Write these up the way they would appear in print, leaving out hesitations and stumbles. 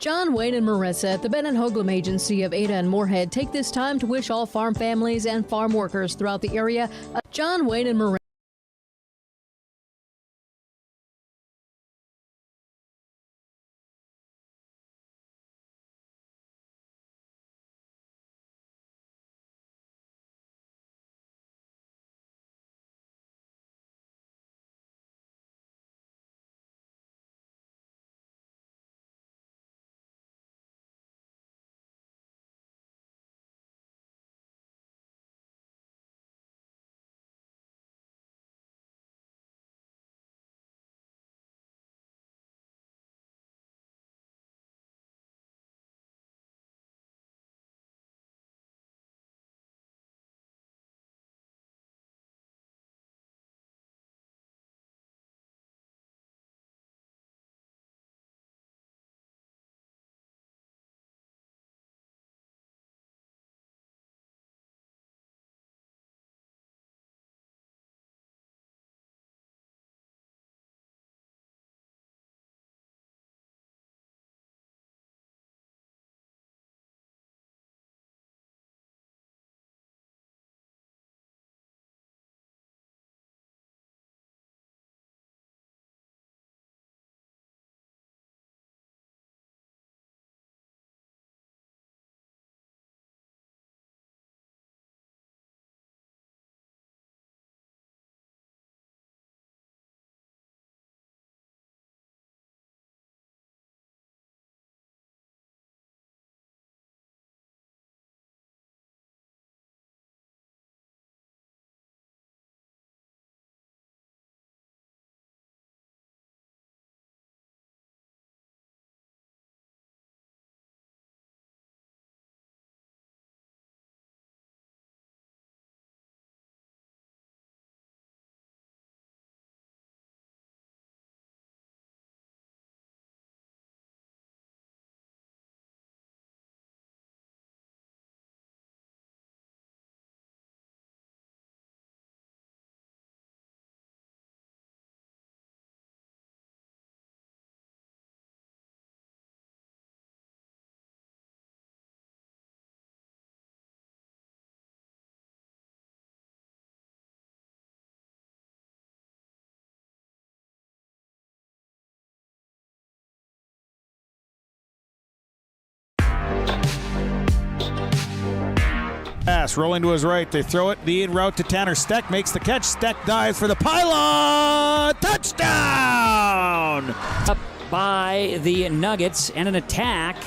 John, Wayne, and Marissa at the Ben & Hoagland Agency of Ada and Moorhead take this time to wish all farm families and farm workers throughout the area. John, Wayne, and Marissa. Pass rolling to his right. They throw it. The in route to Tanner. Steck makes the catch. Steck dives for the pylon. Touchdown! Up by the Nuggets and an attack.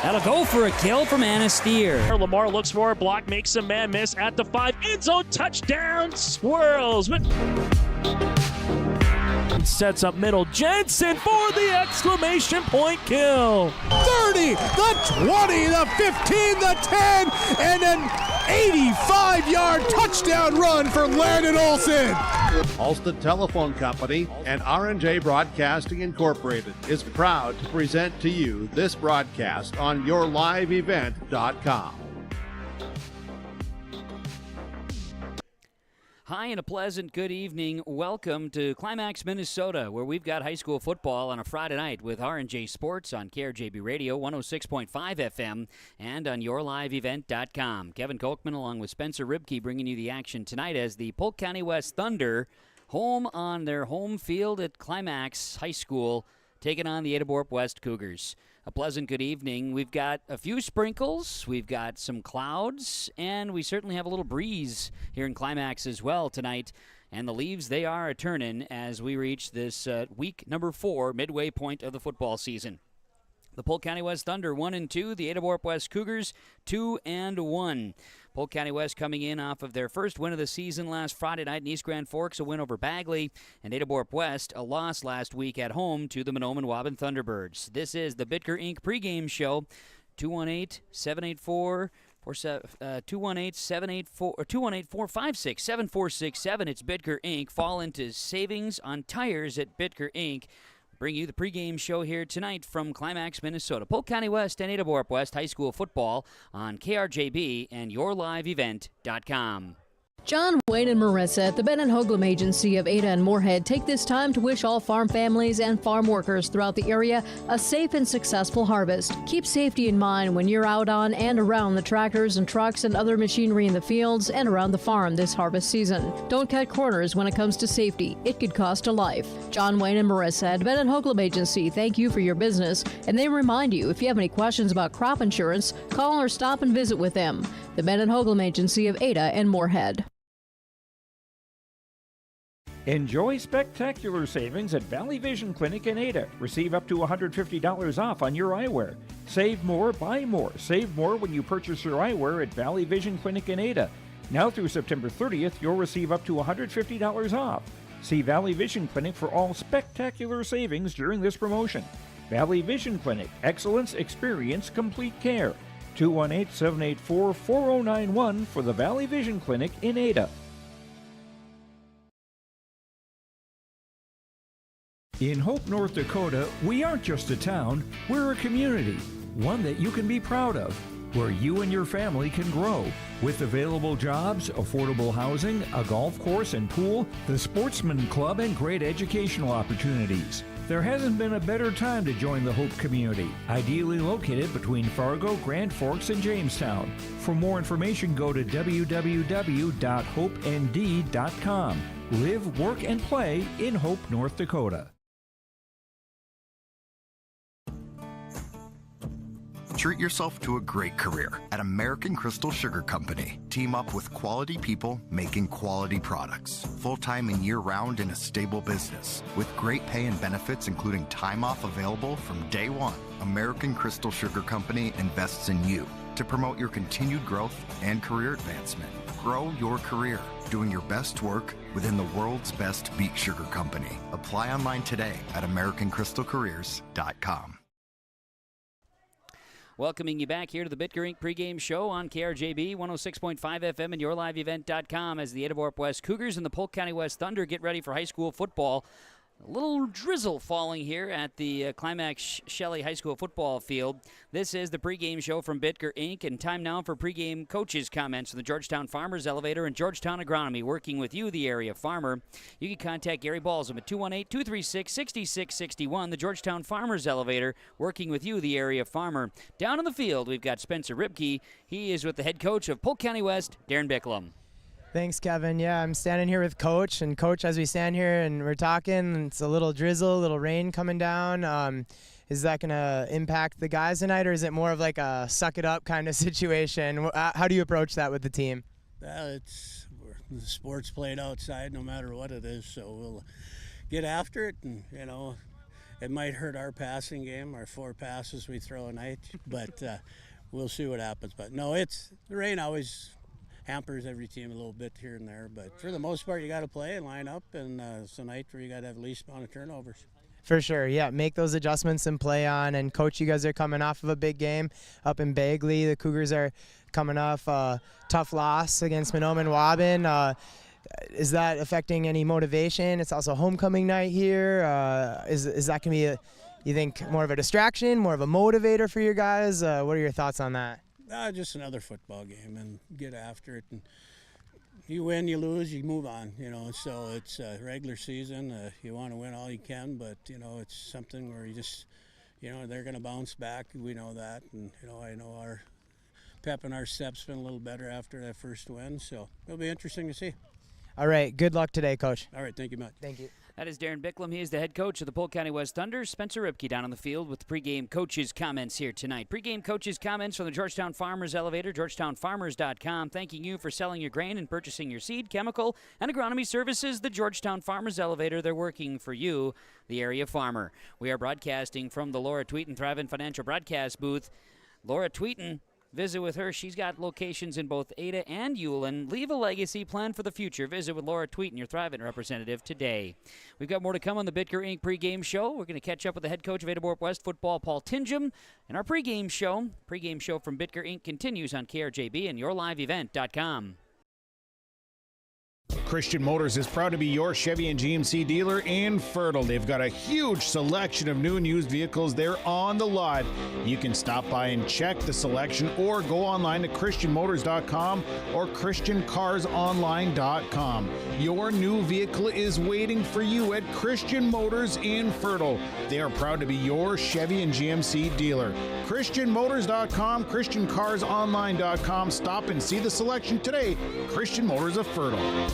That'll go for a kill from Anasteer. Lamar looks for a block, makes a man miss at the 5. End zone touchdown. Swirls. Sets up middle. Jensen for the exclamation point kill. 30, the 20, the 15, the 10, and an 85-yard touchdown run for Landon Olsen. Ulster Telephone Company and R&J Broadcasting Incorporated is proud to present to you this broadcast on yourliveevent.com. Hi and a pleasant good evening. Welcome to Climax, Minnesota, where we've got high school football on a Friday night with R&J Sports on KRJB Radio, 106.5 FM, and on yourliveevent.com. Kevin Kochman along with Spencer Ribke bringing you the action tonight as the Polk County West Thunder, home on their home field at Climax High School, taking on the Ada-Borup-West Cougars. A pleasant good evening. We've got a few sprinkles, we've got some clouds, and we certainly have a little breeze here in Climax as well tonight. And the leaves, they are a-turnin' as we reach this week number 4, midway point of the football season. The Polk County West Thunder 1-2, the Ada-Borup-West Cougars 2-1. Polk County West coming in off of their first win of the season last Friday night in East Grand Forks, a win over Bagley, and Ada-Borup-West a loss last week at home to the Mahnomen-Waban Thunderbirds. This is the Bitker Inc. pregame show. 218-784 218-456-7467. It's Bitker Inc. Fall into savings on tires at Bitker Inc. Bring you the pregame show here tonight from Climax, Minnesota. Polk County West and Ada-Borup-West High School football on KRJB and yourliveevent.com. John, Wayne, and Marissa at the Ben and Hoagland Agency of Ada and Moorhead take this time to wish all farm families and farm workers throughout the area a safe and successful harvest. Keep safety in mind when you're out on and around the tractors and trucks and other machinery in the fields and around the farm this harvest season. Don't cut corners when it comes to safety. It could cost a life. John, Wayne, and Marissa at Ben and Hoagland Agency thank you for your business, and they remind you if you have any questions about crop insurance, call or stop and visit with them. The Ben and Hoagland Agency of Ada and Moorhead. Enjoy spectacular savings at Valley Vision Clinic in Ada. Receive up to $150 off on your eyewear. Save more, buy more. Save more when you purchase your eyewear at Valley Vision Clinic in Ada. Now through September 30th, you'll receive up to $150 off. See Valley Vision Clinic for all spectacular savings during this promotion. Valley Vision Clinic, excellence, experience, complete care. 218-784-4091 for the Valley Vision Clinic in Ada. In Hope, North Dakota, we aren't just a town, we're a community, one that you can be proud of, where you and your family can grow. With available jobs, affordable housing, a golf course and pool, the Sportsman Club, and great educational opportunities. There hasn't been a better time to join the Hope community, ideally located between Fargo, Grand Forks, and Jamestown. For more information, go to www.hopend.com. Live, work, and play in Hope, North Dakota. Treat yourself to a great career at American Crystal Sugar Company. Team up with quality people making quality products. Full-time and year-round in a stable business. With great pay and benefits including time off available from day one. American Crystal Sugar Company invests in you to promote your continued growth and career advancement. Grow your career doing your best work within the world's best beet sugar company. Apply online today at AmericanCrystalCareers.com. Welcoming you back here to the Bitger Inc. pregame show on KRJB 106.5 FM and yourliveevent.com as the Ada-Borup-West Cougars and the Polk County West Thunder get ready for high school football. A little drizzle falling here at the Climax Shelley High School football field. This is the pregame show from Bitger Inc. and time now for pregame coaches' comments from the Georgetown Farmers Elevator and Georgetown Agronomy. Working with you, the area farmer. You can contact Gary Balsam at 218-236-6661. The Georgetown Farmers Elevator, working with you, the area farmer. Down on the field, we've got Spencer Ribke. He is with the head coach of Polk County West, Darren Bicklum. Thanks, Kevin. Yeah, I'm standing here with Coach. And Coach, as we stand here and we're talking, it's a little drizzle, a little rain coming down. Is that going to impact the guys tonight, or is it more of like a suck it up kind of situation? How do you approach that with the team? The sport's played outside no matter what it is, so we'll get after it. And, you know, it might hurt our passing game, our 4 passes we throw a night, but we'll see what happens. But, no, the rain always hampers every team a little bit here and there, but for the most part you got to play and line up, and it's a night where you got to have the least amount of turnovers. For sure, yeah, make those adjustments and play on. And Coach, you guys are coming off of a big game up in Bagley. The Cougars are coming off a tough loss against Mahnomen Waban. Is that affecting any motivation? It's also homecoming night here. Is that going to be you think more of a distraction, more of a motivator for your guys? What are your thoughts on that? Just another football game, and get after it. And you win, you lose, you move on. You know, so it's a regular season. You want to win all you can, but you know it's something where you just, you know, they're going to bounce back. We know that, and you know I know our pep in our step's been a little better after that first win. So it'll be interesting to see. All right, good luck today, Coach. All right, thank you much. Thank you. That is Darren Bicklum. He is the head coach of the Polk County West Thunder. Spencer Ribke down on the field with the pregame coaches' comments here tonight. Pregame coaches' comments from the Georgetown Farmers Elevator, georgetownfarmers.com. Thanking you for selling your grain and purchasing your seed, chemical, and agronomy services. The Georgetown Farmers Elevator, they're working for you, the area farmer. We are broadcasting from the Laura Tweeten Thrivent Financial Broadcast booth. Laura Tweeten, visit with her. She's got locations in both Ada and Ulen. Leave a legacy, plan for the future. Visit with Laura Tweeten, your Thrivent representative, today. We've got more to come on the Bitger Inc. pregame show. We're going to catch up with the head coach of Ada-Borup-West football, Paul Tingham, and our pregame show. Pregame show from Bitger Inc. continues on KRJB and yourliveevent.com. Christian Motors is proud to be your Chevy and GMC dealer in Fertile. They've got a huge selection of new and used vehicles there on the lot. You can stop by and check the selection or go online to christianmotors.com or christiancarsonline.com. Your new vehicle is waiting for you at Christian Motors in Fertile. They are proud to be your Chevy and GMC dealer. christianmotors.com, christiancarsonline.com. Stop and see the selection today. Christian Motors of Fertile.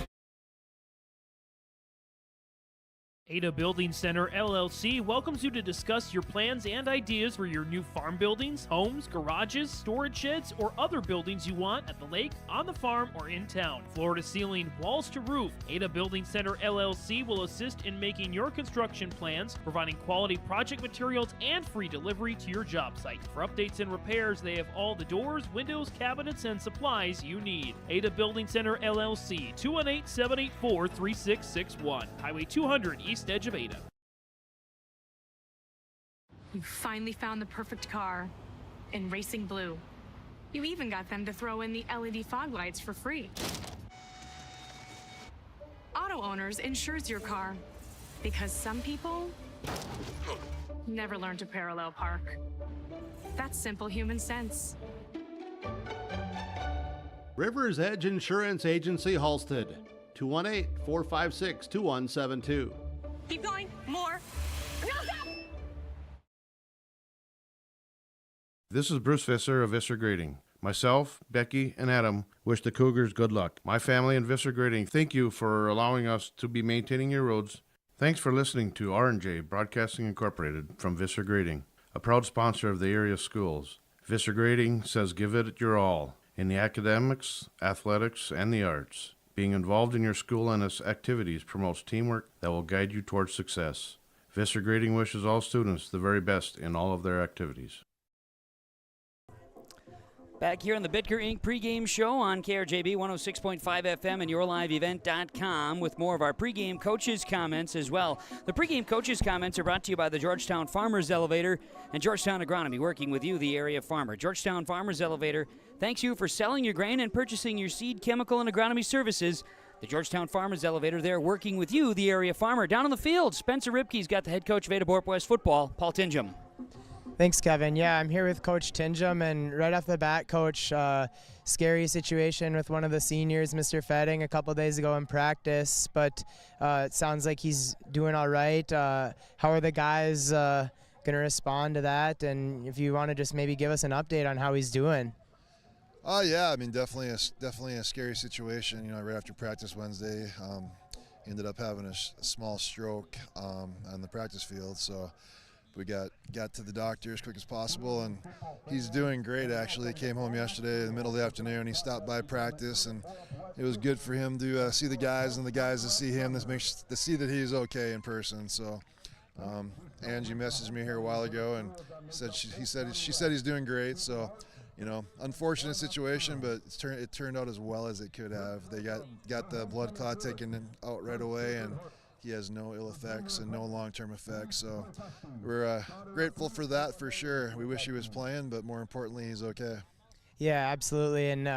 Ada Building Center LLC welcomes you to discuss your plans and ideas for your new farm buildings, homes, garages, storage sheds, or other buildings you want at the lake, on the farm, or in town. Floor to ceiling, walls to roof, Ada Building Center LLC will assist in making your construction plans, providing quality project materials and free delivery to your job site. For updates and repairs, they have all the doors, windows, cabinets, and supplies you need. Ada Building Center LLC, 218-784-3661, Highway 200 East edge of Ada. You finally found the perfect car in racing blue. You even got them to throw in the LED fog lights for free. Auto Owners insures your car because some people never learn to parallel park. That's simple human sense. Rivers Edge Insurance Agency, Halstead, 218-456-2172. Keep going. More. No, stop! This is Bruce Visser of Visser Grading. Myself, Becky, and Adam wish the Cougars good luck. My family and Visser Grading thank you for allowing us to be maintaining your roads. Thanks for listening to R&J Broadcasting Incorporated from Visser Grading, a proud sponsor of the area schools. Visser Grading says give it your all in the academics, athletics, and the arts. Being involved in your school and its activities promotes teamwork that will guide you towards success. Visser Grading wishes all students the very best in all of their activities. Back here on the Bitker Inc. pregame show on KRJB 106.5 FM and YourLiveEvent.com with more of our pregame coaches' comments as well. The pregame coaches' comments are brought to you by the Georgetown Farmers Elevator and Georgetown Agronomy, working with you, the area farmer. Georgetown Farmers Elevator thanks you for selling your grain and purchasing your seed, chemical, and agronomy services. The Georgetown Farmers Elevator, they're working with you, the area farmer. Down on the field, Spencer Ripke's got the head coach of Ada-Borup-West football, Paul Tingham. Thanks, Kevin. Yeah, I'm here with Coach Tingham, and right off the bat, Coach, scary situation with one of the seniors, Mr. Fetting, a couple days ago in practice, but it sounds like he's doing all right. How are the guys going to respond to that? And if you want to just maybe give us an update on how he's doing. Yeah, I mean, definitely a scary situation. You know, right after practice Wednesday, he ended up having a small stroke on the practice field, so we got to the doctor as quick as possible, and he's doing great, actually. He came home yesterday in the middle of the afternoon. He stopped by practice, and it was good for him to see the guys and the guys to see him, to see that he's okay in person. So Angie messaged me here a while ago and she said he's doing great. So, you know, unfortunate situation, but it turned out as well as it could have. They got the blood clot taken out right away, and he has no ill effects and no long-term effects. So we're grateful for that for sure. We wish he was playing, but more importantly, he's okay. Yeah, absolutely. And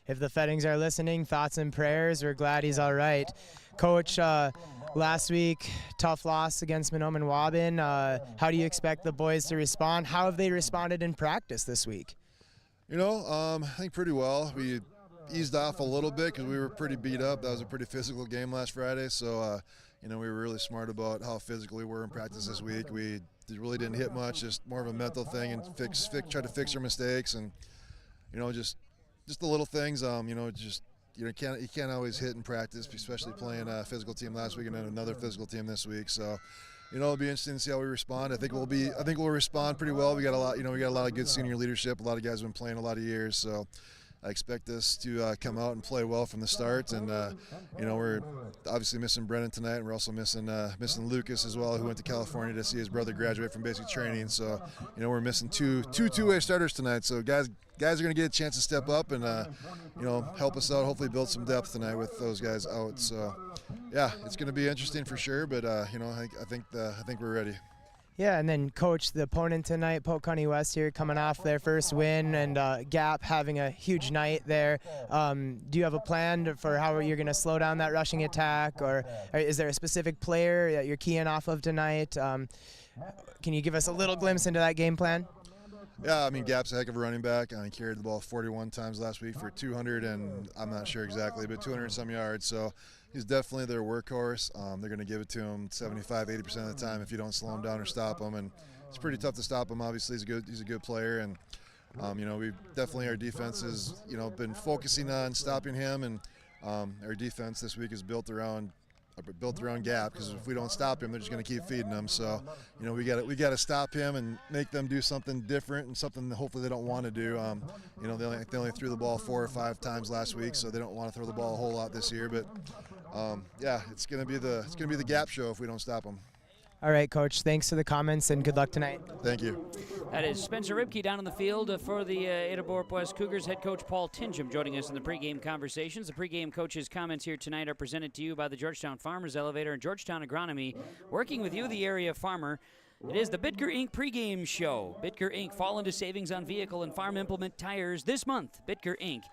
if the Fettings are listening, thoughts and prayers. We're glad he's all right. Coach, last week, tough loss against Mahnomen-Waubun. How do you expect the boys to respond? How have they responded in practice this week? You know, I think pretty well. We eased off a little bit because we were pretty beat up. That was a pretty physical game last Friday, so you know, we were really smart about how physical we were in practice this week. We really didn't hit much, just more of a mental thing, and try to fix our mistakes, and you know, just the little things. You know, just you can't always hit in practice, especially playing a physical team last week and then another physical team this week. So, you know, it'll be interesting to see how we respond. I think we'll respond pretty well. We got a lot of good senior leadership. A lot of guys have been playing a lot of years, so I expect us to come out and play well from the start. And you know, we're obviously missing Brennan tonight, and we're also missing Lucas as well, who went to California to see his brother graduate from basic training. So, you know, we're missing two two-way starters tonight. So guys are going to get a chance to step up and you know, help us out. Hopefully, build some depth tonight with those guys out. So, yeah, it's going to be interesting for sure. But you know, I think we're ready. Yeah, and then Coach, the opponent tonight, Polk West here, coming off their first win, and Gap having a huge night there. Do you have a plan for how you're going to slow down that rushing attack, or is there a specific player that you're keying off of tonight? Can you give us a little glimpse into that game plan? Yeah, I mean, Gap's a heck of a running back. He carried the ball 41 times last week for 200, and I'm not sure exactly, but 200 and some yards. So he's definitely their workhorse. They're going to give it to him 75-80% of the time if you don't slow him down or stop him. And it's pretty tough to stop him. Obviously, he's a good player, and we definitely, our defense has been focusing on stopping him, and our defense this week is built around Gap, because if we don't stop him, they're just going to keep feeding him. So, we got to stop him and make them do something different and something that hopefully they don't want to do. They only threw the ball 4 or 5 times last week, so they don't want to throw the ball a whole lot this year. But it's going to be the Gap show if we don't stop them. All right, Coach. Thanks for the comments, and good luck tonight. Thank you. That is Spencer Ribke down on the field for the Ada-Borup-West Cougars. Head coach Paul Tingham joining us in the pregame conversations. The pregame coach's comments here tonight are presented to you by the Georgetown Farmers Elevator and Georgetown Agronomy, working with you, the area farmer. It is the Bitker Inc. pregame show. Bitker Inc. fall into savings on vehicle and farm implement tires this month. Bitker Inc.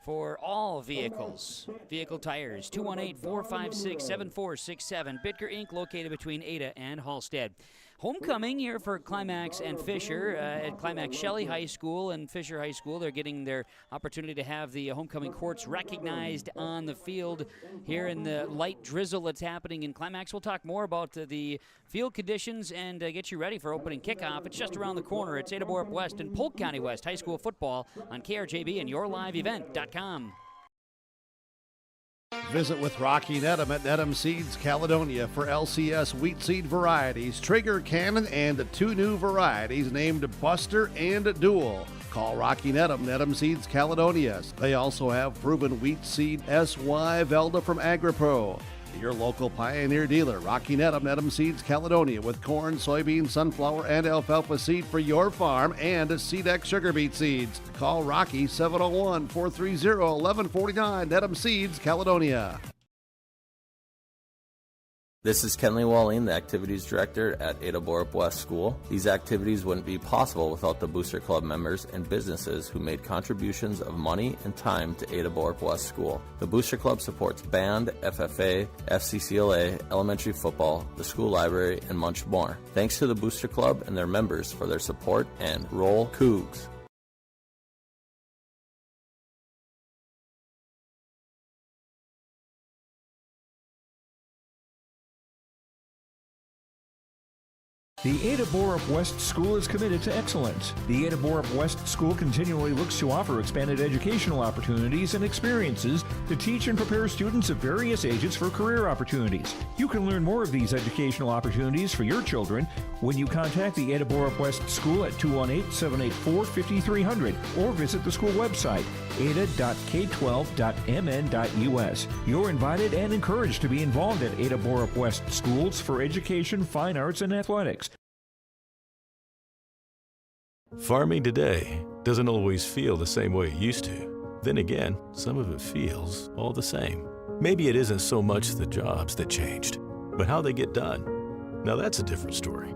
for all vehicles. Vehicle tires, 218-456-7467. Bitker Inc. located between Ada and Hallstead. Homecoming here for Climax and Fisher at Climax Shelley High School and Fisher High School. They're getting their opportunity to have the homecoming courts recognized on the field here in the light drizzle that's happening in Climax. We'll talk more about the field conditions and get you ready for opening kickoff. It's just around the corner. It's Ada-Borup-West and Polk County West High School football on KRJB and YourLiveEvent.com. Visit with Rocky Nedham at Nedham Seeds Caledonia for LCS wheat seed varieties, Trigger Cannon, and 2 new varieties named Buster and Dual. Call Rocky Nedham, Nedham Seeds Caledonia. They also have proven wheat seed SY Velda from AgriPro. Your local Pioneer dealer, Rocky Nedham, Nedham Seeds Caledonia, with corn, soybean, sunflower, and alfalfa seed for your farm and Seedex sugar beet seeds. Call Rocky 701-430-1149, Nedham Seeds Caledonia. This is Kenley Walling, the Activities Director at Ada-Borup-West School. These activities wouldn't be possible without the Booster Club members and businesses who made contributions of money and time to Ada-Borup-West School. The Booster Club supports band, FFA, FCCLA, elementary football, the school library, and much more. Thanks to the Booster Club and their members for their support, and roll Cougs. The Ada-Borup-West School is committed to excellence. The Ada-Borup-West School continually looks to offer expanded educational opportunities and experiences to teach and prepare students of various ages for career opportunities. You can learn more of these educational opportunities for your children when you contact the Ada-Borup-West School at 218-784-5300 or visit the school website, ada.k12.mn.us. You're invited and encouraged to be involved at Ada-Borup-West Schools for education, fine arts, and athletics. Farming today doesn't always feel the same way it used to. Then again, some of it feels all the same. Maybe it isn't so much the jobs that changed, but how they get done. Now that's a different story.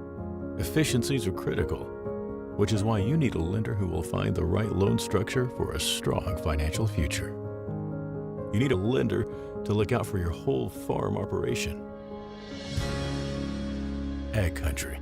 Efficiencies are critical, which is why you need a lender who will find the right loan structure for a strong financial future. You need a lender to look out for your whole farm operation. Ag Country.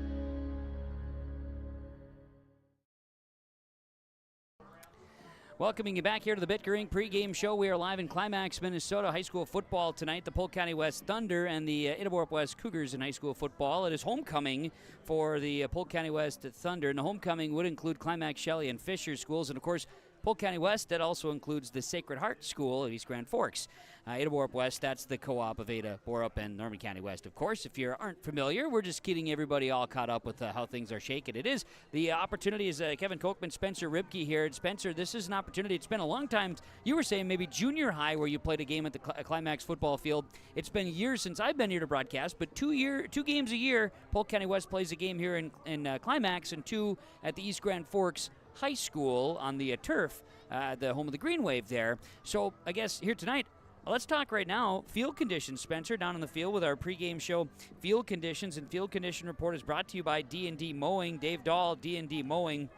Welcoming you back here to the Bitker Inc. pregame show. We are live in Climax, Minnesota. High school football tonight. The Polk County West Thunder and the Ada-Borup-West Cougars in high school football. It is homecoming for the Polk County West Thunder, and the homecoming would include Climax, Shelley, and Fisher schools, and of course Polk County West, that also includes the Sacred Heart School at East Grand Forks. Ada-Borup-West, that's the co-op of Ada-Borup and Norman County West, of course. If you aren't familiar, we're just getting everybody all caught up with how things are shaking. It is the opportunity is Kevin Kochman, Spencer Ribke here. And Spencer, this is an opportunity. It's been a long time. You were saying maybe junior high where you played a game at the Climax football field. It's been years since I've been here to broadcast, but two games a year, Polk County West plays a game here in Climax and 2 at the East Grand Forks High School on the turf, the home of the Green Wave there. So I guess here tonight, Let's talk right now field conditions, Spencer, down in the field with our pregame show. Field conditions and field condition report is brought to you by D&D Mowing. Dave Dahl, D&D Mowing.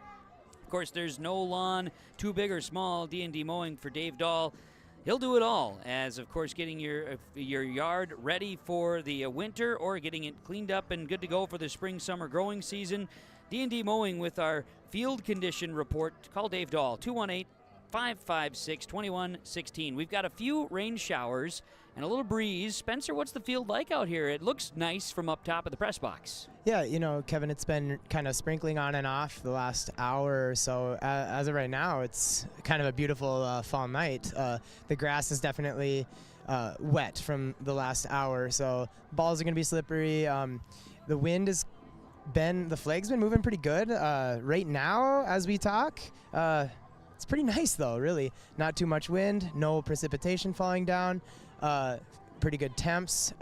Of course, there's no lawn too big or small. D&D Mowing for Dave Dahl. He'll do it all, as, of course, getting your yard ready for the winter or getting it cleaned up and good to go for the spring-summer growing season. D&D Mowing with our field condition report. Call Dave Dahl, 218-556-2116. We've got a few rain showers and a little breeze. Spencer, what's the field like out here? It looks nice from up top of the press box. Yeah, Kevin, it's been kind of sprinkling on and off the last hour or so. As of right now, it's kind of a beautiful fall night. The grass is definitely wet from the last hour, so balls are going to be slippery. The wind the flag's been moving pretty good. Right now, as we talk, it's pretty nice though, really. Not too much wind, no precipitation falling down, pretty good temps.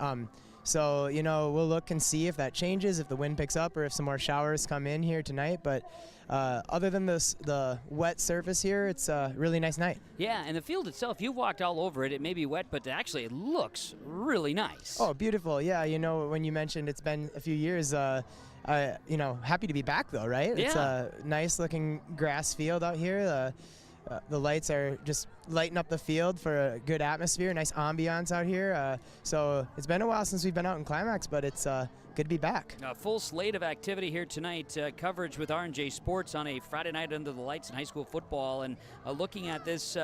So, we'll look and see if that changes, if the wind picks up or if some more showers come in here tonight. But other than the wet surface here, it's a really nice night. Yeah, and the field itself, you've walked all over it. It may be wet, but actually it looks really nice. Oh, beautiful. Yeah, when you mentioned it's been a few years, happy to be back though, right? Yeah. It's a nice looking grass field out here. The lights are just lighting up the field for a good atmosphere, nice ambiance out here. So it's been a while since we've been out in Climax, but it's good to be back. A full slate of activity here tonight. Coverage with R&J Sports on a Friday night under the lights in high school football. And looking at this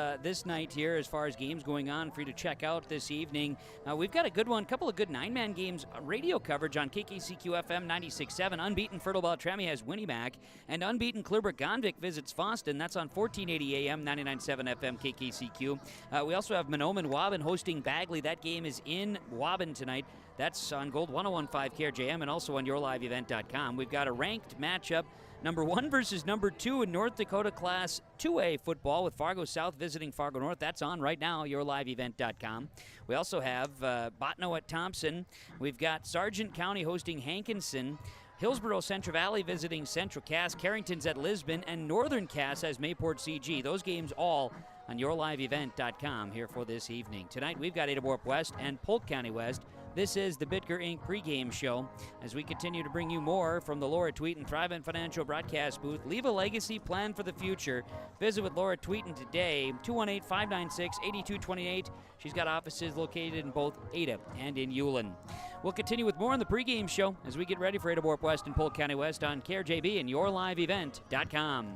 night here as far as games going on for you to check out this evening, we've got a good one, couple of good 9-man games, radio coverage on KKCQ-FM 96.7. Unbeaten Fertile Beltrami has Winnimac, and unbeaten Clearbrook-Gonvick visits Foston. That's on 1480 AM, 99.7 FM KKCQ. We also have Mahnomen-Waubun hosting Bagley. That game is in Waubun tonight. That's on Gold 101.5 KRJM and also on yourliveevent.com. We've got a ranked matchup, number 1 versus number 2 in North Dakota Class 2A football with Fargo South visiting Fargo North. That's on right now, yourliveevent.com. We also have Botno at Thompson. We've got Sargent County hosting Hankinson. Hillsborough Central Valley visiting Central Cass. Carrington's at Lisbon, and Northern Cass has Mayport CG. Those games all on yourliveevent.com here for this evening. Tonight we've got Ada-Borup-West and Polk County West. This is the Bitger Inc. pregame show as we continue to bring you more from the Laura Tweeten Thrivent Financial broadcast booth. Leave a legacy, plan for the future. Visit with Laura Tweeten today, 218-596-8228. She's got offices located in both Ada and in Ulen. We'll continue with more on the pregame show as we get ready for Ada-Borup-West and Polk County West on KRJB and yourliveevent.com.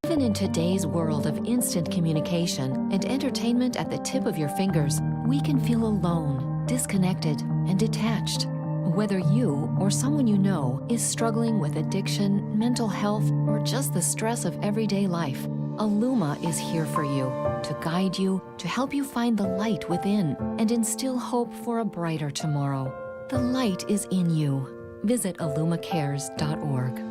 Even in today's world of instant communication and entertainment at the tip of your fingers, we can feel alone, disconnected, and detached. Whether you or someone you know is struggling with addiction, mental health, or just the stress of everyday life, Illuma is here for you to guide you, to help you find the light within and instill hope for a brighter tomorrow. The light is in you. Visit illumacares.org.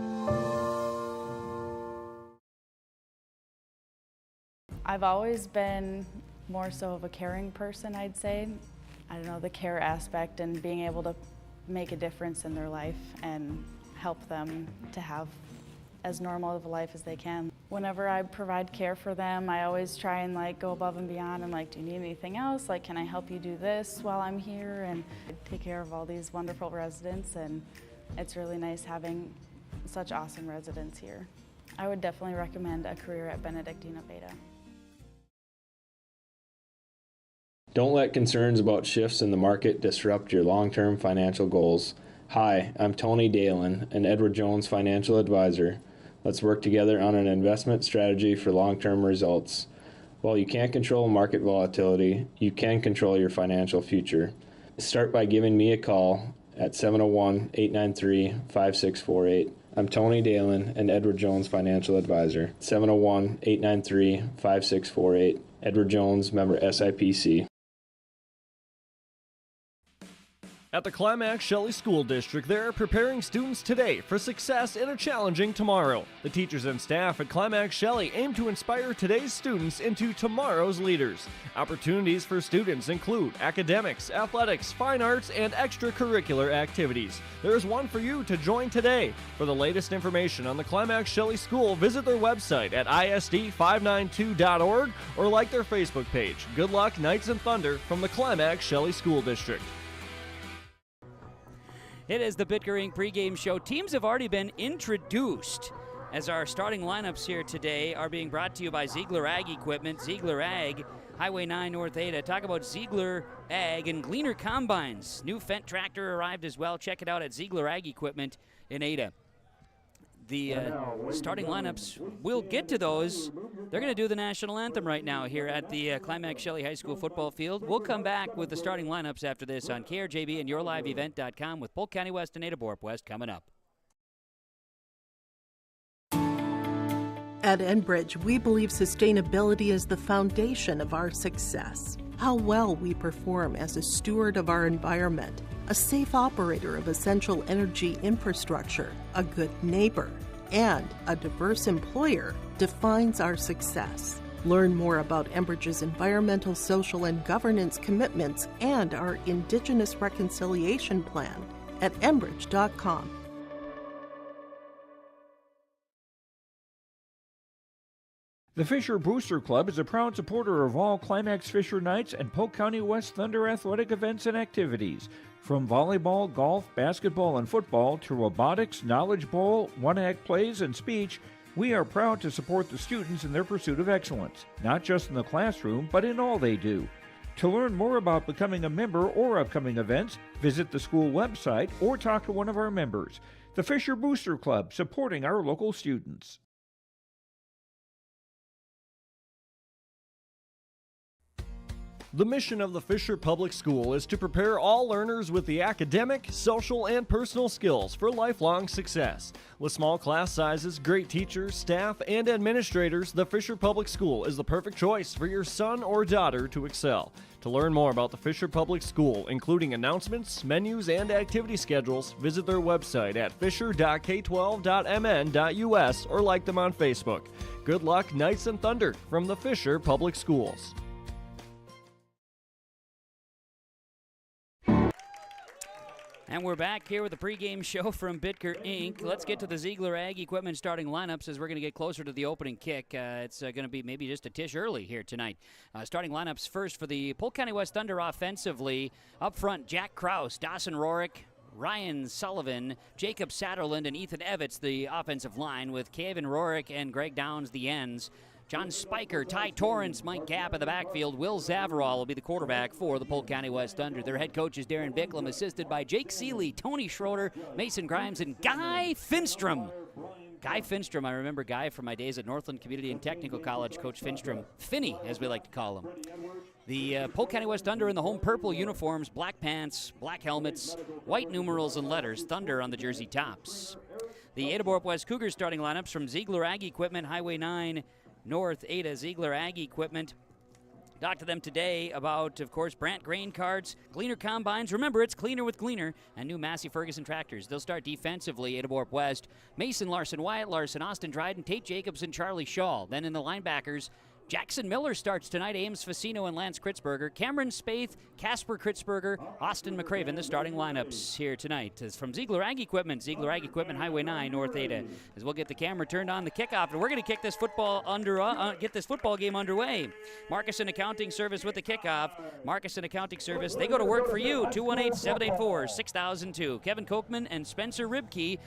I've always been more so of a caring person, I'd say. I don't know, the care aspect and being able to make a difference in their life and help them to have as normal of a life as they can. Whenever I provide care for them, I always try and go above and beyond and do you need anything else? Can I help you do this while I'm here? And take care of all these wonderful residents, and it's really nice having such awesome residents here. I would definitely recommend a career at Benedictine of Ada. Don't let concerns about shifts in the market disrupt your long-term financial goals. Hi, I'm Tony Dalen, an Edward Jones financial advisor. Let's work together on an investment strategy for long-term results. While you can't control market volatility, you can control your financial future. Start by giving me a call at 701-893-5648. I'm Tony Dalen, an Edward Jones financial advisor. 701-893-5648. Edward Jones, member SIPC. At the Climax Shelley School District, they're preparing students today for success in a challenging tomorrow. The teachers and staff at Climax Shelley aim to inspire today's students into tomorrow's leaders. Opportunities for students include academics, athletics, fine arts, and extracurricular activities. There's one for you to join today. For the latest information on the Climax Shelley School, visit their website at isd592.org or like their Facebook page. Good luck, Knights and Thunder, from the Climax Shelley School District. It is the Bitker Inc. pregame show. Teams have already been introduced as our starting lineups here today are being brought to you by Ziegler Ag Equipment. Ziegler Ag, Highway 9 North Ada. Talk about Ziegler Ag and Gleaner Combines. New Fendt tractor arrived as well. Check it out at Ziegler Ag Equipment in Ada. The starting lineups, we'll get to those. They're going to do the national anthem right now here at the Climax Shelley High School football field. We'll come back with the starting lineups after this on KRJB and YourLiveEvent.com with Polk County West and Ada-Borup-West coming up. At Enbridge, we believe sustainability is the foundation of our success. How well we perform as a steward of our environment, a safe operator of essential energy infrastructure, a good neighbor, and a diverse employer defines our success. Learn more about Enbridge's environmental, social, and governance commitments and our Indigenous Reconciliation Plan at enbridge.com. The Fisher Booster Club is a proud supporter of all Climax Fisher Knights and Polk County West Thunder athletic events and activities. From volleyball, golf, basketball, and football to robotics, knowledge bowl, one-act plays, and speech, we are proud to support the students in their pursuit of excellence, not just in the classroom, but in all they do. To learn more about becoming a member or upcoming events, visit the school website or talk to one of our members. The Fisher Booster Club, supporting our local students. The mission of the Fisher Public School is to prepare all learners with the academic, social, and personal skills for lifelong success. With small class sizes, great teachers, staff, and administrators, the Fisher Public School is the perfect choice for your son or daughter to excel. To learn more about the Fisher Public School, including announcements, menus, and activity schedules, visit their website at fisher.k12.mn.us or like them on Facebook. Good luck, Knights and Thunder, from the Fisher Public Schools. And we're back here with the pregame show from Bitker Inc. Let's get to the Ziegler Ag Equipment starting lineups as we're going to get closer to the opening kick. It's going to be maybe just a tish early here tonight. Starting lineups first for the Polk County West Thunder offensively. Up front, Jack Krause, Dawson Rorick, Ryan Sullivan, Jacob Satterland, and Ethan Evitz, the offensive line, with Kevin Rorick and Greg Downs, the ends. John Spiker, Ty Torrance, Mike Gapp in the backfield. Will Zavarol will be the quarterback for the Polk County West Thunder. Their head coach is Darren Bicklem, assisted by Jake Seeley, Tony Schroeder, Mason Grimes, and Guy Finstrom. Guy Finstrom, I remember Guy from my days at Northland Community and Technical College, Coach Finstrom. Finny, as we like to call him. The Polk County West Thunder in the home purple uniforms, black pants, black helmets, white numerals and letters, Thunder on the jersey tops. The Ada-Borup-West Cougars starting lineups from Ziegler Ag Equipment, Highway 9, North Ada, Ziegler Ag Equipment. Talked to them today about, of course, Brandt grain carts, Gleaner combines. Remember, it's cleaner with Gleaner, and new Massey Ferguson tractors. They'll start defensively, Ada-Borup-West. Mason Larson, Wyatt Larson, Austin Dryden, Tate Jacobs, and Charlie Shaw. Then in the linebackers, Jackson Miller starts tonight, Ames Facino and Lance Kritzberger. Cameron Spaeth, Casper Kritzberger, Austin McCraven, the starting lineups here tonight. It's from Ziegler Ag Equipment, Highway 9, North Ada. As we'll get the camera turned on the kickoff, and we're going to kick this football get this football game underway. Marcusson Accounting Service with the kickoff. Marcusson Accounting Service, they go to work for you. 218-784-6002. Kevin Kochman and Spencer Ribkey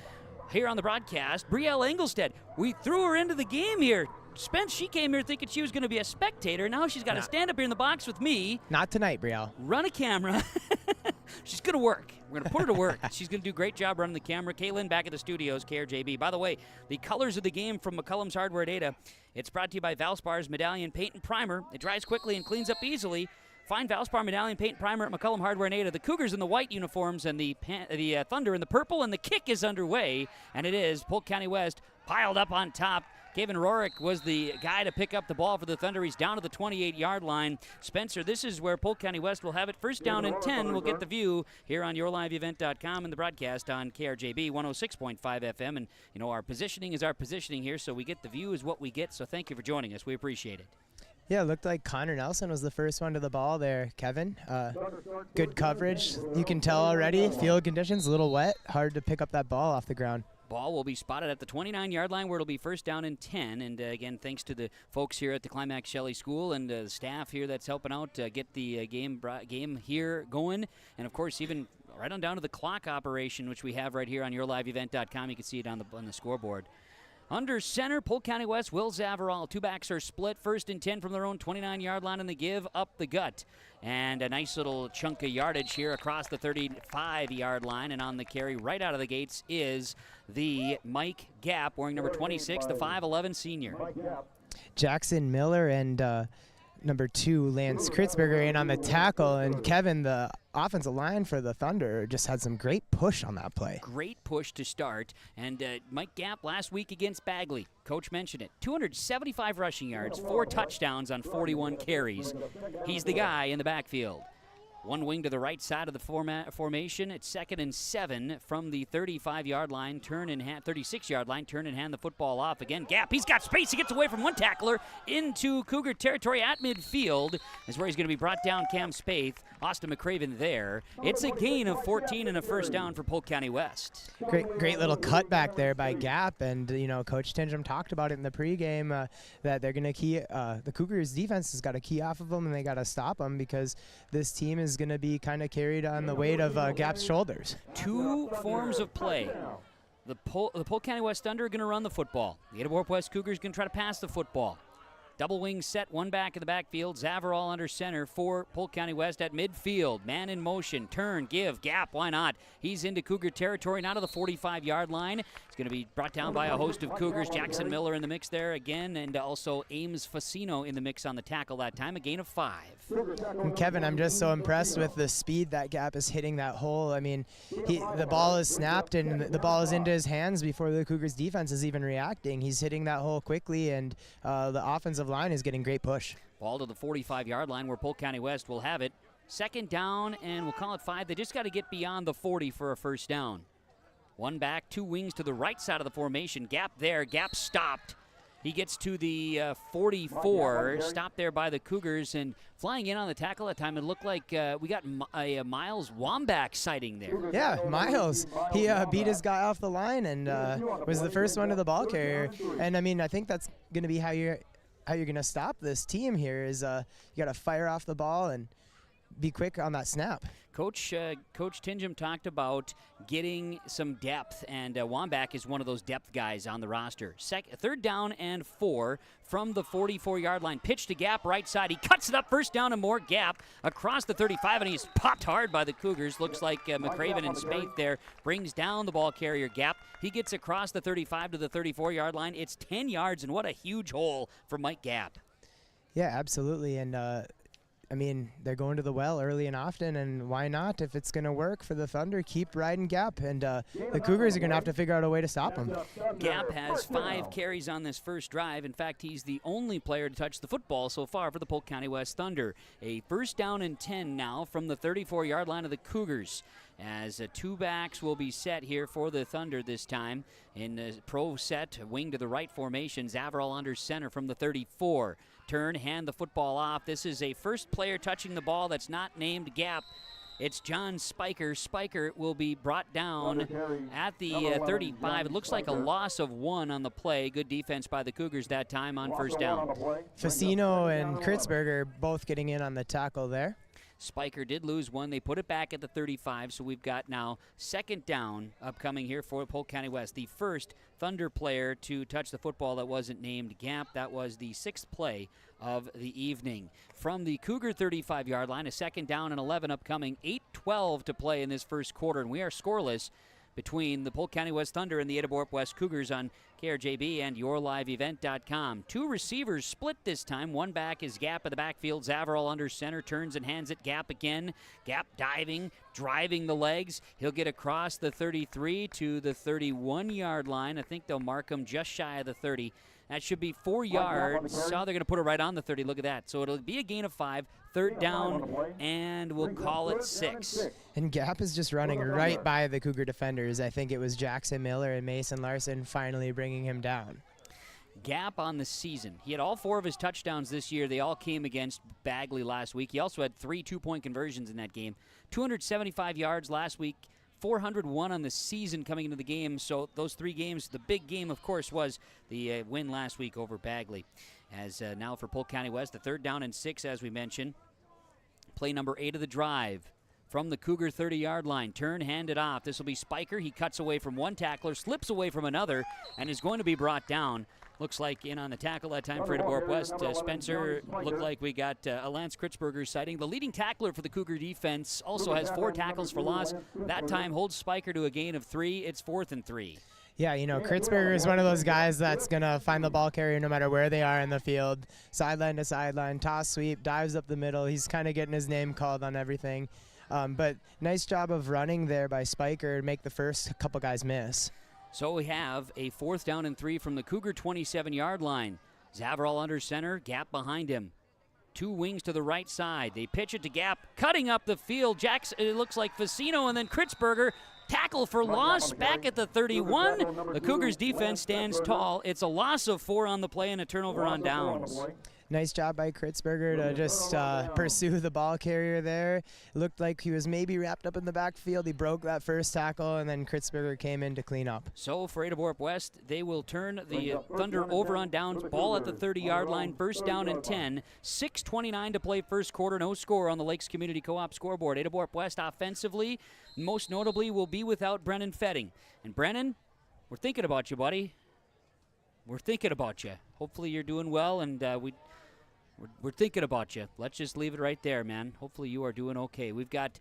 here on the broadcast. Brielle Engelstead, we threw her into the game here. Spence, she came here thinking she was going to be a spectator. Now she's got to stand up here in the box with me. Not tonight, Brielle. Run a camera. She's going to work. We're going to put her to work. She's going to do a great job running the camera. Caitlin back at the studios, KRJB. By the way, the colors of the game from McCullum's Hardware at Ada. It's brought to you by Valspar's Medallion Paint and Primer. It dries quickly and cleans up easily. Find Valspar Medallion Paint and Primer at McCullum Hardware and Ada. The Cougars in the white uniforms and the Thunder in the purple, and the kick is underway. And it is Polk County West piled up on top. Kevin Rorick was the guy to pick up the ball for the Thunder. He's down to the 28-yard line. Spencer, this is where Polk County West will have it. First down and 10. We'll get the view here on yourliveevent.com and the broadcast on KRJB 106.5 FM. And, our positioning is our positioning here, so we get the view is what we get. So thank you for joining us. We appreciate it. Yeah, it looked like Connor Nelson was the first one to the ball there, Kevin. Good coverage. You can tell already, field conditions a little wet. Hard to pick up that ball off the ground. Ball will be spotted at the 29-yard line where it'll be first down and 10. And again, thanks to the folks here at the Climax Shelley School and the staff here that's helping out get the game here going. And, of course, even right on down to the clock operation, which we have right here on yourliveevent.com. You can see it on the scoreboard. Under center, Polk County West, Will Zavarral. Two backs are split. First and 10 from their own 29-yard line, and they give up the gut. And a nice little chunk of yardage here across the 35-yard line. And on the carry right out of the gates is the Mike Gap, wearing number 26, the 5'11 senior. Jackson Miller and number 2, Lance Kritzberger, in on the tackle. And Kevin, the offensive line for the Thunder, just had some great push on that play. Great push to start. And Mike Gap last week against Bagley, Coach mentioned it, 275 rushing yards, 4 touchdowns on 41 carries. He's the guy in the backfield. One wing to the right side of the formation. It's 2nd and 7 from the 35-yard line. 36-yard line. Turn and hand the football off again. Gap. He's got space. He gets away from one tackler into Cougar territory at midfield. Is where he's going to be brought down. Cam Spaeth. Austin McCraven there. It's a gain of 14 and a first down for Polk County West. Great little cutback there by Gap. And, Coach Tinjum talked about it in the pregame that they're going to key. The Cougars defense has got to key off of them, and they got to stop them because this team is going to be kind of carried on the weight of Gap's shoulders. Two forms of play. The Polk County West Thunder are going to run the football. The Ada-Borup-West Cougars are going to try to pass the football. Double wing set, one back in the backfield. Zavarral under center for Polk County West at midfield. Man in motion, turn, give, Gap, why not? He's into Cougar territory, now to the 45-yard line. He's going to be brought down by a host of Cougars. Jackson Miller in the mix there again, and also Ames Facino in the mix on the tackle that time, a gain of 5. And Kevin, I'm just so impressed with the speed that Gap is hitting that hole. I mean, the ball is snapped and the ball is into his hands before the Cougars defense is even reacting. He's hitting that hole quickly, and the offensive line is getting great push. Ball to the 45-yard line where Polk County West will have it. 2nd down, and we'll call it 5. They just got to get beyond the 40 for a first down. One back, 2 wings to the right side of the formation. Gap there, Gap stopped. He gets to the 44, stopped there by the Cougars, and flying in on the tackle that time, it looked like we got a Miles Wambach sighting there. Yeah, Miles. He beat his guy off the line and was the first one to the ball carrier. And, I think that's going to be how you're going to stop this team here is you got to fire off the ball and be quick on that snap. Coach Tinjum talked about getting some depth, and Wambach is one of those depth guys on the roster. 3rd down and 4 from the 44-yard line. Pitch to Gap, right side. He cuts it up, first down and more. Gap across the 35, and he's popped hard by the Cougars. Looks like McCraven and Spaeth there brings down the ball carrier Gap. He gets across the 35 to the 34-yard line. It's 10 yards, and what a huge hole for Mike Gap. Yeah, absolutely, and they're going to the well early and often, and why not? If it's going to work for the Thunder, keep riding Gap, and the Cougars are going to have to figure out a way to stop them. Gap has 5 carries on this first drive. In fact, he's the only player to touch the football so far for the Polk County West Thunder. A first down and 10 now from the 34-yard line of the Cougars, as 2 backs will be set here for the Thunder this time. In the pro set, wing to the right formation, Zavarral under center from the 34. Turn, hand the football off. This is a first player touching the ball that's not named Gap. It's John Spiker. Spiker will be brought down at the 35. It looks like a loss of 1 on the play. Good defense by the Cougars that time on first down. Facino and Kritzberger both getting in on the tackle there. Spiker did lose 1. They put it back at the 35, so we've got now 2nd down upcoming here for Polk County West. The first Thunder player to touch the football that wasn't named Gap. That was the 6th play of the evening. From the Cougar 35-yard line, a 2nd down and 11 upcoming. 8:12 to play in this first quarter, and we are scoreless between the Polk County West Thunder and the Ada-Borup-West Cougars on KRJB and yourliveevent.com. 2 receivers split this time. One back is Gap in the backfield. Zavarral under center, turns and hands it. Gap again. Gap diving, driving the legs. He'll get across the 33 to the 31-yard line. I think they'll mark him just shy of the 30. That should be 4 yards. So they're going to put it right on the 30. Look at that. So it'll be a gain of 5, 3rd down, and we'll call it 6. And Gap is just running right by the Cougar defenders. I think it was Jackson Miller and Mason Larson finally bringing him down. Gap on the season. He had all 4 of his touchdowns this year. They all came against Bagley last week. He also had 3 2-point conversions in that game. 275 yards last week, 401 on the season coming into the game. So those 3 games, the big game, of course, was the win last week over Bagley. As now for Polk County West, the 3rd down and 6, as we mentioned. Play number 8 of the drive. From the Cougar 30-yard line, turn, hand it off. This will be Spiker. He cuts away from one tackler, slips away from another, and is going to be brought down. Looks like in on the tackle that time for Ada-Borup-West. Spencer, looked like we got a Lance Kritzberger sighting. The leading tackler for the Cougar defense also has 4 tackles for loss. That time holds Spiker to a gain of 3. It's 4th and 3. Yeah, you know, Kritzberger is one of those guys that's going to find the ball carrier no matter where they are in the field. Sideline to sideline, toss sweep, dives up the middle. He's kind of getting his name called on everything. But nice job of running there by Spiker to make the first couple guys miss. So we have a 4th down and 3 from the Cougar 27-yard line. Zavarol under center, Gap behind him. 2 wings to the right side. They pitch it to Gap, cutting up the field. Jackson, it looks like Facino, and then Kritzberger. Tackle for loss back at the 31. The Cougars defense stands tall. It's a loss of 4 on the play and a turnover on downs. Nice job by Kritzberger to just pursue the ball carrier there. It looked like he was maybe wrapped up in the backfield. He broke that first tackle, and then Kritzberger came in to clean up. So for Ada-Borup-West, they will turn the Thunder over on downs. Ball at the 30-yard line, 1st down and 10. 6:29 to play first quarter. No score on the Lakes Community Co-op scoreboard. Ada-Borup-West offensively, most notably, will be without Brennan Fetting. And Brennan, we're thinking about you, buddy. We're thinking about you. Hopefully you're doing well, and we're thinking about you. Let's just leave it right there, man. Hopefully you are doing okay. We've got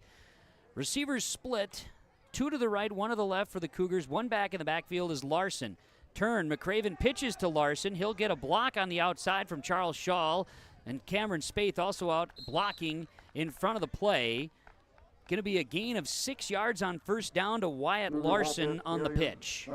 receivers split, 2 to the right, 1 to the left for the Cougars. 1 back in the backfield is Larson. Turn, McCraven pitches to Larson. He'll get a block on the outside from Charles Shaw, and Cameron Spaeth also out blocking in front of the play. Going to be a gain of 6 yards on 1st down to Wyatt Larson on the pitch.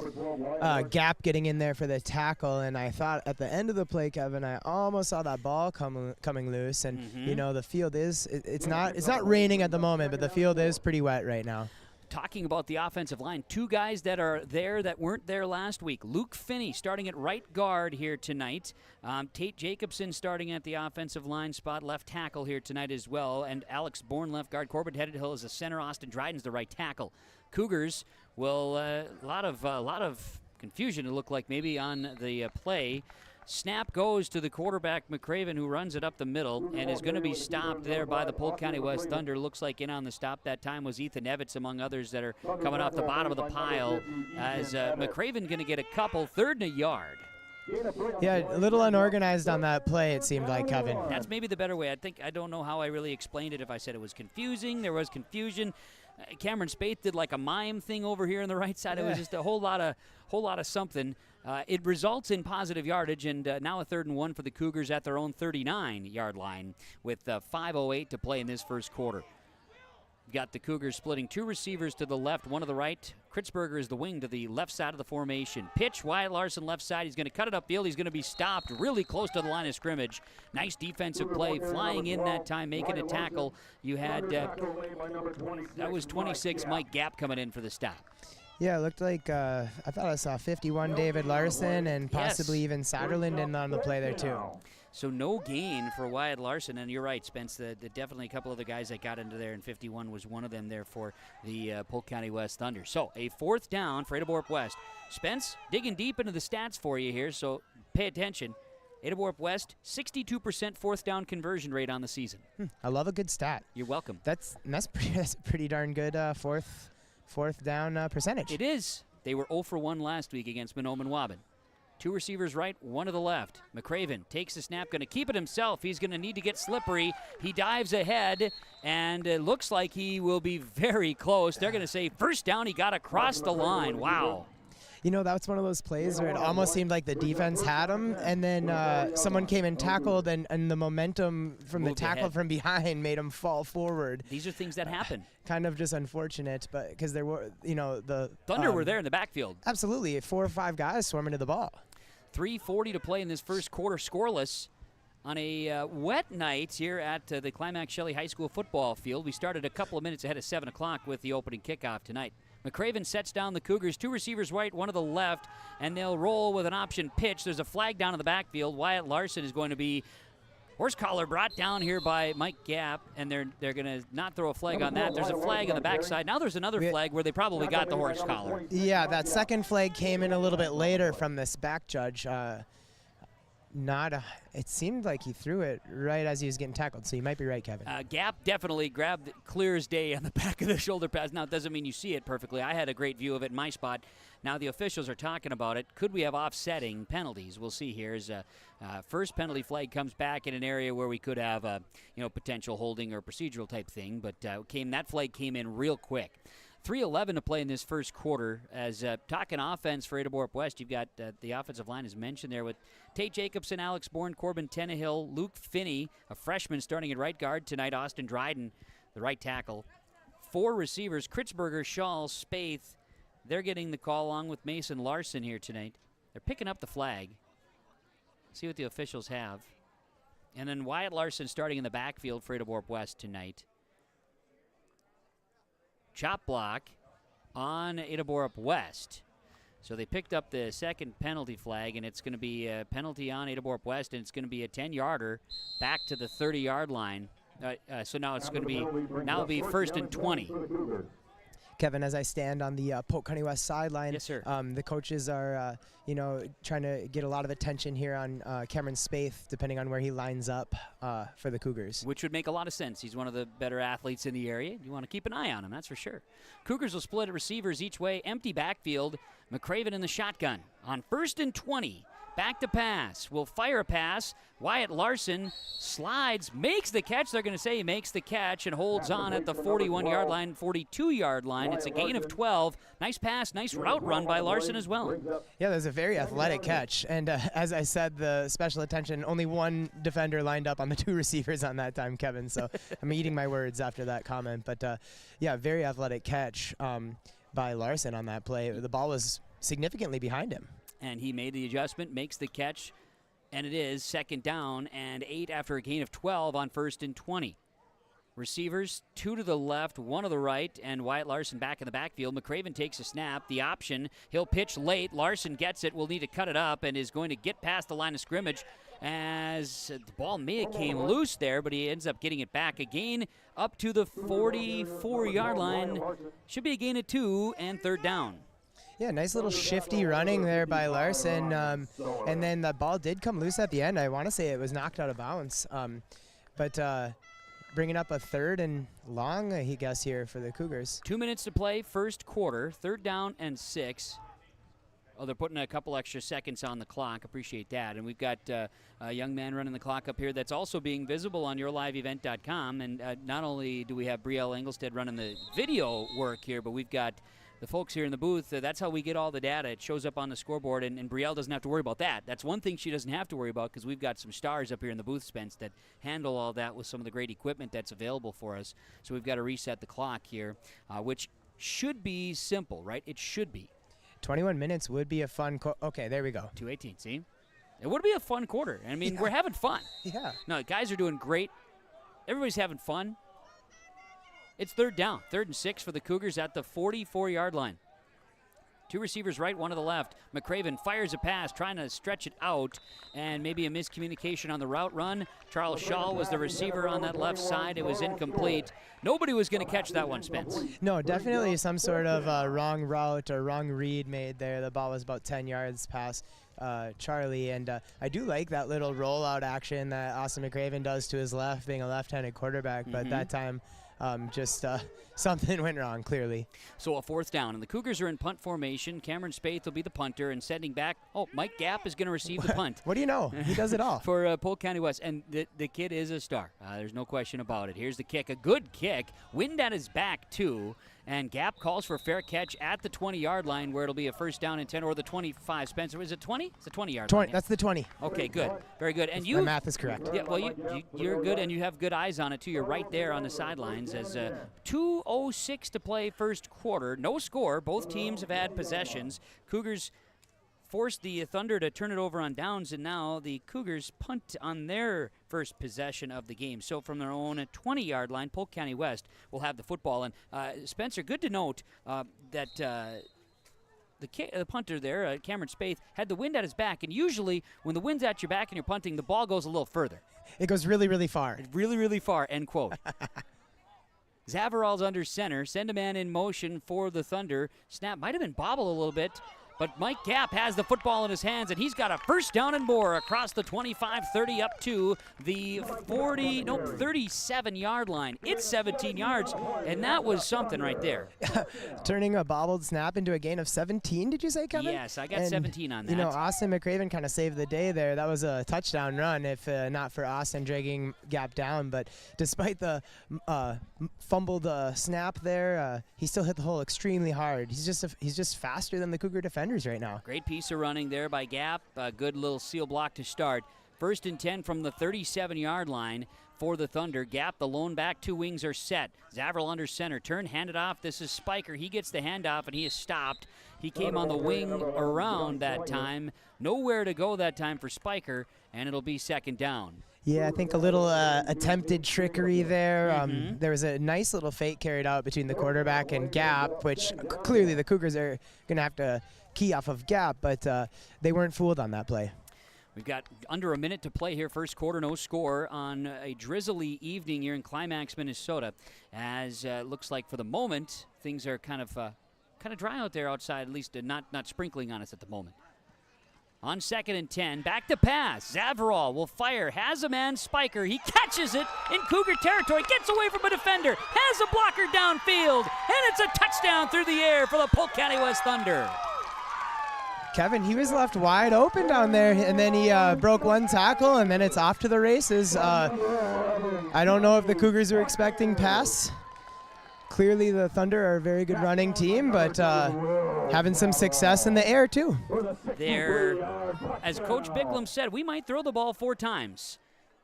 Gap getting in there for the tackle, and I thought at the end of the play, Kevin, I almost saw that ball coming loose, and you know the field is it's not raining at the moment, but the field is pretty wet right now. Talking about the offensive line, 2 guys that are there that weren't there last week. Luke Finney starting at right guard here tonight. Tate Jacobson starting at the offensive line spot, left tackle here tonight as well. And Alex Bourne, left guard. Corbett Headhill is the center. Austin Dryden's the right tackle. Cougars will a lot of confusion. It looked like maybe on the play. Snap goes to the quarterback, McCraven, who runs it up the middle and is going to be stopped there by the Polk County West Thunder. Looks like in on the stop that time was Ethan Evitz, among others that are coming off the bottom of the pile, as McCraven going to get a couple, 3rd and a yard. Yeah, a little unorganized on that play, it seemed like, Kevin. That's maybe the better way. I don't know how I really explained it. If I said it was confusing, there was confusion. Cameron Spaeth did like a mime thing over here on the right side. It was just a whole lot of something. It results in positive yardage, and now a 3rd and 1 for the Cougars at their own 39-yard line with 5:08 to play in this first quarter. We've got the Cougars splitting 2 receivers to the left, 1 to the right. Kritzberger is the wing to the left side of the formation. Pitch, Wyatt Larson left side. He's going to cut it upfield. He's going to be stopped really close to the line of scrimmage. Nice defensive play, flying in that time, making a tackle. You had, that was 26, Mike Gap coming in for the stop. Yeah, it looked like, I thought I saw 51 David Larson and possibly even Satterland in on the play there too. So no gain for Wyatt Larson, and you're right, Spence, definitely a couple of the guys that got into there, and 51 was one of them there for the Polk County West Thunder. So a 4th down for Ada-Borup-West. Spence, digging deep into the stats for you here, so pay attention. Ada-Borup-West, 62% 4th down conversion rate on the season. I love a good stat. You're welcome. That's pretty darn good fourth down percentage. It is. They were 0 for 1 last week against Mahnomen-Waubun. 2 receivers right, 1 to the left. McCraven takes the snap, going to keep it himself. He's going to need to get slippery. He dives ahead, and it looks like he will be very close. They're going to say 1st down. He got across the line. Wow. You know, that's one of those plays where it almost seemed like the defense had him, and then someone came and tackled, and the momentum from Moved the tackle ahead. from behind made him fall forward. These are things that happen. Kind of just unfortunate, but because there were, the Thunder were there in the backfield. Absolutely, 4 or 5 guys swarming to the ball. 3:40 to play in this first quarter, scoreless on a wet night here at the Climax Shelley High School football field. We started a couple of minutes ahead of 7 o'clock with the opening kickoff tonight. McCraven sets down the Cougars, 2 receivers right, 1 to the left, and they'll roll with an option pitch. There's a flag down in the backfield. Wyatt Larson is going to be horse collar brought down here by Mike Gapp, and they're going to not throw a flag on that. There's a flag on the backside. Now there's another flag where they probably got the horse collar. Yeah, that second flag came in a little bit later from this back judge. It seemed like he threw it right as he was getting tackled, so you might be right, Kevin. Gapp definitely grabbed clear as day on the back of the shoulder pads. Now, it doesn't mean you see it perfectly. I had a great view of it in my spot. Now the officials are talking about it. Could we have offsetting penalties? We'll see here. As first penalty flag comes back in an area where we could have a potential holding or procedural type thing, but that flag came in real quick. 3:11 to play in this first quarter. As talking offense for Ada-Borup-West, you've got the offensive line is mentioned there with Tate Jacobson, Alex Bourne, Corbin Tenahill, Luke Finney, a freshman starting at right guard tonight, Austin Dryden, the right tackle. 4 receivers, Kritzberger, Shaw, Spaeth. They're getting the call along with Mason Larson here tonight. They're picking up the flag. See what the officials have. And then Wyatt Larson starting in the backfield for Ada-Borup-West tonight. Chop block on Ada-Borup-West. So they picked up the second penalty flag, and it's going to be a penalty on Ada-Borup-West, and it's going to be a 10-yarder back to the 30-yard line. So now it's going to be first and 20. Kevin, as I stand on the Polk County West sideline, yes, sir. The coaches are, trying to get a lot of attention here on Cameron Spaeth, depending on where he lines up for the Cougars. Which would make a lot of sense. He's one of the better athletes in the area. You want to keep an eye on him, that's for sure. Cougars will split receivers each way. Empty backfield. McCraven in the shotgun. On first and 20. Back to pass. Will fire a pass. Wyatt Larson slides, makes the catch. They're going to say he makes the catch and holds on at the 41-yard line, 42-yard line. It's a gain of 12. Nice pass, nice route run by Larson as well. Yeah, that was a very athletic catch. And as I said, the special attention, only one defender lined up on the 2 receivers on that time, Kevin. So I'm eating my words after that comment. But, very athletic catch by Larson on that play. The ball was significantly behind him. And he made the adjustment, makes the catch, and it is second down and 8 after a gain of 12 on first and 20. Receivers, 2 to the left, 1 to the right, and Wyatt Larson back in the backfield. McCraven takes a snap, the option. He'll pitch late. Larson gets it, will need to cut it up, and is going to get past the line of scrimmage as the ball may have came loose there, but he ends up getting it back again up to the 44-yard line. Should be a gain of 2 and third down. Yeah, nice little shifty running there by Larson, and then the ball did come loose at the end. I want to say it was knocked out of bounds, but bringing up a third and long, I guess, here for the Cougars. 2 minutes to play, first quarter, third down and 6. Oh, they're putting a couple extra seconds on the clock. Appreciate that. And we've got a young man running the clock up here that's also being visible on yourliveevent.com. And not only do we have Brielle Engelstead running the video work here, but we've got the folks here in the booth. That's how we get all the data. It shows up on the scoreboard, and Brielle doesn't have to worry about that. That's one thing she doesn't have to worry about, because we've got some stars up here in the booth, Spence, that handle all that with some of the great equipment that's available for us. So we've got to reset the clock here, which should be simple, right? It should be. 21 minutes would be a fun okay, there we go. 2:18, see? It would be a fun quarter. I mean, we're having fun. Yeah. No, the guys are doing great. Everybody's having fun. It's third down, 3rd and 6 for the Cougars at the 44-yard line. 2 receivers right, 1 to the left. McCraven fires a pass, trying to stretch it out, and maybe a miscommunication on the route run. Charles Shaw was the receiver on that left side. It was incomplete. Nobody was going to catch that one, Spence. No, definitely some sort of wrong route or wrong read made there. The ball was about 10 yards past Charlie, and I do like that little rollout action that Austin McCraven does to his left, being a left-handed quarterback, but that time something went wrong, clearly. So a 4th down, and the Cougars are in punt formation. Cameron Spaeth will be the punter, and sending back. Oh, Mike Gapp is going to receive the punt. What do you know? He does it all. For Polk County West, and the kid is a star. There's no question about it. Here's the kick, a good kick. Wind at his back, too. And Gapp calls for a fair catch at the 20-yard line, where it'll be a first down and 10, or the 25. Spencer, is it 20? It's a 20-yard line. That's the 20. Okay, good. Very good. And my math is correct. Yeah, well, you're good, and you have good eyes on it, too. You're right there on the sidelines as 2:06 to play first quarter. No score. Both teams have had possessions. Cougars forced the Thunder to turn it over on downs, and now the Cougars punt on their first possession of the game. So from their own 20-yard line, Polk County West will have the football. And Spencer, good to note that the punter there, Cameron Spaeth, had the wind at his back. And usually when the wind's at your back and you're punting, the ball goes a little further. It goes really, really far. Really, really far, end quote. Zavaral's under center. Send a man in motion for the Thunder. Snap might have been bobbled a little bit, but Mike Gapp has the football in his hands, and he's got a first down and more across the 25-30 up to the 37-yard line. It's 17 yards, and that was something right there. Turning a bobbled snap into a gain of 17, did you say, Kevin? Yes, I got 17 on that. You know, Austin McRaven kind of saved the day there. That was a touchdown run, if not for Austin dragging Gapp down. But despite the fumbled snap there, he still hit the hole extremely hard. He's just faster than the Cougar defenders right now. Great piece of running there by Gapp. A good little seal block to start. 1st and 10 from the 37-yard line for the Thunder. Gapp, the lone back, 2 wings are set. Zavril under center. Turn, hand it off. This is Spiker. He gets the handoff, and he is stopped. He came on the wing around that time. Nowhere to go that time for Spiker, and it'll be 2nd down. Yeah, I think a little attempted trickery there. There was a nice little fake carried out between the quarterback and Gapp, which clearly the Cougars are going to have to key off of Gapp, but they weren't fooled on that play. We've got under a minute to play here. First quarter, no score on a drizzly evening here in Climax, Minnesota. As looks like for the moment, things are kind of dry out there outside, at least not sprinkling on us at the moment. On 2nd and 10, back to pass. Zavarol will fire, has a man, Spiker. He catches it in Cougar territory, gets away from a defender, has a blocker downfield, and it's a touchdown through the air for the Polk County West Thunder. Kevin, he was left wide open down there, and then he broke one tackle, and then it's off to the races. I don't know if the Cougars were expecting pass. Clearly the Thunder are a very good running team, but having some success in the air too. There, as Coach Bicklum said, we might throw the ball 4 times.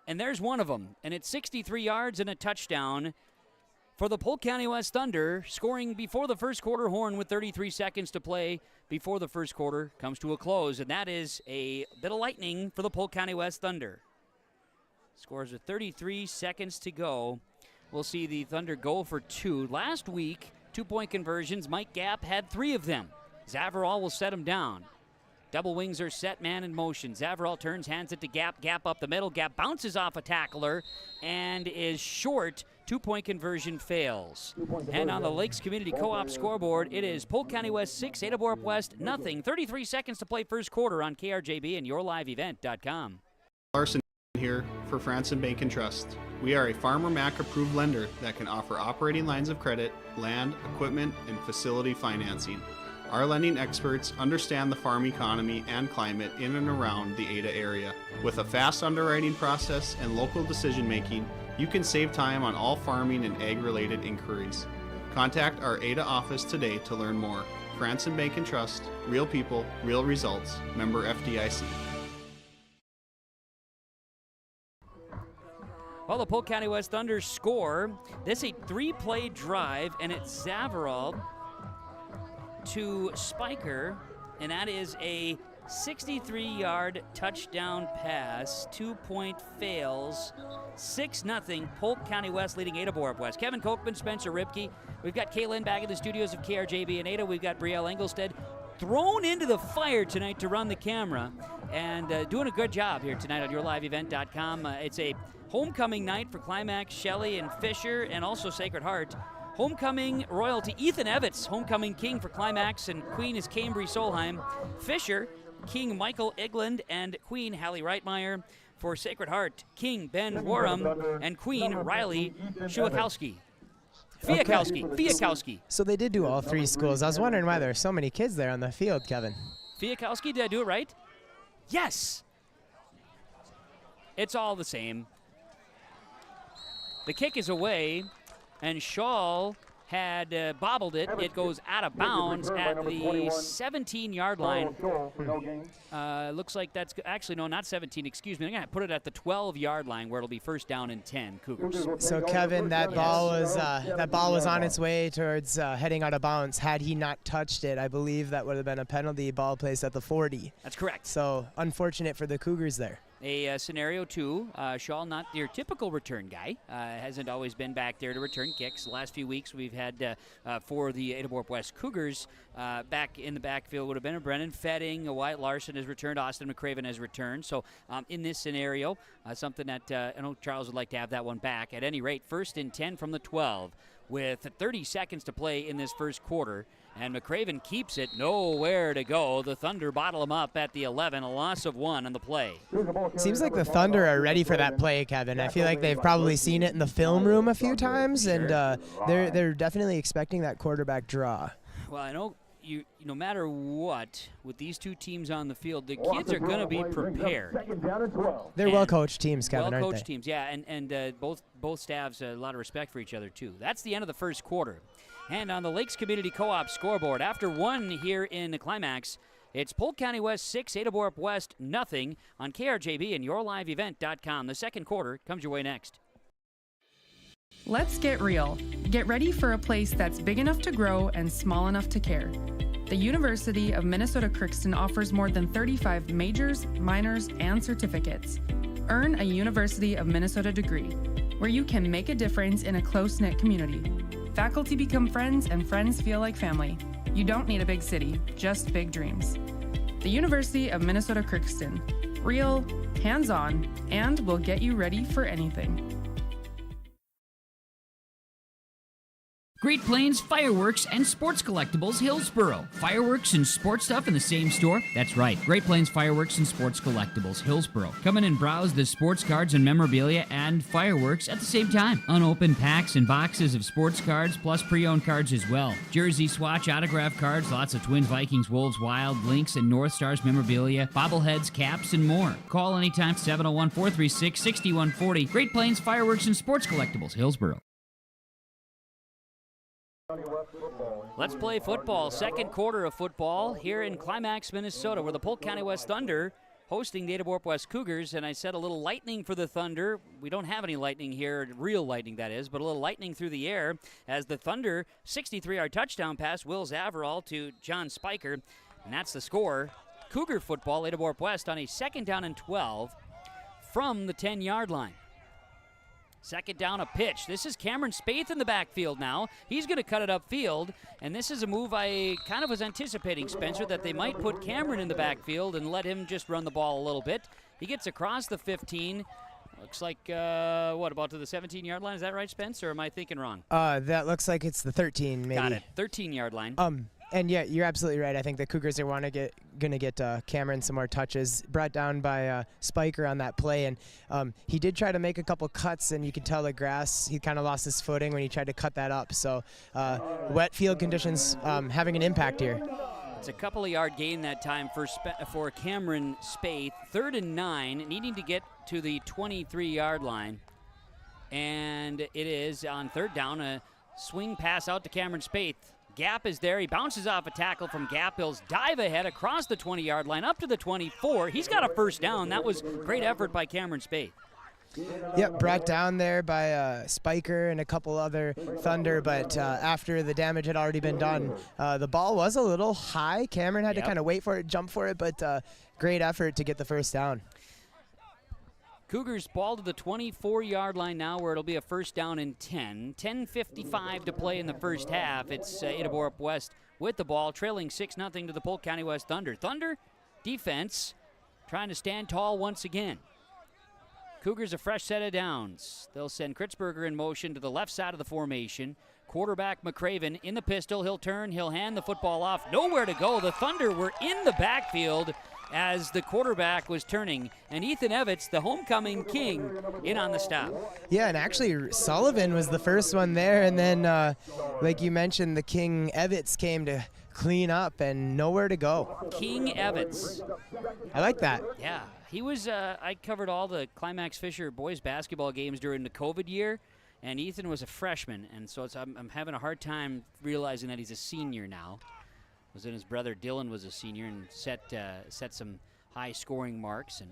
And there's one of them, and it's 63 yards and a touchdown for the Polk County West Thunder, scoring before the first quarter horn with 33 seconds to play before the first quarter comes to a close, and that is a bit of lightning for the Polk County West Thunder. Scores with 33 seconds to go. We'll see the Thunder go for 2. Last week, 2-point conversions. Mike Gapp had 3 of them. Zavarol will set him down. Double wings are set, man in motion. Zavarol turns, hands it to Gapp. Gapp up the middle. Gapp bounces off a tackler and is short. 2-point conversion fails. And on the Lakes Community Co-op scoreboard, it is Polk County West 6, Ada-Borup-West nothing. 33 seconds to play first quarter on KRJB and YourLiveEvent.com. Larson here for Franson Bank and Trust. We are a Farmer Mac approved lender that can offer operating lines of credit, land, equipment, and facility financing. Our lending experts understand the farm economy and climate in and around the Ada area. With a fast underwriting process and local decision making, you can save time on all farming and ag-related inquiries. Contact our Ada office today to learn more. Franson Bank and Trust, real people, real results. Member FDIC. Well, the Polk County West Thunder score. This is a 3-play drive, and it's Zavarol to Spiker, and that is a 63-yard touchdown pass. 2-point fails. 6-0. Polk County West leading Ada-Borup-West. Kevin Kochman, Spencer Ripke. We've got Kaylin back in the studios of KRJB and Ada. We've got Brielle Engelstead thrown into the fire tonight to run the camera, and doing a good job here tonight on YourLiveEvent.com. It's a homecoming night for Climax, Shelley, and Fisher, and also Sacred Heart. Homecoming royalty, Ethan Evitz, homecoming king for Climax, and queen is Cambry Solheim. Fisher, king Michael Egland, and queen Hallie Reitmeyer. For Sacred Heart, king Ben Warham, and queen Riley Fiakowski. So they did do all 3 schools. I was wondering why there are so many kids there on the field, Kevin. Fiakowski, did I do it right? Yes! It's all the same. The kick is away, and Shaw had bobbled it. It goes out of bounds at the 17-yard line. Looks like that's actually, no, not 17, excuse me. I'm going to put it at the 12-yard line where it'll be first down and 10, Cougars. So, Kevin, that ball was on its way towards heading out of bounds. Had he not touched it, I believe that would have been a penalty. Ball placed at the 40. That's correct. So, unfortunate for the Cougars there. A scenario, too. Shaw, not your typical return guy. Hasn't always been back there to return kicks. The last few weeks we've had for the Ada-Borup-West Cougars back in the backfield would have been a Brennan Fetting, a Wyatt Larson has returned, Austin McCraven has returned. So in this scenario, something that I know Charles would like to have that one back. At any rate, first and 10 from the 12 with 30 seconds to play in this first quarter. And McCraven keeps it, nowhere to go. The Thunder bottle him up at the 11, a loss of 1 on the play. Seems like the Thunder are ready for that play, Kevin. I feel like they've probably seen it in the film room a few times, and they're definitely expecting that quarterback draw. Well, I know no matter what, with these two teams on the field, the kids are going to be prepared. They're well-coached teams, Kevin, aren't they? Well-coached teams, yeah, and both staffs a lot of respect for each other, too. That's the end of the first quarter. And on the Lakes Community Co-op scoreboard, after 1 here in the climax, it's Polk County West 6, Ada-Borup-West nothing on KRJB and YourLiveEvent.com. The second quarter comes your way next. Let's get real. Get ready for a place that's big enough to grow and small enough to care. The University of Minnesota Crookston offers more than 35 majors, minors, and certificates. Earn a University of Minnesota degree, where you can make a difference in a close-knit community. Faculty become friends, and friends feel like family. You don't need a big city, just big dreams. The University of Minnesota Crookston. Real, hands-on, and will get you ready for anything. Great Plains Fireworks and Sports Collectibles, Hillsboro. Fireworks and sports stuff in the same store? That's right. Great Plains Fireworks and Sports Collectibles, Hillsboro. Come in and browse the sports cards and memorabilia and fireworks at the same time. Unopened packs and boxes of sports cards, plus pre-owned cards as well. Jersey, swatch, autograph cards, lots of Twins, Vikings, Wolves, Wild, Lynx, and North Stars memorabilia, bobbleheads, caps, and more. Call anytime, 701-436-6140. Great Plains Fireworks and Sports Collectibles, Hillsboro. Let's play football. Second quarter of football here in Climax, Minnesota, where the Polk County West Thunder hosting the Ada-Borup-West Cougars. And I said a little lightning for the Thunder. We don't have any lightning here, real lightning that is, but a little lightning through the air as the Thunder 63-yard touchdown pass, Will Zaverall to John Spiker. And that's the score. Cougar football, Ada-Borup-West on a 2nd down and 12 from the 10-yard line. Second down, a pitch. This is Cameron Spaeth in the backfield now. He's going to cut it upfield, and this is a move I kind of was anticipating, Spencer, that they might put Cameron in the backfield and let him just run the ball a little bit. He gets across the 15. Looks like, about to the 17-yard line? Is that right, Spence, or am I thinking wrong? That looks like it's the 13, maybe. Got it, 13-yard line. And yeah, you're absolutely right. I think the Cougars are going to get Cameron some more touches. Brought down by Spiker on that play, and he did try to make a couple cuts, and you could tell the grass, he kind of lost his footing when he tried to cut that up. So wet field conditions having an impact here. It's a couple of yard gain that time for Cameron Spaeth. 3rd and 9, needing to get to the 23-yard line. And it is on 3rd down, a swing pass out to Cameron Spaeth. Gap is there. He bounces off a tackle from Gap. He'll dive ahead across the 20-yard line up to the 24. He's got a first down. That was great effort by Cameron Spaeth. Yep, brought down there by Spiker and a couple other Thunder, but after the damage had already been done, the ball was a little high. Cameron had to kind of wait for it, jump for it, but great effort to get the first down. Cougars ball to the 24-yard line now, where it'll be a first down and 10. 10:55 to play in the first half. It's Ada-Borup-West with the ball, trailing 6-0 to the Polk County West Thunder. Thunder defense trying to stand tall once again. Cougars a fresh set of downs. They'll send Kritzberger in motion to the left side of the formation. Quarterback McCraven in the pistol. He'll turn. He'll hand the football off. Nowhere to go. The Thunder were in the backfield as the quarterback was turning, and Ethan Evitz, the homecoming king, in on the stop. Yeah, and actually Sullivan was the first one there, and then like you mentioned, the king Evitz came to clean up and nowhere to go. King Evitz. I like that. Yeah, he was, I covered all the Climax Fisher boys basketball games during the COVID year, and Ethan was a freshman, and so I'm having a hard time realizing that he's a senior now. Was then his brother Dylan was a senior and set some high-scoring marks. And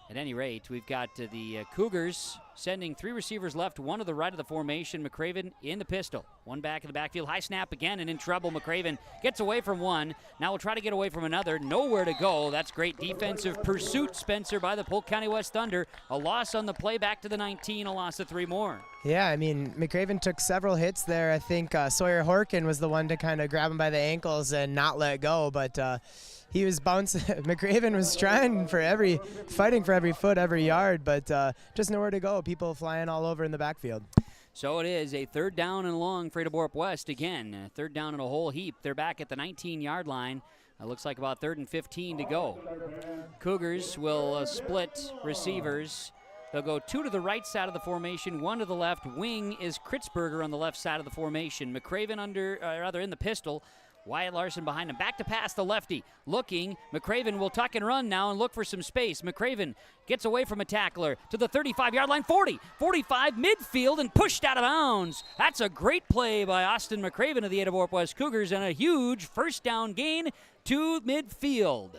at any rate, we've got the Cougars sending 3 receivers left, 1 to the right of the formation. McCraven in the pistol. 1 back in the backfield. High snap again and in trouble. McCraven gets away from 1. Now we'll try to get away from another. Nowhere to go. That's great defensive pursuit, Spencer, by the Polk County West Thunder. A loss on the play back to the 19. A loss of 3 more. Yeah, I mean, McCraven took several hits there. I think Sawyer Horkin was the one to kind of grab him by the ankles and not let go, but he was bouncing. McCraven was fighting for every foot, every yard, but just nowhere to go. People flying all over in the backfield. So it is a 3rd down and long for Ada-Borup-West. Again, 3rd down in a whole heap. They're back at the 19-yard line. It looks like about 3rd and 15 to go. Cougars will split receivers. They'll go 2 to the right side of the formation, 1 to the left. Wing is Kritzberger on the left side of the formation. McCraven in the pistol. Wyatt Larson behind him. Back to pass the lefty. Looking. McCraven will tuck and run now and look for some space. McCraven gets away from a tackler to the 35-yard line. 40, 45, midfield, and pushed out of bounds. That's a great play by Austin McCraven of the Ada-Borup-West Cougars and a huge first down gain to midfield.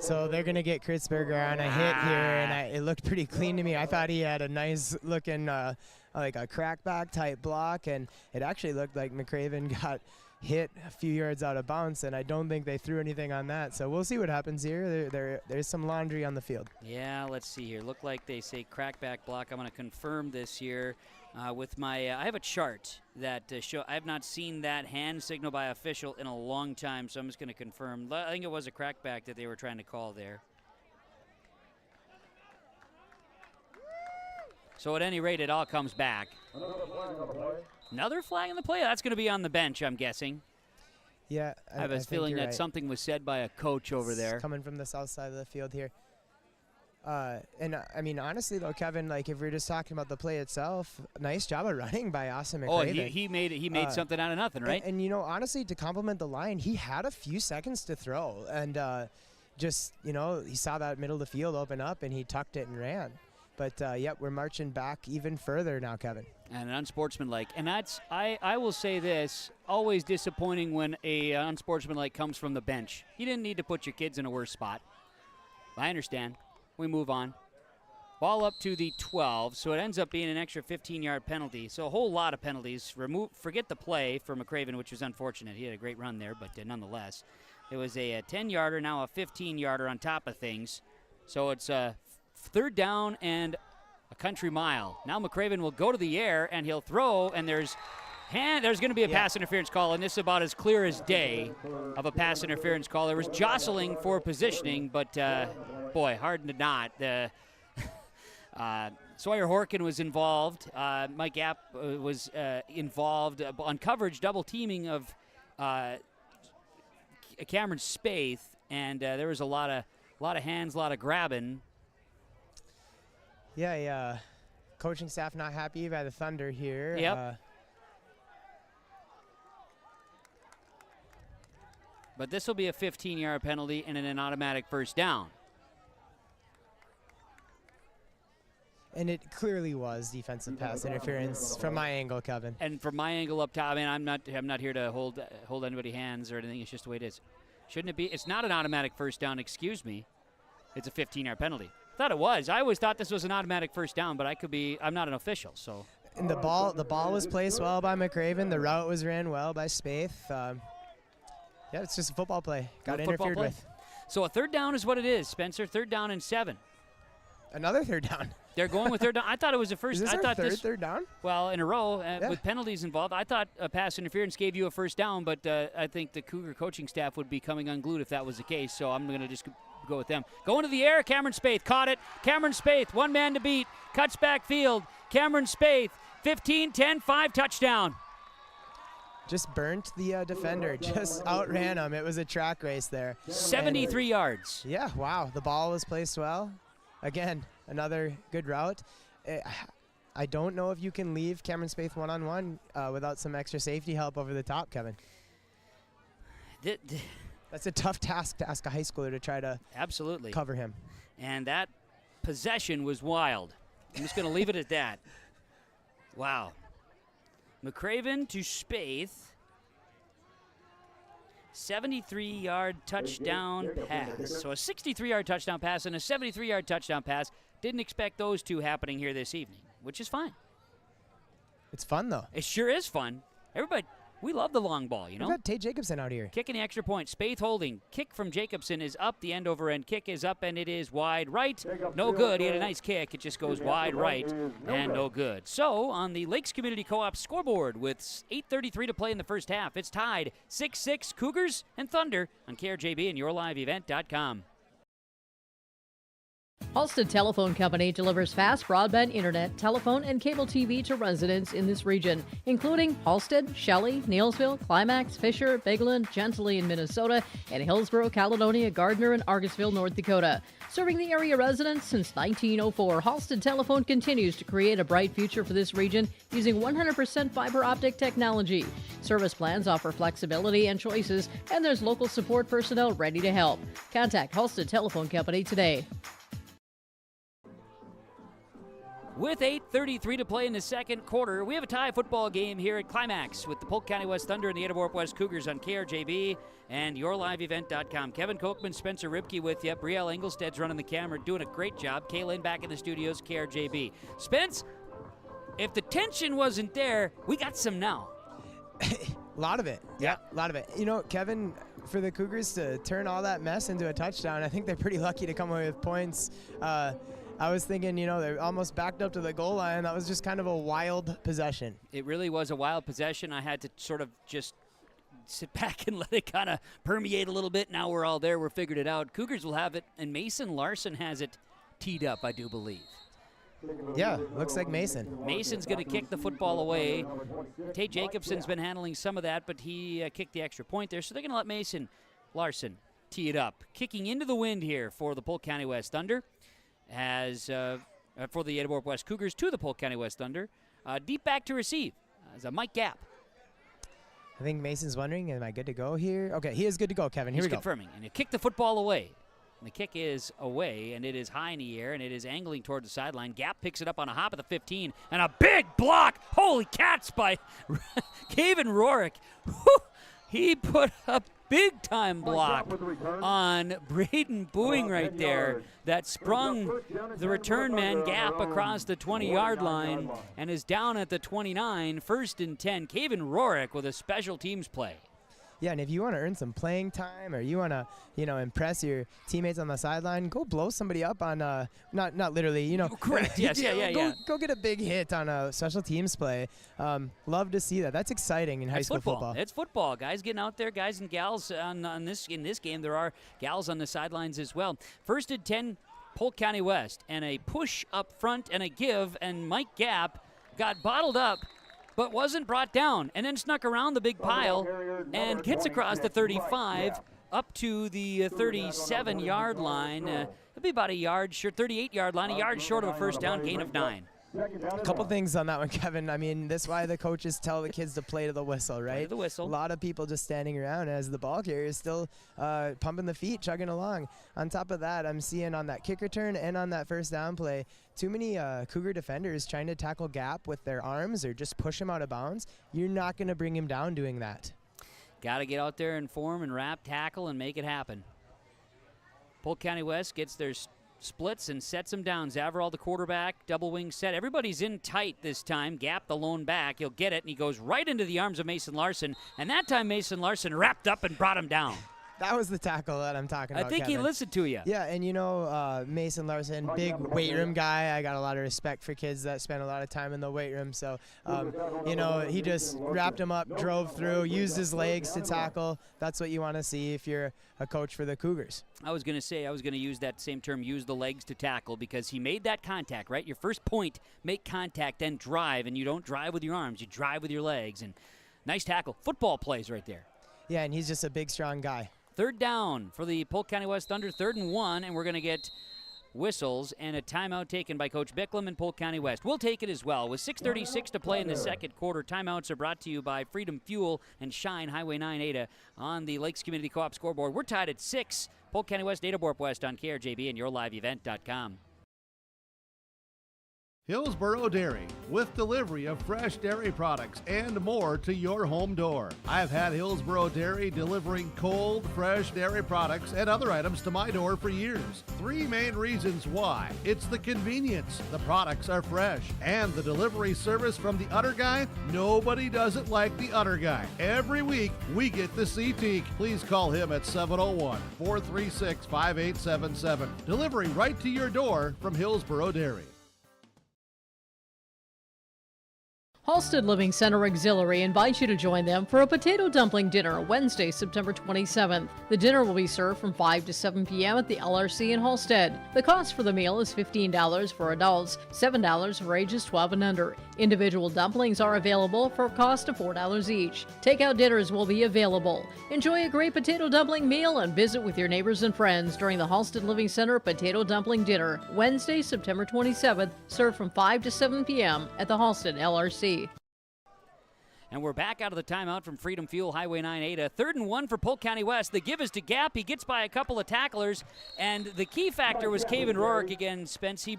So they're going to get Kritzberger on a hit here, and it looked pretty clean to me. I thought he had a nice-looking, like a crackback-type block, and it actually looked like McCraven got hit a few yards out of bounds, and I don't think they threw anything on that. So we'll see what happens here. There's some laundry on the field. Yeah, let's see here. Look like they say crackback block. I'm going to confirm this here with my I have a chart that show. I have not seen that hand signal by official in a long time, so I'm just going to confirm. I think it was a crackback that they were trying to call there. So at any rate, it all comes back. Another flag in the play? That's going to be on the bench, I'm guessing. Yeah, I have a feeling that right. Something was said by a coach over there. Coming from the south side of the field here. And I mean, honestly, though, Kevin, like if we're just talking about the play itself, nice job of running by Austin McCraven. Oh, he made something out of nothing, right? And you know, honestly, to compliment the line, he had a few seconds to throw, and just he saw that middle of the field open up, and he tucked it and ran. But yep, we're marching back even further now, Kevin. And an unsportsmanlike, and that's I will say this: always disappointing when a unsportsmanlike comes from the bench. You didn't need to put your kids in a worse spot. I understand. We move on. Ball up to the 12, so it ends up being an extra 15-yard penalty. So a whole lot of penalties. Forget the play for McCraven, which was unfortunate. He had a great run there, but nonetheless. It was a 10-yarder, now a 15-yarder on top of things. So it's a 3rd down and a country mile. Now McCraven will go to the air, and he'll throw, and there's going to be a pass interference call, and this is about as clear as day of a pass interference call. There was jostling for positioning, but, boy, hard to not. Sawyer Horkin was involved. Mike App was involved on coverage, double teaming of Cameron Spaeth, and there was a lot of hands, a lot of grabbing. Yeah, coaching staff not happy by the Thunder here. Yep. But this will be a 15-yard penalty and an automatic first down. And it clearly was defensive pass interference from my angle, Kevin. And from my angle up top, I mean, I'm not here to hold anybody's hands or anything. It's just the way it is. Shouldn't it be? It's not an automatic first down. Excuse me. It's a 15-yard penalty. I thought it was. I always thought this was an automatic first down, but I'm not an official, so. And the ball was placed well by McCraven. The route was ran well by Spaeth. Yeah, it's just a football play. Got interfered with. So a 3rd down is what it is, Spencer. 3rd down and 7. Another 3rd down. They're going with 3rd down. I thought it was a first. Is this I thought our third down? Well, in a row with penalties involved. I thought a pass interference gave you a first down, but I think the Cougar coaching staff would be coming unglued if that was the case. So I'm going to just go with them. Going to the air. Cameron Spaeth caught it. Cameron Spaeth, one man to beat. Cuts back field. Cameron Spaeth, 15-10-5 touchdown. Just burnt the defender. Just outran him. It was a track race there. 73 yards. Yeah, wow. The ball was placed well. Again, another good route. I don't know if you can leave Cameron Spaeth one-on-one without some extra safety help over the top, Kevin. That's a tough task to ask a high schooler to try to cover him. And that possession was wild. I'm just going to leave it at that. Wow. McCraven to Spaeth. 73-yard touchdown pass. So a 63-yard touchdown pass and a 73-yard touchdown pass. Didn't expect those two happening here this evening, which is fine. It's fun, though. It sure is fun. Everybody, we love the long ball, you know? We've got Tate Jacobson out here. Kicking the extra point. Spaeth holding. Kick from Jacobson is up. The end over end kick is up, and it is wide right. No good. He had a nice kick. It just goes wide right and no good. So on the Lakes Community Co-op scoreboard with 8:33 to play in the first half, it's tied 6-6 Cougars and Thunder on KRJB and YourLiveEvent.com. Halstead Telephone Company delivers fast broadband internet, telephone, and cable TV to residents in this region, including Halstead, Shelley, Neilsville, Climax, Fisher, Bigland, Gentilly in Minnesota, and Hillsborough, Caledonia, Gardner, and Argosville, North Dakota. Serving the area residents since 1904, Halstead Telephone continues to create a bright future for this region using 100% fiber optic technology. Service plans offer flexibility and choices, and there's local support personnel ready to help. Contact Halstead Telephone Company today. With 8:33 to play in the second quarter, we have a tie football game here at Climax with the Polk County West Thunder and the Ada-Borup-West Cougars on KRJB and YourLiveEvent.com. Kevin Kochman, Spencer Ribke with you. Brielle Engelsted's running the camera, doing a great job. Kaylin back in the studios, KRJB. Spence, if the tension wasn't there, we got some now. A lot of it. Yeah, a lot of it. You know, Kevin, for the Cougars to turn all that mess into a touchdown, I think they're pretty lucky to come away with points. I was thinking, you know, they're almost backed up to the goal line. That was just kind of a wild possession. It really was a wild possession. I had to sort of just sit back and let it kind of permeate a little bit. Now we're all there. We're figured it out. Cougars will have it, and Mason Larson has it teed up, I do believe. Yeah, looks like Mason. Mason's going to kick the football away. Tate Jacobson's been handling some of that, but he kicked the extra point there. So they're going to let Mason Larson tee it up. Kicking into the wind here for the Polk County West Thunder. As for the Ada-Borup-West Cougars to the Polk County West Thunder. Deep back to receive as a Mike Gapp. I think Mason's wondering, am I good to go here? Okay, he is good to go, Kevin. Here He's we go. confirming. And he kicked the football away. And the kick is away, and it is high in the air, and it is angling toward the sideline. Gapp picks it up on a hop at the 15, and a big block. Holy cats by Kevin Rorick. Whew. He put a big-time block on Braden Booing right there that sprung the return man Gapp across the 20-yard line and is down at the 29, 1st and 10. Kevin Rorick with a special teams play. Yeah, and if you want to earn some playing time or you want to, you know, impress your teammates on the sideline, go blow somebody up on not literally, you know. Correct. Yes. Yeah. Go get a big hit on a special teams play. Love to see that. That's exciting in high school football. It's football. Guys getting out there, guys and gals in this game. There are gals on the sidelines as well. 1st and 10, Polk County West, and a push up front and a give, and Mike Gapp got bottled up but wasn't brought down, and then snuck around the big pile and gets across the 35 up to the 37-yard line. It'll be about a yard short, 38-yard line, a yard short of a first down, gain of 9. A couple things on that one, Kevin. I mean, that's why the coaches tell the kids to play to the whistle, right? Play to the whistle. A lot of people just standing around as the ball carrier is still pumping the feet, chugging along. On top of that, I'm seeing on that kick return and on that first down play, too many Cougar defenders trying to tackle Gapp with their arms or just push him out of bounds. You're not going to bring him down doing that. Got to get out there and form and wrap, tackle, and make it happen. Polk County West gets their splits and sets him down. Zavarral, the quarterback, double wing set. Everybody's in tight this time. Gapp, the lone back. He'll get it, and he goes right into the arms of Mason Larson. And that time, Mason Larson wrapped up and brought him down. That was the tackle that I'm talking about, I think Kevin. he listened to you. Yeah, and you know, Mason Larson, big weight room guy. I got a lot of respect for kids that spend a lot of time in the weight room. So, you know, he just wrapped him up, drove through, used his legs to tackle. That's what you want to see if you're a coach for the Cougars. I was going to use that same term, use the legs to tackle, because he made that contact, right? Your first point, make contact, then drive, and you don't drive with your arms. You drive with your legs. And nice tackle. Football plays right there. Yeah, and he's just a big, strong guy. 3rd down for the Polk County West Thunder, 3rd and 1, and we're going to get whistles and a timeout taken by Coach Bicklem and Polk County West. We'll take it as well. With 6:36 to play in the second quarter, timeouts are brought to you by Freedom Fuel and Shine Highway 9 Ada on the Lakes Community Co-op scoreboard. We're tied at 6. Polk County West, Ada-Borup-West on KRJB and YourLiveEvent.com. Hillsboro Dairy, with delivery of fresh dairy products and more to your home door. I've had Hillsboro Dairy delivering cold, fresh dairy products and other items to my door for years. 3 main reasons why. It's the convenience, the products are fresh, and the delivery service from the Udder Guy. Nobody does it like the Udder Guy. Every week, we get the CT. Please call him at 701-436-5877. Delivery right to your door from Hillsboro Dairy. Halstead Living Center Auxiliary invites you to join them for a potato dumpling dinner Wednesday, September 27th. The dinner will be served from 5 to 7 p.m. at the LRC in Halstead. The cost for the meal is $15 for adults, $7 for ages 12 and under. Individual dumplings are available for a cost of $4 each. Takeout dinners will be available. Enjoy a great potato dumpling meal and visit with your neighbors and friends during the Halstead Living Center Potato Dumpling Dinner Wednesday, September 27th, served from 5 to 7 p.m. at the Halstead LRC. And we're back out of the timeout from Freedom Fuel Highway 9 Ada. 3rd and 1 for Polk County West. The give is to Gap. He gets by a couple of tacklers, and the key factor was Caven Rourke again, Spence. He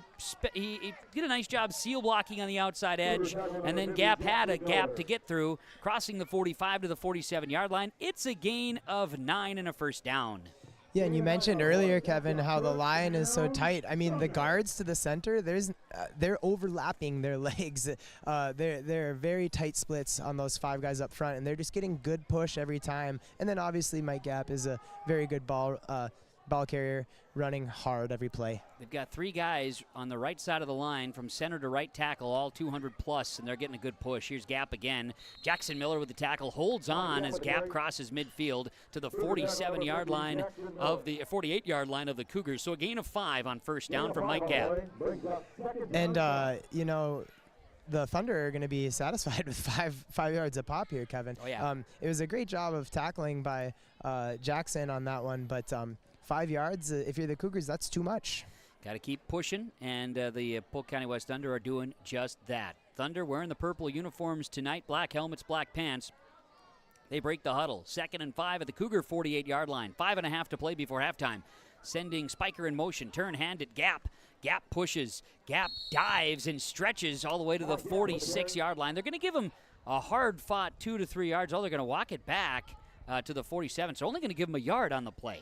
did a nice job seal blocking on the outside edge, and then Gap had a gap to get through, crossing the 45 to the 47-yard line. It's a gain of 9 and a first down. Yeah, and you mentioned earlier, Kevin, how the line is so tight. I mean, the guards to the center, they're overlapping their legs. They're very tight splits on those 5 guys up front, and they're just getting good push every time. And then obviously Mike Gap is a very good ball carrier, running hard every play. They've got 3 guys on the right side of the line from center to right tackle, all 200 plus, and they're getting a good push. Here's Gap again. Jackson Miller with the tackle holds on as Gap crosses midfield to the 47-yard line of the 48-yard line of the Cougars. So a gain of 5 on first down for Mike Gap. And you know, the Thunder are going to be satisfied with five yards a pop here, Kevin. Oh yeah. It was a great job of tackling by Jackson on that one, but 5 yards, if you're the Cougars, that's too much. Got to keep pushing, and the Polk County West Thunder are doing just that. Thunder wearing the purple uniforms tonight, black helmets, black pants. They break the huddle. 2nd and 5 at the Cougar 48-yard line. 5.5 to play before halftime. Sending Spiker in motion, turn hand at Gap. Gap pushes, Gap dives and stretches all the way to the 46-yard line. They're going to give him a hard-fought 2 to 3 yards. They're going to walk it back to the 47, so only going to give him a yard on the play.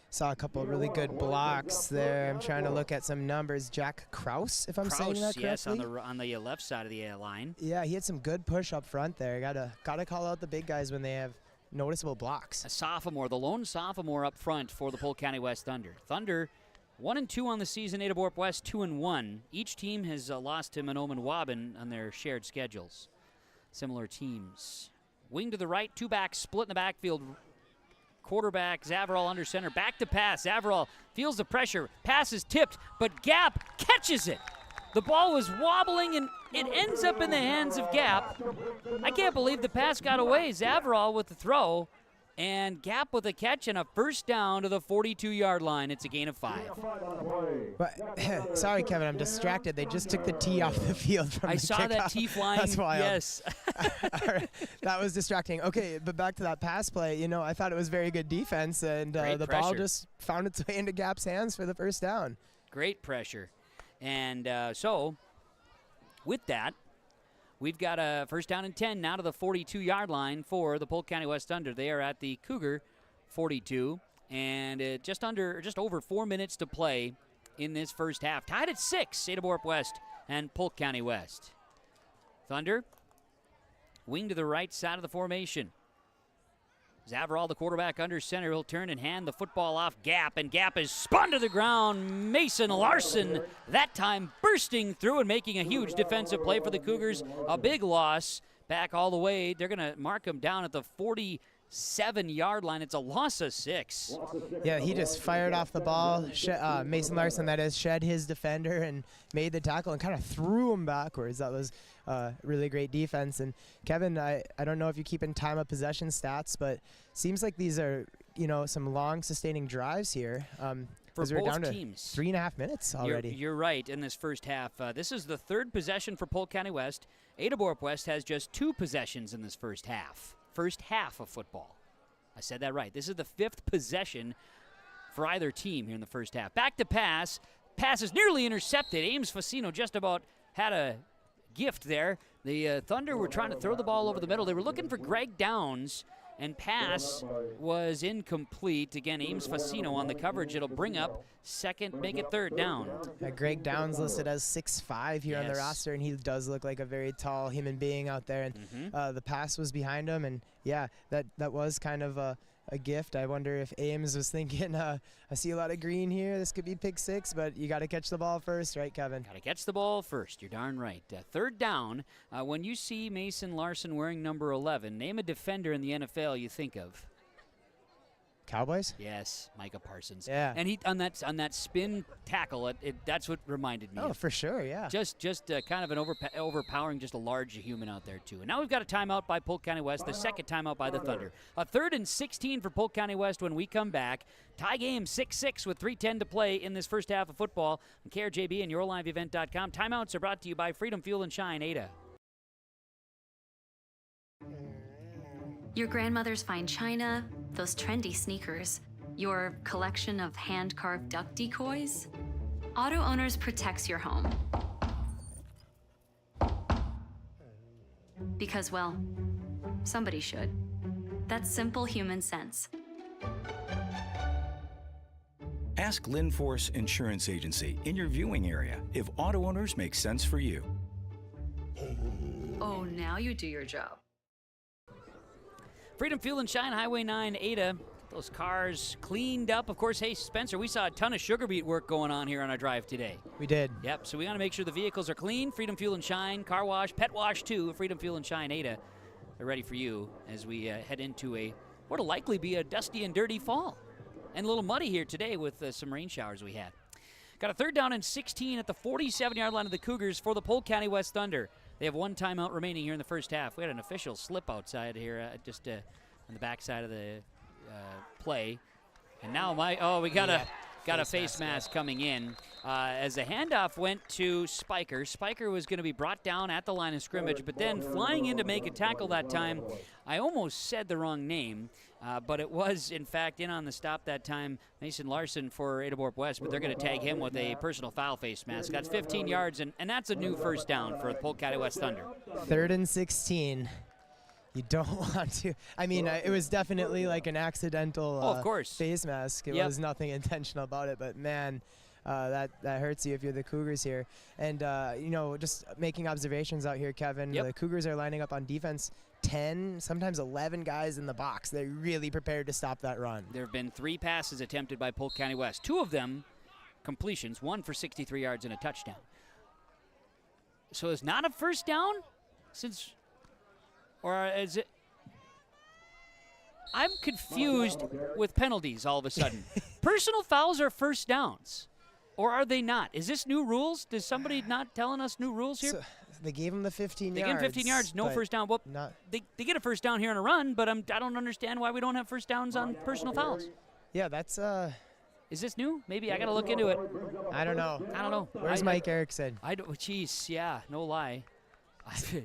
Saw a couple of really good blocks there. I'm trying to look at some numbers. Jack Krause, if I'm saying that correctly. Yes, on the left side of the line. Yeah, he had some good push up front there. Gotta call out the big guys when they have noticeable blocks. A sophomore, the lone sophomore up front for the Polk County West Thunder. Thunder 1-2 on the season. Ada-Borup-West 2-1. Each team has lost to Mahnomen-Waubun on their shared schedules. Similar teams. Wing to the right, 2 backs split in the backfield. Quarterback Zavarol under center, back to pass. Zavarol feels the pressure, pass is tipped, but Gap catches it. The ball was wobbling and it ends up in the hands of Gap. I can't believe the pass got away. Zavarol with the throw, and Gap with a catch and a first down to the 42-yard line. It's a gain of 5. But, sorry, Kevin, I'm distracted. They just took the tee off the field from the saw kickoff. that tee flying. That's wild. Yes. That was distracting. Okay, but back to that pass play. You know, I thought it was very good defense, and the ball just found its way into Gap's hands for the first down. Great pressure. And so, with that, we've got a first down and 10 now to the 42-yard line for the Polk County West Thunder. They are at the Cougar 42, and just over 4 minutes to play in this first half. Tied at 6, Ada-Borup-West and Polk County West. Thunder, wing to the right side of the formation. Zavarol, the quarterback, under center. He'll turn and hand the football off Gap, and Gap is spun to the ground. Mason Larson, that time bursting through and making a huge defensive play for the Cougars. A big loss back all the way. They're going to mark him down at the 47-yard line. It's a loss of 6. Yeah, he just fired off the ball. Mason Larson, that is, shed his defender and made the tackle and kind of threw him backwards. That was really great defense. And Kevin, I don't know if you're keeping time of possession stats, but seems like these are, you know, some long sustaining drives here. For we're both down to teams. 3.5 minutes already. You're right in this first half. This is the 3rd possession for Polk County West. Ada-Borup-West has just 2 possessions in this first half. First half of football. I said that right. This is the 5th possession for either team here in the first half. Back to pass. Pass is nearly intercepted. Ames Facino just about had a gift there. The Thunder were trying to throw the ball over the middle. They were looking for Greg Downs, and pass was incomplete. Again, Ames Facino on the coverage. It'll bring up second, make it third down. Greg Downs listed as 6'5" here on the roster, and he does look like a very tall human being out there. And the pass was behind him, and yeah, that was kind of a gift. I wonder if Ames was thinking, I see a lot of green here. This could be pick 6, but you got to catch the ball first, right, Kevin? Got to catch the ball first. You're darn right. Third down. When you see Mason Larson wearing number 11, name a defender in the NFL you think of. Cowboys? Yes, Micah Parsons. Yeah. And he on that spin tackle, that's what reminded me. Oh, of. for sure, yeah. Just kind of an overpowering, just a large human out there too. And now we've got a timeout by Polk County West, the second timeout by the Thunder. A 3rd and 16 for Polk County West when we come back. Tie game 6-6 with 3:10 to play in this first half of football on KRJB and YourLiveEvent.com. Timeouts are brought to you by Freedom Fuel and Shine, Ada. Your grandmother's fine china, those trendy sneakers, your collection of hand-carved duck decoys. Auto Owners protects your home. Because, well, somebody should. That's simple human sense. Ask Linforce Insurance Agency in your viewing area if Auto Owners makes sense for you. Oh, now you do your job. Freedom Fuel and Shine, Highway 9, Ada. Those cars cleaned up. Of course, hey, Spencer, we saw a ton of sugar beet work going on here on our drive today. We did. Yep, so we want to make sure the vehicles are clean. Freedom Fuel and Shine, car wash, pet wash too. Freedom Fuel and Shine, Ada. They're ready for you as we head into what'll likely be a dusty and dirty fall. And a little muddy here today with some rain showers we had. Got a 3rd down and 16 at the 47-yard line of the Cougars for the Polk County West Thunder. They have one timeout remaining here in the first half. We had an official slip outside here, just on the backside of the play. And now we got a face mask coming in. As the handoff went to Spiker. Spiker was going to be brought down at the line of scrimmage, but then flying in to make a tackle that time, I almost said the wrong name, but it was, in fact, in on the stop that time, Mason Larson for Ada-Borup-West, but they're going to tag him with a personal foul face mask. That's 15 yards, and that's a new first down for the Polk County West Thunder. 3rd and 16. You don't want to. I mean, it was definitely like an accidental of course. face mask. It was nothing intentional about it, but man, that hurts you if you're the Cougars here. And, just making observations out here, Kevin, the Cougars are lining up on defense 10, sometimes 11 guys in the box. They're really prepared to stop that run. There have been 3 passes attempted by Polk County West. 2 of them completions, 1 for 63 yards and a touchdown. So it's not a first down or is it? I'm confused with penalties all of a sudden. Personal fouls are first downs, or are they not? Is this new rules? Is somebody not telling us new rules here? So they gave him the 15 yards. They gave him 15 yards, no first down. Well, they get a first down here on a run, but I don't understand why we don't have first downs on personal fouls. Yeah, that's Is this new? Maybe I got to look into it. I don't know. Where's Mike Erickson? Jeez, yeah, no lie.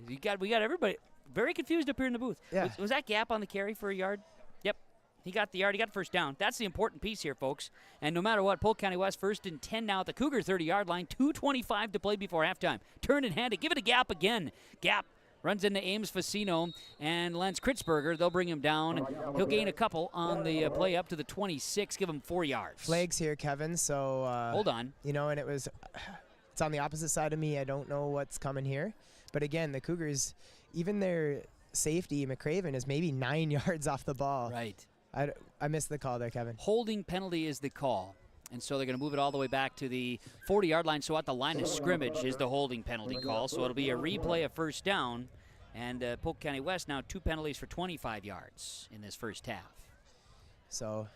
we got everybody very confused up here in the booth. Yeah. Was that gap on the carry for a yard? Yep. He got the yard. He got first down. That's the important piece here, folks. And no matter what, Polk County West 1st and 10 now at the Cougar 30-yard line. 2:25 to play before halftime. Turn and hand it. Give it a gap again. Gap runs into Ames Facino and Lance Kritzberger. They'll bring him down. He'll gain a couple on the play up to the 26. Give him 4 yards. Flags here, Kevin. So hold on. And it's on the opposite side of me. I don't know what's coming here. But again, the Cougars, even their safety, McCraven, is maybe 9 yards off the ball. Right. I missed the call there, Kevin. Holding penalty is the call. And so they're going to move it all the way back to the 40-yard line. So at the line of scrimmage is the holding penalty call. So it'll be a replay of first down. And Polk County West now 2 penalties for 25 yards in this first half. So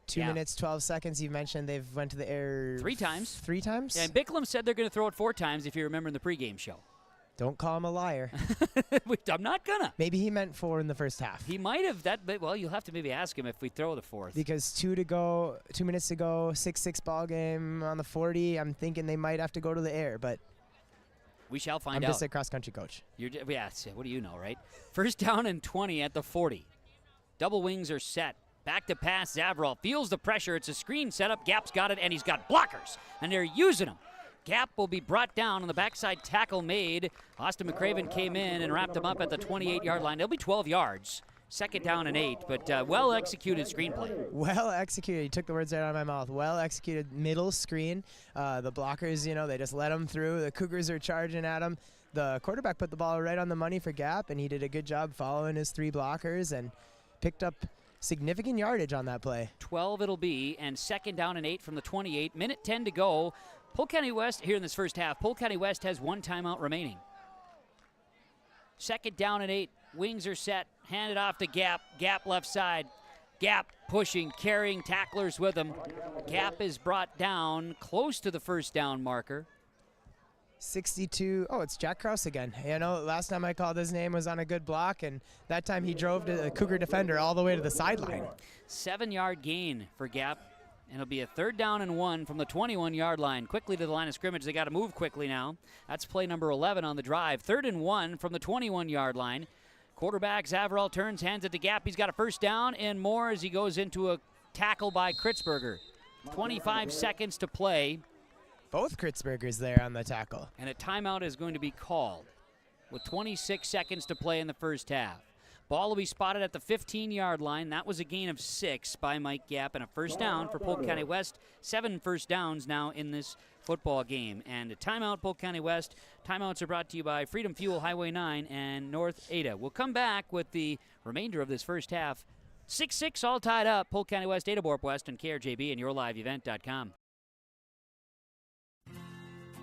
2 minutes, 12 seconds. You mentioned they've went to the air 3 times. 3 times? Yeah, and Bicklum said they're going to throw it 4 times if you remember in the pregame show. Don't call him a liar. I'm not gonna. Maybe he meant 4 in the first half. He might have that, but well, you'll have to maybe ask him if we throw the 4th. Because 2 minutes to go, 6-6 ball game on the 40. I'm thinking they might have to go to the air, but we shall find out. I'm just a cross-country coach. What do you know, right? First down and 20 at the 40. Double wings are set. Back to pass. Zavrol feels the pressure. It's a screen setup. Gap's got it, and he's got blockers, and they're using them. Gap will be brought down on the backside tackle made. Austin McCraven came in and wrapped him up at the 28-yard line. It'll be 12 yards. 2nd down and 8, but well-executed screenplay. Well executed. You took the words right out of my mouth. Well executed middle screen. The blockers, they just let them through. The Cougars are charging at them. The quarterback put the ball right on the money for Gap, and he did a good job following his 3 blockers and picked up significant yardage on that play. 12 it'll be, and 2nd down and 8 from the 28. Minute 10 to go. Polk County West here in this first half. Polk County West has 1 timeout remaining. 2nd down and 8. Wings are set. Handed off to Gap. Gap left side. Gap pushing, carrying tacklers with him. Gap is brought down close to the first down marker. 62. Oh, it's Jack Krause again. Last time I called his name was on a good block, and that time he drove to the Cougar defender all the way to the sideline. 7-yard gain for Gap. And it'll be a 3rd down and 1 from the 21-yard line. Quickly to the line of scrimmage. They got to move quickly now. That's play number 11 on the drive. 3rd and 1 from the 21-yard line. Quarterback Zavarel turns, hands it to Gap. He's got a first down and more as he goes into a tackle by Kritzberger. 25 seconds to play. Both Kritzbergers there on the tackle. And a timeout is going to be called with 26 seconds to play in the first half. Ball will be spotted at the 15-yard line. That was a gain of 6 by Mike Gap and a first down for Polk County West. 7 first downs now in this football game. And a timeout, Polk County West. Timeouts are brought to you by Freedom Fuel, Highway 9, and North Ada. We'll come back with the remainder of this first half. 6-6 all tied up. Polk County West, Ada-Borup-West, and KRJB and YourLiveEvent.com.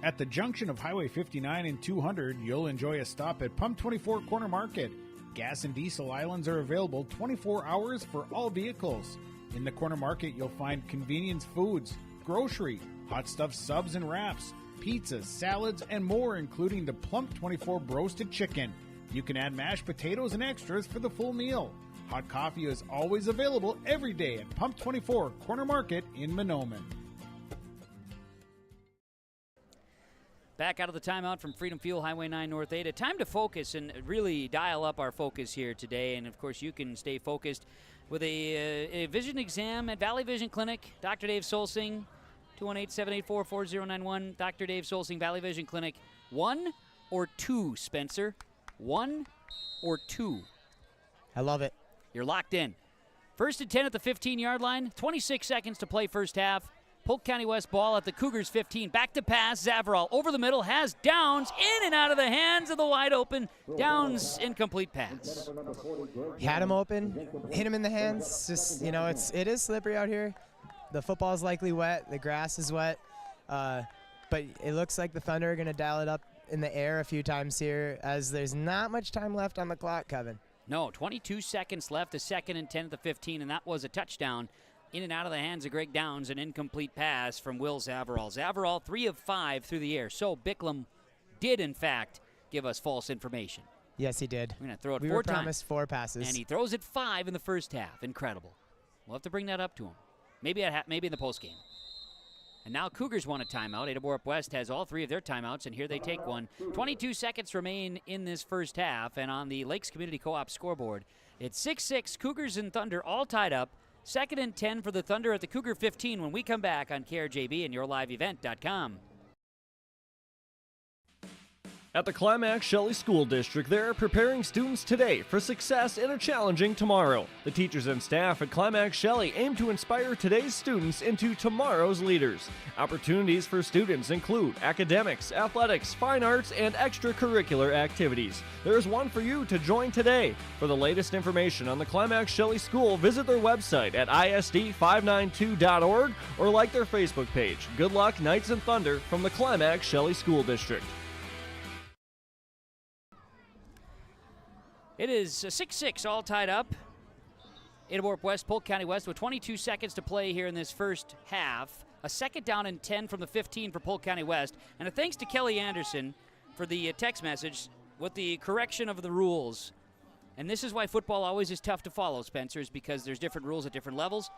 At the junction of Highway 59 and 200, you'll enjoy a stop at Pump 24 Corner Market. Gas and diesel islands are available 24 hours for all vehicles. In the corner market, you'll find convenience foods, grocery, hot stuff subs and wraps, pizzas, salads, and more, including the Plump 24 roasted chicken. You can add mashed potatoes and extras for the full meal. Hot coffee is always available every day at Pump 24 Corner Market in Mahnomen. Back out of the timeout from Freedom Fuel, Highway 9 North Ada. Time to focus and really dial up our focus here today. And, of course, you can stay focused with a vision exam at Valley Vision Clinic. Dr. Dave Solsing, 218-784-4091. Dr. Dave Solsing, Valley Vision Clinic. 1 or 2, Spencer? 1 or 2? I love it. You're locked in. 1st and 10 at the 15-yard line. 26 seconds to play first half. Polk County West ball at the Cougars 15. Back to pass. Zavarel over the middle has Downs in and out of the hands of the wide open. Downs incomplete pass. He had him open, hit him in the hands. Just, it is slippery out here. The football is likely wet. The grass is wet. But it looks like the Thunder are going to dial it up in the air a few times here as there's not much time left on the clock, Kevin. No, 22 seconds left. A 2nd and 10 at the 15, and that was a touchdown. In and out of the hands of Greg Downs, an incomplete pass from Will Zavarel. Zavarel 3 of 5 through the air. So Bicklem did, in fact, give us false information. Yes, he did. We're going to throw it we 4 were times. promised 4 passes. And he throws it 5 in the first half. Incredible. We'll have to bring that up to him. Maybe in the postgame. And now Cougars want a timeout. Ada-Borup-West has all 3 of their timeouts, and here they take one. 22 seconds remain in this first half, and on the Lakes Community Co-op scoreboard, it's 6-6, Cougars and Thunder all tied up. 2nd and 10 for the Thunder at the Cougar 15 when we come back on KRJB and YourLiveEvent.com. At the Climax Shelley School District, they're preparing students today for success in a challenging tomorrow. The teachers and staff at Climax Shelley aim to inspire today's students into tomorrow's leaders. Opportunities for students include academics, athletics, fine arts, and extracurricular activities. There's one for you to join today. For the latest information on the Climax Shelley School, visit their website at isd592.org or like their Facebook page. Good luck, Knights and Thunder, from the Climax Shelley School District. It is 6-6, all tied up. Ada-Borup-West, Polk County West with 22 seconds to play here in this first half. A 2nd down and 10 from the 15 for Polk County West. And a thanks to Kelly Anderson for the text message with the correction of the rules. And this is why football always is tough to follow, Spencer, is because there's different rules at different levels.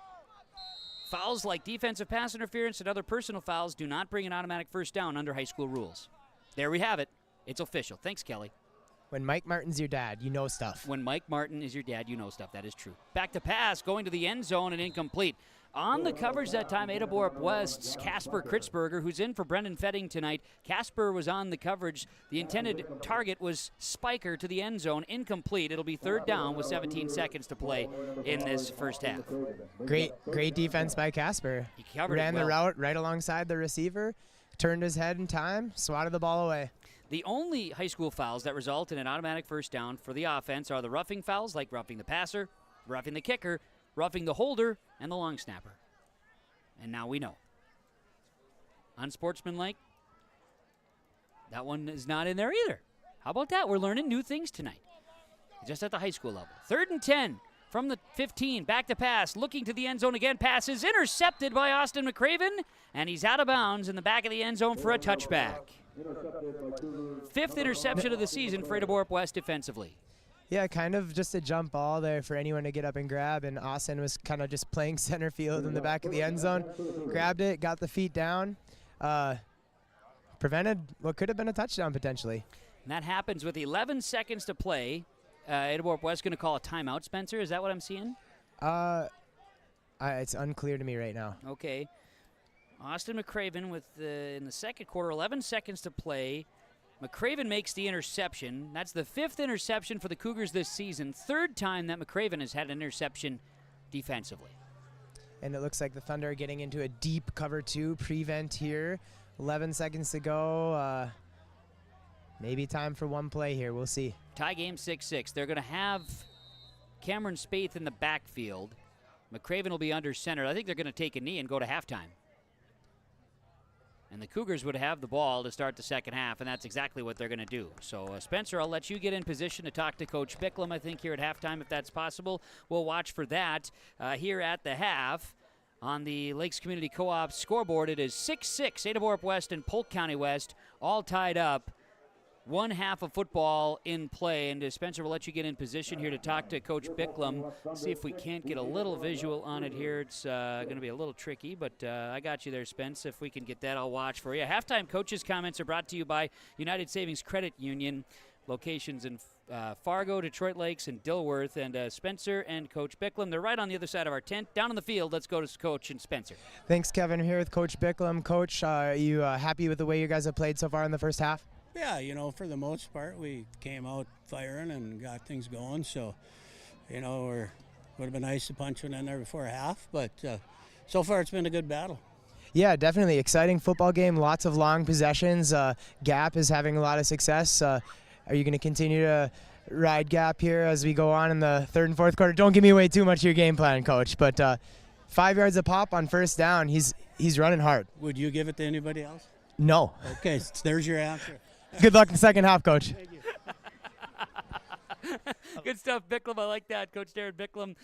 Fouls like defensive pass interference and other personal fouls do not bring an automatic first down under high school rules. There we have it. It's official. Thanks, Kelly. When Mike Martin's your dad, you know stuff. When Mike Martin is your dad, you know stuff. That is true. Back to pass, going to the end zone and incomplete. On the coverage that time, Ada-Borup-West's Casper Kritzberger, who's in for Brendan Fetting tonight. Casper was on the coverage. The intended target was Spiker to the end zone, incomplete. It'll be 3rd down with 17 seconds to play in this first half. Great defense by Casper. He covered Ran it well. the route right alongside the receiver, turned his head in time, swatted the ball away. The only high school fouls that result in an automatic first down for the offense are the roughing fouls, like roughing the passer, roughing the kicker, roughing the holder, and the long snapper. And now we know. Unsportsmanlike, that one is not in there either. How about that? We're learning new things tonight, just at the high school level. 3rd and 10 from the 15. Back to pass, looking to the end zone again. Pass is intercepted by Austin McCraven, and he's out of bounds in the back of the end zone for a touchback. 5th interception of the season for Ada-Borup-West defensively. Yeah, kind of just a jump ball there for anyone to get up and grab, and Austin was kind of just playing center field in the back of the end zone. Grabbed it, got the feet down, prevented what could have been a touchdown potentially. And that happens with 11 seconds to play. Ada-Borup-West going to call a timeout, Spencer. Is that what I'm seeing? It's unclear to me right now. Okay. Austin McCraven with in the second quarter, 11 seconds to play. McCraven makes the interception. That's the 5th interception for the Cougars this season. 3rd time that McCraven has had an interception defensively. And it looks like the Thunder are getting into a deep cover 2 prevent here. 11 seconds to go. Maybe time for one play here. We'll see. Tie game 6-6. They're going to have Cameron Spaeth in the backfield. McCraven will be under center. I think they're going to take a knee and go to halftime. And the Cougars would have the ball to start the second half, and that's exactly what they're going to do. So, Spencer, I'll let you get in position to talk to Coach Bicklem, I think, here at halftime, if that's possible. We'll watch for that here at the half. On the Lakes Community Co-op scoreboard, it is 6-6, Ada-Borup-West and Polk County West, all tied up. 1 half of football in play, and Spencer, will let you get in position here to talk to Coach Bicklem. See if we can't get a little visual on it here. It's going to be a little tricky, but I got you there, Spence. If we can get that, I'll watch for you. Halftime coaches' comments are brought to you by United Savings Credit Union, locations in Fargo, Detroit Lakes, and Dilworth. And Spencer and Coach Bicklem, they're right on the other side of our tent. Down on the field, let's go to Coach and Spencer. Thanks, Kevin. I'm here with Coach Bicklem. Coach, are you happy with the way you guys have played so far in the first half? Yeah, for the most part, we came out firing and got things going. So, would have been nice to punch one in there before half. But so far, it's been a good battle. Yeah, definitely. Exciting football game. Lots of long possessions. Gap is having a lot of success. Are you going to continue to ride Gap here as we go on in the 3rd and 4th quarter? Don't give me away too much of your game plan, Coach. But 5 yards a pop on first down. He's running hard. Would you give it to anybody else? No. Okay, there's your answer. Good luck in the second half, Coach. Good stuff, Bicklem. I like that. Coach Darren Bicklem,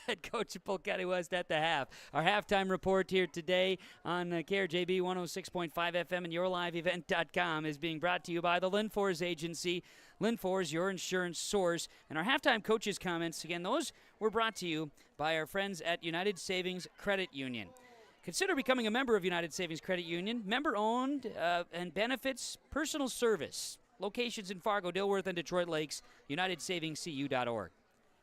head coach of Polk County West at the half. Our halftime report here today on KRJB 106.5 FM and YourLiveEvent.com is being brought to you by the Linfors Agency. Linfors, your insurance source. And our halftime coaches' comments, again, those were brought to you by our friends at United Savings Credit Union. Consider becoming a member of United Savings Credit Union. Member-owned and benefits personal service. Locations in Fargo, Dilworth, and Detroit Lakes. UnitedSavingsCU.org.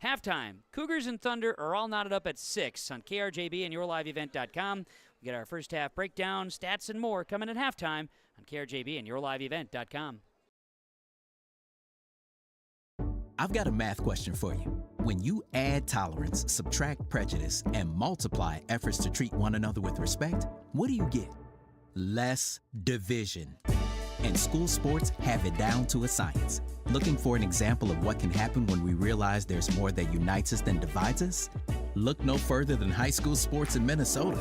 Halftime. Cougars and Thunder are all knotted up at 6 on KRJB and YourLiveEvent.com. We get our first half breakdown, stats, and more coming at halftime on KRJB and YourLiveEvent.com. I've got a math question for you. When you add tolerance, subtract prejudice, and multiply efforts to treat one another with respect, what do you get? Less division. And school sports have it down to a science. Looking for an example of what can happen when we realize there's more that unites us than divides us? Look no further than high school sports in Minnesota.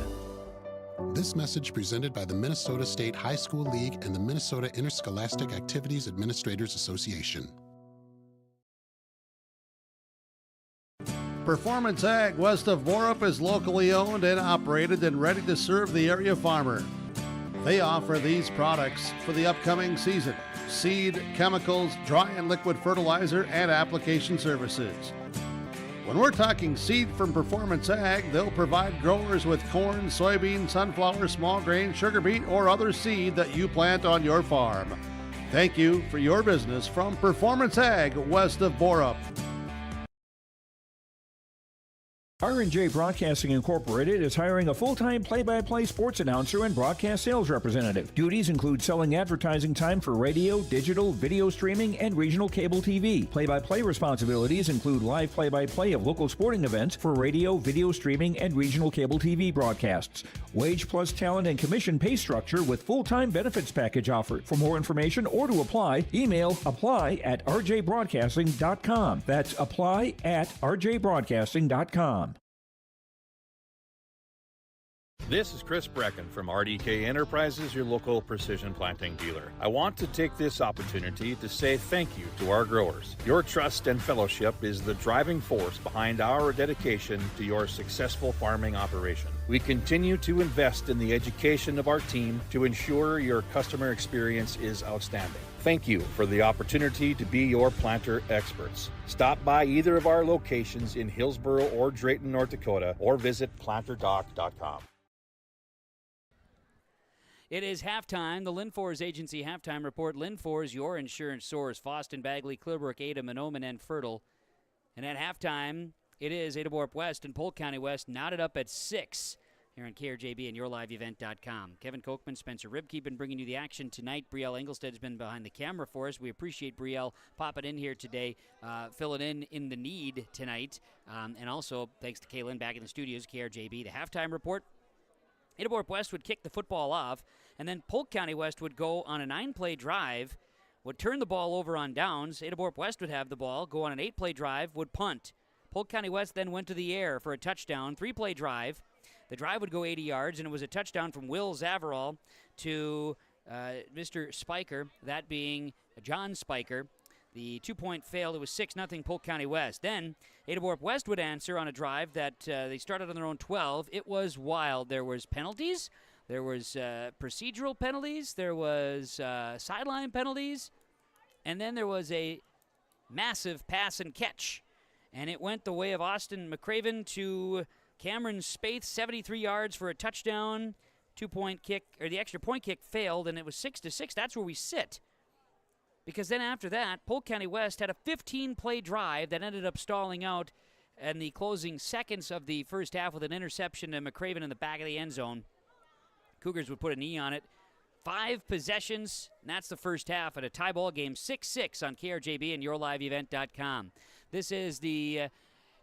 This message presented by the Minnesota State High School League and the Minnesota Interscholastic Activities Administrators Association. Performance Ag west of Borup is locally owned and operated and ready to serve the area farmer. They offer these products for the upcoming season: seed, chemicals, dry and liquid fertilizer, and application services. When we're talking seed from Performance Ag, they'll provide growers with corn, soybean, sunflower, small grain, sugar beet, or other seed that you plant on your farm. Thank you for your business from Performance Ag west of Borup. R&J Broadcasting Incorporated is hiring a full-time play-by-play sports announcer and broadcast sales representative. Duties include selling advertising time for radio, digital, video streaming, and regional cable TV. Play-by-play responsibilities include live play-by-play of local sporting events for radio, video streaming, and regional cable TV broadcasts. Wage plus talent and commission pay structure with full-time benefits package offered. For more information or to apply, email apply@rjbroadcasting.com. That's apply@rjbroadcasting.com. This is Chris Brecken from RDK Enterprises, your local precision planting dealer. I want to take this opportunity to say thank you to our growers. Your trust and fellowship is the driving force behind our dedication to your successful farming operation. We continue to invest in the education of our team to ensure your customer experience is outstanding. Thank you for the opportunity to be your planter experts. Stop by either of our locations in Hillsboro or Drayton, North Dakota, or visit planterdoc.com. It is halftime. The Linfors Agency halftime report. Linfors, your insurance source. Foston, Bagley, Clearbrook, Ada, Mahnomen, and Fertile. And at halftime, it is Ada-Borup-West and Polk County West knotted up at 6 here on KRJB and YourLiveEvent.com. Kevin Kochman, Spencer Ribke been bringing you the action tonight. Brielle Engelstad's been behind the camera for us. We appreciate Brielle popping in here today, filling in the need tonight. And also, thanks to Kaylin back in the studios, KRJB. The halftime report. Ada-Borup-West would kick the football off, and then Polk County West would go on a 9-play drive, would turn the ball over on downs. Ada-Borup-West would have the ball, go on an 8-play drive, would punt. Polk County West then went to the air for a touchdown, 3-play drive. The drive would go 80 yards, and it was a touchdown from Will Zavarall to Mr. Spiker, that being John Spiker. The 2-point failed. It was 6-0 Polk County West. Then Ada-Borup-West would answer on a drive that they started on their own 12. It was wild. There was penalties. There was procedural penalties. There was sideline penalties. And then there was a massive pass and catch. And it went the way of Austin McCraven to Cameron Spaeth, 73 yards for a touchdown. 2-point kick, or the extra point kick failed, and it was 6-6. That's where we sit. Because then after that, Polk County West had a 15-play drive that ended up stalling out in the closing seconds of the first half with an interception to McCraven in the back of the end zone. Cougars would put a knee on it. 5 possessions, and that's the first half at a tie ball game, 6-6 on KRJB and YourLiveEvent.com. This is the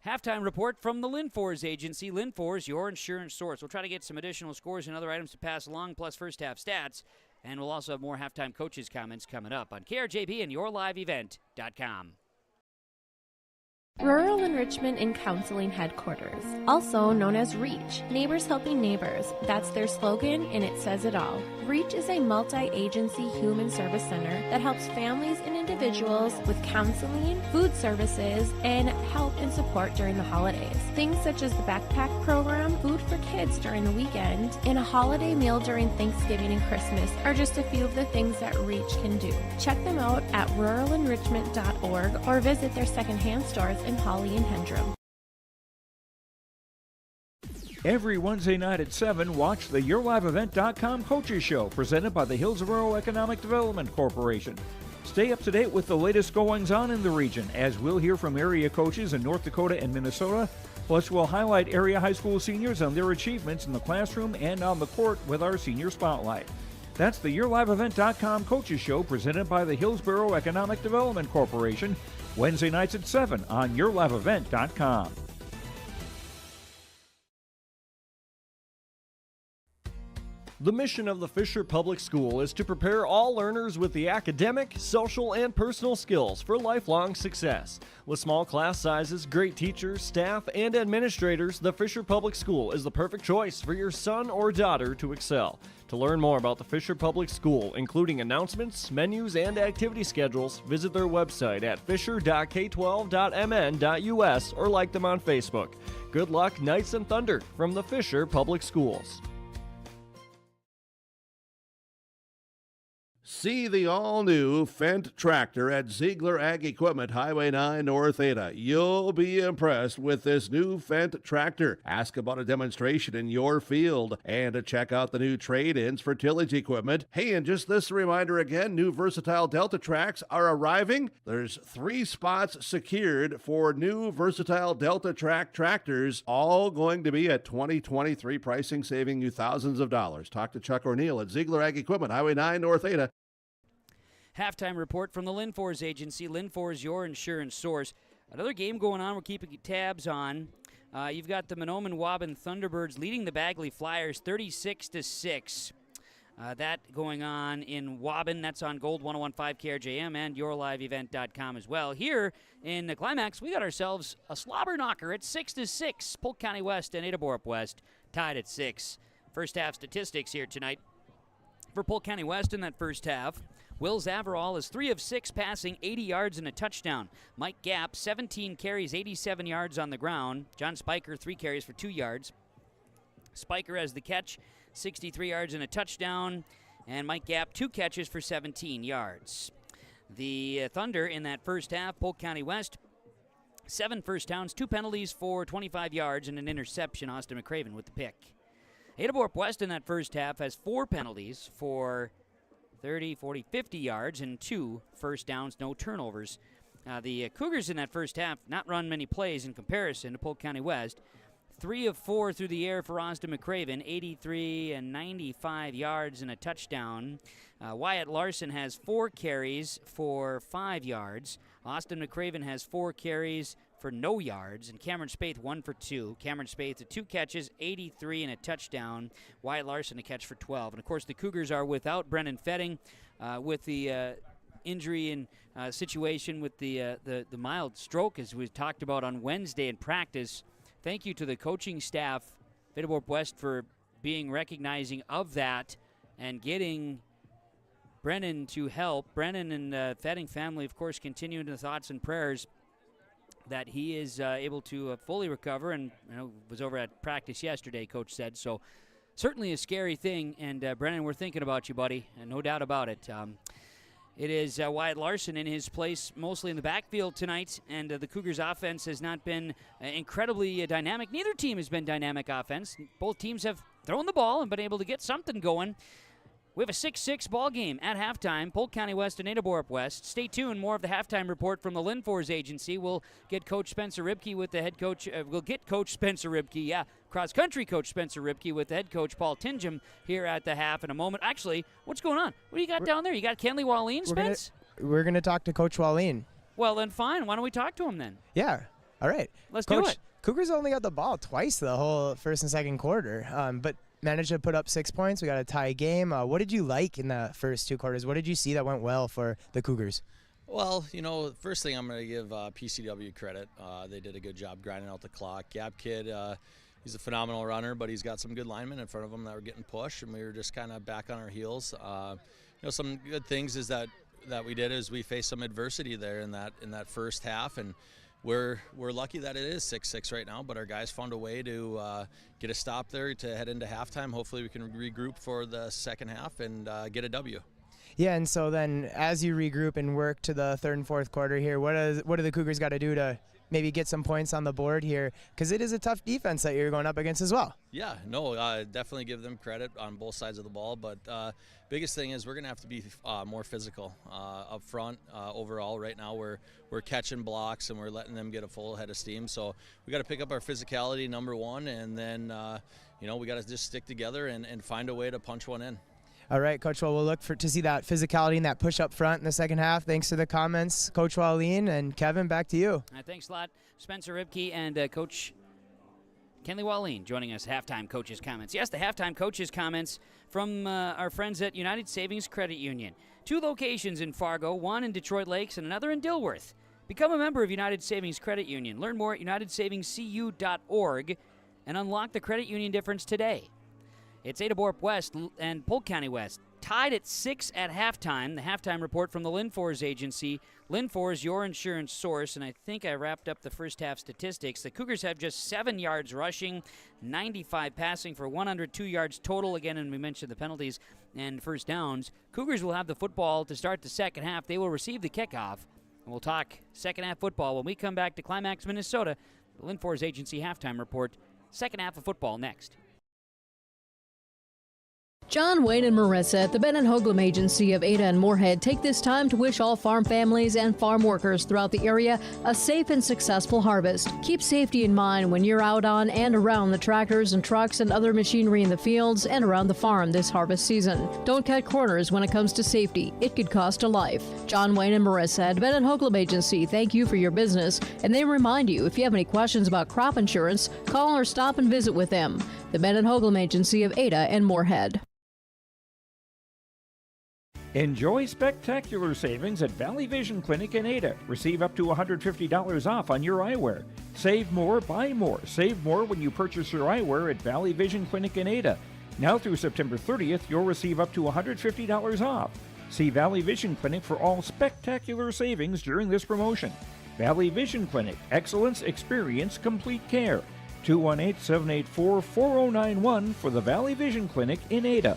halftime report from the Linfors Agency. Linfors, your insurance source. We'll try to get some additional scores and other items to pass along, plus first half stats. And we'll also have more halftime coaches' comments coming up on KRJB and YourLiveEvent.com. Rural Enrichment and Counseling Headquarters, also known as REACH, Neighbors Helping Neighbors. That's their slogan, and it says it all. REACH is a multi-agency human service center that helps families and individuals with counseling, food services, and help and support during the holidays. Things such as the backpack program, food for kids during the weekend, and a holiday meal during Thanksgiving and Christmas are just a few of the things that REACH can do. Check them out at ruralenrichment.org or visit their secondhand stores in Holly and Hendrum. Every Wednesday night at 7, watch the YourLiveEvent.com Coaches Show presented by the Hillsboro Economic Development Corporation. Stay up to date with the latest goings-on in the region, as we'll hear from area coaches in North Dakota and Minnesota. Plus, we'll highlight area high school seniors and their achievements in the classroom and on the court with our Senior Spotlight. That's the YourLiveEvent.com Coaches Show presented by the Hillsboro Economic Development Corporation, Wednesday nights at 7 on YourLiveEvent.com. The mission of the Fisher Public School is to prepare all learners with the academic, social, and personal skills for lifelong success. With small class sizes, great teachers, staff, and administrators, the Fisher Public School is the perfect choice for your son or daughter to excel. To learn more about the Fisher Public School, including announcements, menus, and activity schedules, visit their website at fisher.k12.mn.us or like them on Facebook. Good luck, Knights and Thunder, from the Fisher Public Schools. See the all-new Fendt tractor at Ziegler Ag Equipment, Highway 9 North Ada. You'll be impressed with this new Fendt tractor. Ask about a demonstration in your field and check out the new trade-ins for tillage equipment. Hey, and just this reminder again, new versatile Delta tracks are arriving. There's 3 spots secured for new versatile Delta track tractors, all going to be at 2023 pricing, saving you thousands of dollars. Talk to Chuck O'Neill at Ziegler Ag Equipment, Highway 9 North Ada. Halftime report from the Linfors Agency. Linfors, your insurance source. Another game going on we're keeping tabs on. You've got the Mahnomen-Waban Thunderbirds leading the Bagley Flyers 36-6. That going on in Waban. That's on Gold 101.5 KRJM and YourLiveEvent.com as well. Here in the Climax, we got ourselves a slobber knocker at 6-6. Polk County West and Ada-Borup-West tied at 6. First half statistics here tonight. For Polk County West in that first half, Will Zavarall is 3 of 6 passing, 80 yards and a touchdown. Mike Gapp, 17 carries, 87 yards on the ground. John Spiker, 3 carries for 2 yards. Spiker has the catch, 63 yards and a touchdown. And Mike Gapp, 2 catches for 17 yards. The Thunder in that first half, Polk County West, 7 first downs, 2 penalties for 25 yards and an interception. Austin McCraven with the pick. Ada-Borup-West in that first half has 4 penalties for 30, 40, 50 yards and 2 first downs, no turnovers. The Cougars in that first half not run many plays in comparison to Polk County West. 3 of 4 through the air for Austin McCraven, 83 and 95 yards and a touchdown. Wyatt Larson has 4 carries for 5 yards. Austin McCraven has 4 carries for no yards, and Cameron Spaeth 1 for 2. Cameron Spaeth 2 catches, 83 and a touchdown. Wyatt Larson a catch for 12. And of course the Cougars are without Brennan Fetting with the injury and situation with the mild stroke, as we talked about on Wednesday in practice. Thank you to the coaching staff, Ada-Borup-West, for being recognizing of that and getting Brennan to help. Brennan and the Fetting family, of course, continuing the thoughts and prayers that he is able to fully recover, and was over at practice yesterday, Coach said. So certainly a scary thing, and Brennan, we're thinking about you, buddy, and no doubt about it. It is Wyatt Larson in his place, mostly in the backfield tonight, and the Cougars' offense has not been incredibly dynamic. Neither team has been dynamic offense. Both teams have thrown the ball and been able to get something going. We have a 6-6 ball game at halftime, Polk County West and Ada-Borup-West. Stay tuned. More of the halftime report from the Linfors Agency. We'll get Coach Spencer Ribke with the head coach. We'll get Coach Spencer Ribke, cross-country Coach Spencer Ribke with the head coach Paul Tingham here at the half in a moment. Actually, what's going on? What do you got down there? You got Kenley Wallin, Spence? We're gonna talk to Coach Wallin. Well, then fine. Why don't we talk to him then? Yeah. All right. Let's Coach, do it. Cougars only got the ball twice the whole first and second quarter, but managed to put up 6 points. We got a tie game. What did you like in the first 2 quarters? What did you see that went well for the Cougars? Well, first thing I'm going to give PCW credit. They did a good job grinding out the clock. Gap kid, he's a phenomenal runner, but he's got some good linemen in front of him that were getting pushed, and we were just kind of back on our heels. Some good things is that we did is we faced some adversity there in that first half, and we're lucky that it is 6-6 right now, but our guys found a way to get a stop there to head into halftime. Hopefully we can regroup for the second half and get a W. Yeah, and so then as you regroup and work to the third and fourth quarter here, what do the Cougars got to do to maybe get some points on the board here? Because it is a tough defense that you're going up against as well. Yeah, no, definitely give them credit on both sides of the ball. But biggest thing is we're going to have to be more physical up front. Overall, right now we're catching blocks and we're letting them get a full head of steam. So we got to pick up our physicality, number one, and then we got to just stick together and find a way to punch one in. All right, Coach. Well, we'll look to see that physicality and that push up front in the second half. Thanks for the comments, Coach Wallin. And Kevin, back to you. Thanks a lot, Spencer Ribke and Coach Kenley Wallin joining us. Halftime coaches' comments. Yes, the halftime coaches' comments from our friends at United Savings Credit Union. 2 locations in Fargo, 1 in Detroit Lakes, and another in Dilworth. Become a member of United Savings Credit Union. Learn more at unitedsavingcu.org and unlock the credit union difference today. It's Ada-Borup-West and Polk County West tied at 6 at halftime. The halftime report from the Linfors Agency. Linfors, your insurance source, and I think I wrapped up the first half statistics. The Cougars have just 7 yards rushing, 95 passing for 102 yards total. Again, and we mentioned the penalties and first downs. Cougars will have the football to start the second half. They will receive the kickoff. And we'll talk second half football when we come back to Climax, Minnesota. The Linfors Agency halftime report. Second half of football next. John, Wayne, and Marissa at the Ben & Hoagland Agency of Ada and Moorhead take this time to wish all farm families and farm workers throughout the area a safe and successful harvest. Keep safety in mind when you're out on and around the tractors and trucks and other machinery in the fields and around the farm this harvest season. Don't cut corners when it comes to safety. It could cost a life. John, Wayne, and Marissa at Ben & Hoagland Agency thank you for your business, and they remind you if you have any questions about crop insurance, call or stop and visit with them. The Ben & Hoagland Agency of Ada and Moorhead. Enjoy spectacular savings at Valley Vision Clinic in Ada. Receive up to $150 off on your eyewear. Save more, buy more. Save more when you purchase your eyewear at Valley Vision Clinic in Ada. Now through September 30th, you'll receive up to $150 off. See Valley Vision Clinic for all spectacular savings during this promotion. Valley Vision Clinic, excellence, experience, complete care. 218-784-4091 for the Valley Vision Clinic in Ada.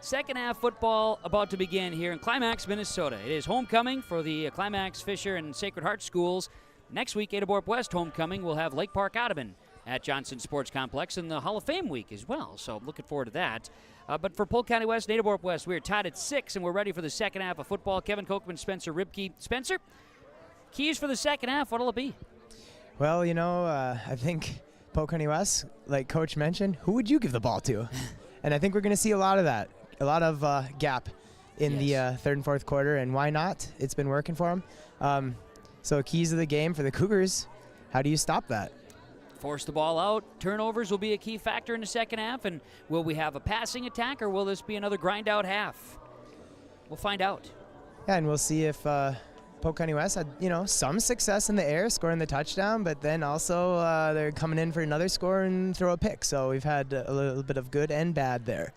Second half football about to begin here in Climax, Minnesota. It is homecoming for the Climax, Fisher, and Sacred Heart schools. Next week, Ada-Borup-West homecoming. We'll have Lake Park Audubon at Johnson Sports Complex in the Hall of Fame week as well. So looking forward to that. But for Polk County West and Ada-Borup-West, we're tied at 6, and we're ready for the second half of football. Kevin Kochman, Spencer Ribke. Spencer, keys for the second half, what'll it be? Well, I think Polk County West, like Coach mentioned, who would you give the ball to? And I think we're going to see a lot of that. A lot of gap in the third and fourth quarter, and why not? It's been working for them. So keys of the game for the Cougars, how do you stop that? Force the ball out. Turnovers will be a key factor in the second half, and will we have a passing attack, or will this be another grind-out half? We'll find out. Yeah, and we'll see if Polk County West had, some success in the air, scoring the touchdown, but then also they're coming in for another score and throw a pick. So we've had a little bit of good and bad there.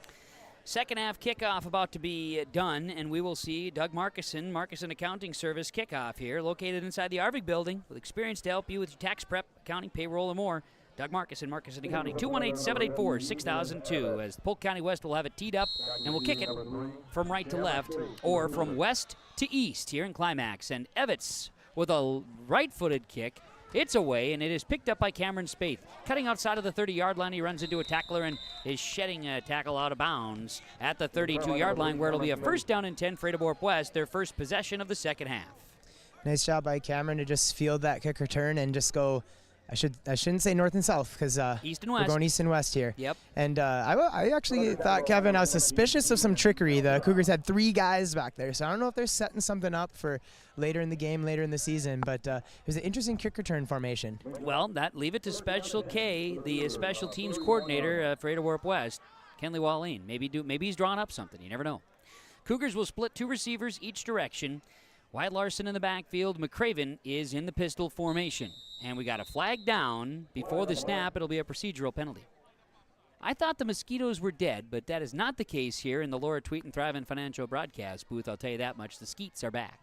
Second half kickoff about to be done, and we will see Doug Markison Accounting Service kickoff here, located inside the Arvig building with experience to help you with your tax prep, accounting, payroll, and more. Doug Markison Accounting, 218-784-6002, as Polk County West will have it teed up, and we'll kick it from right to left or from west to east here in Climax. And Evitz with a right-footed kick. It's away, and it is picked up by Cameron Spaeth. Cutting outside of the 30-yard line, he runs into a tackler and is shedding a tackle out of bounds at the 32-yard line, where it'll be a first down and 10 for Ada-Borup-West, their first possession of the second half. Nice job by Cameron to just field that kick return and just go, I shouldn't say north and south, because east and west. We're going east and west here. Yep. And I actually thought, Kevin, I was suspicious of some trickery. The Cougars had 3 guys back there, so I don't know if they're setting something up for later in the game, later in the season, but it was an interesting kick return formation. Well, leave it to Special K, the special teams coordinator for Ada-Borup-West, Kenley Wallin. Maybe he's drawn up something. You never know. Cougars will split 2 receivers each direction. Wyatt Larson in the backfield. McCraven is in the pistol formation. And we got a flag down. Before the snap, it'll be a procedural penalty. I thought the Mosquitoes were dead, but that is not the case here in the Laura Tweet and Thriving Financial Broadcast booth. I'll tell you that much. The Skeets are back.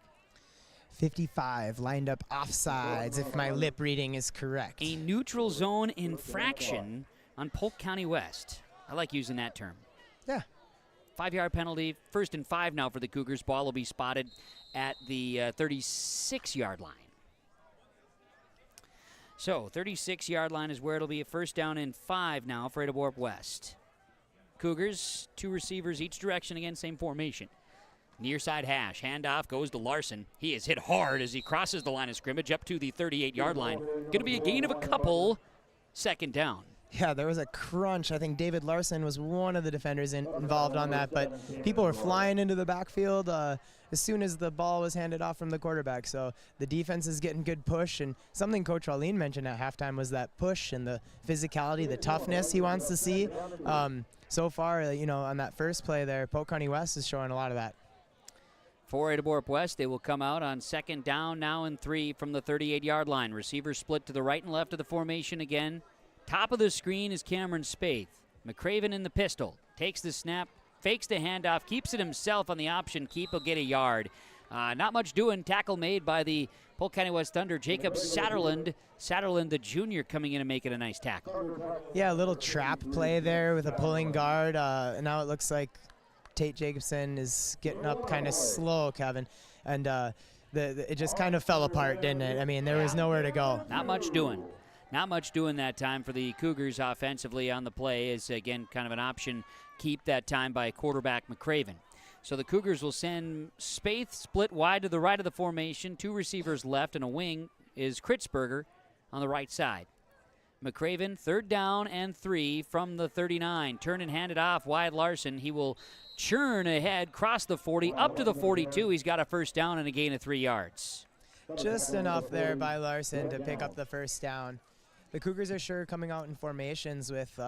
55 lined up offsides, if my lip reading is correct. A neutral zone infraction on Polk County West. I like using that term. Yeah. 5-yard penalty. 1st and 5 now for the Cougars. Ball will be spotted at the 36-yard line. So 36-yard line is where it'll be a first down and 5 now for Ada-Borup-West. Cougars, 2 receivers each direction, again, same formation. Near side hash, handoff goes to Larson. He is hit hard as he crosses the line of scrimmage up to the 38-yard line. Going to be a gain of a couple, second down. Yeah, there was a crunch. I think David Larson was one of the defenders involved on that, but people were flying into the backfield as soon as the ball was handed off from the quarterback. So the defense is getting good push, and something Coach Wallin mentioned at halftime was that push and the physicality, the toughness he wants to see. So far, on that first play there, Polk County West is showing a lot of that. For Ada-Borup-West, they will come out on second down now and 3 from the 38-yard line. Receivers split to the right and left of the formation again. Top of the screen is Cameron Spaeth. McCraven in the pistol. Takes the snap, fakes the handoff, keeps it himself on the option keep. He'll get a yard. Not much doing. Tackle made by the Polk County West Thunder. Jacob Satterland. Satterland, the junior, coming in and making a nice tackle. Yeah, a little trap play there with a pulling guard. Now it looks like Tate Jacobson is getting up kind of slow, Kevin. And it just kind of fell apart, didn't it? I mean, there was nowhere to go. Not much doing. Not much doing that time for the Cougars offensively on the play. Is again kind of an option keep that time by quarterback McCraven. So the Cougars will send Spaeth split wide to the right of the formation. 2 receivers left, and a wing is Kritzberger on the right side. McCraven, 3rd down and 3 from the 39. Turn and hand it off. Wyatt Larson. He will churn ahead, cross the 40, up to the 42. He's got a first down and a gain of 3 yards. Just enough there by Larson to pick up the first down. The Cougars are sure coming out in formations with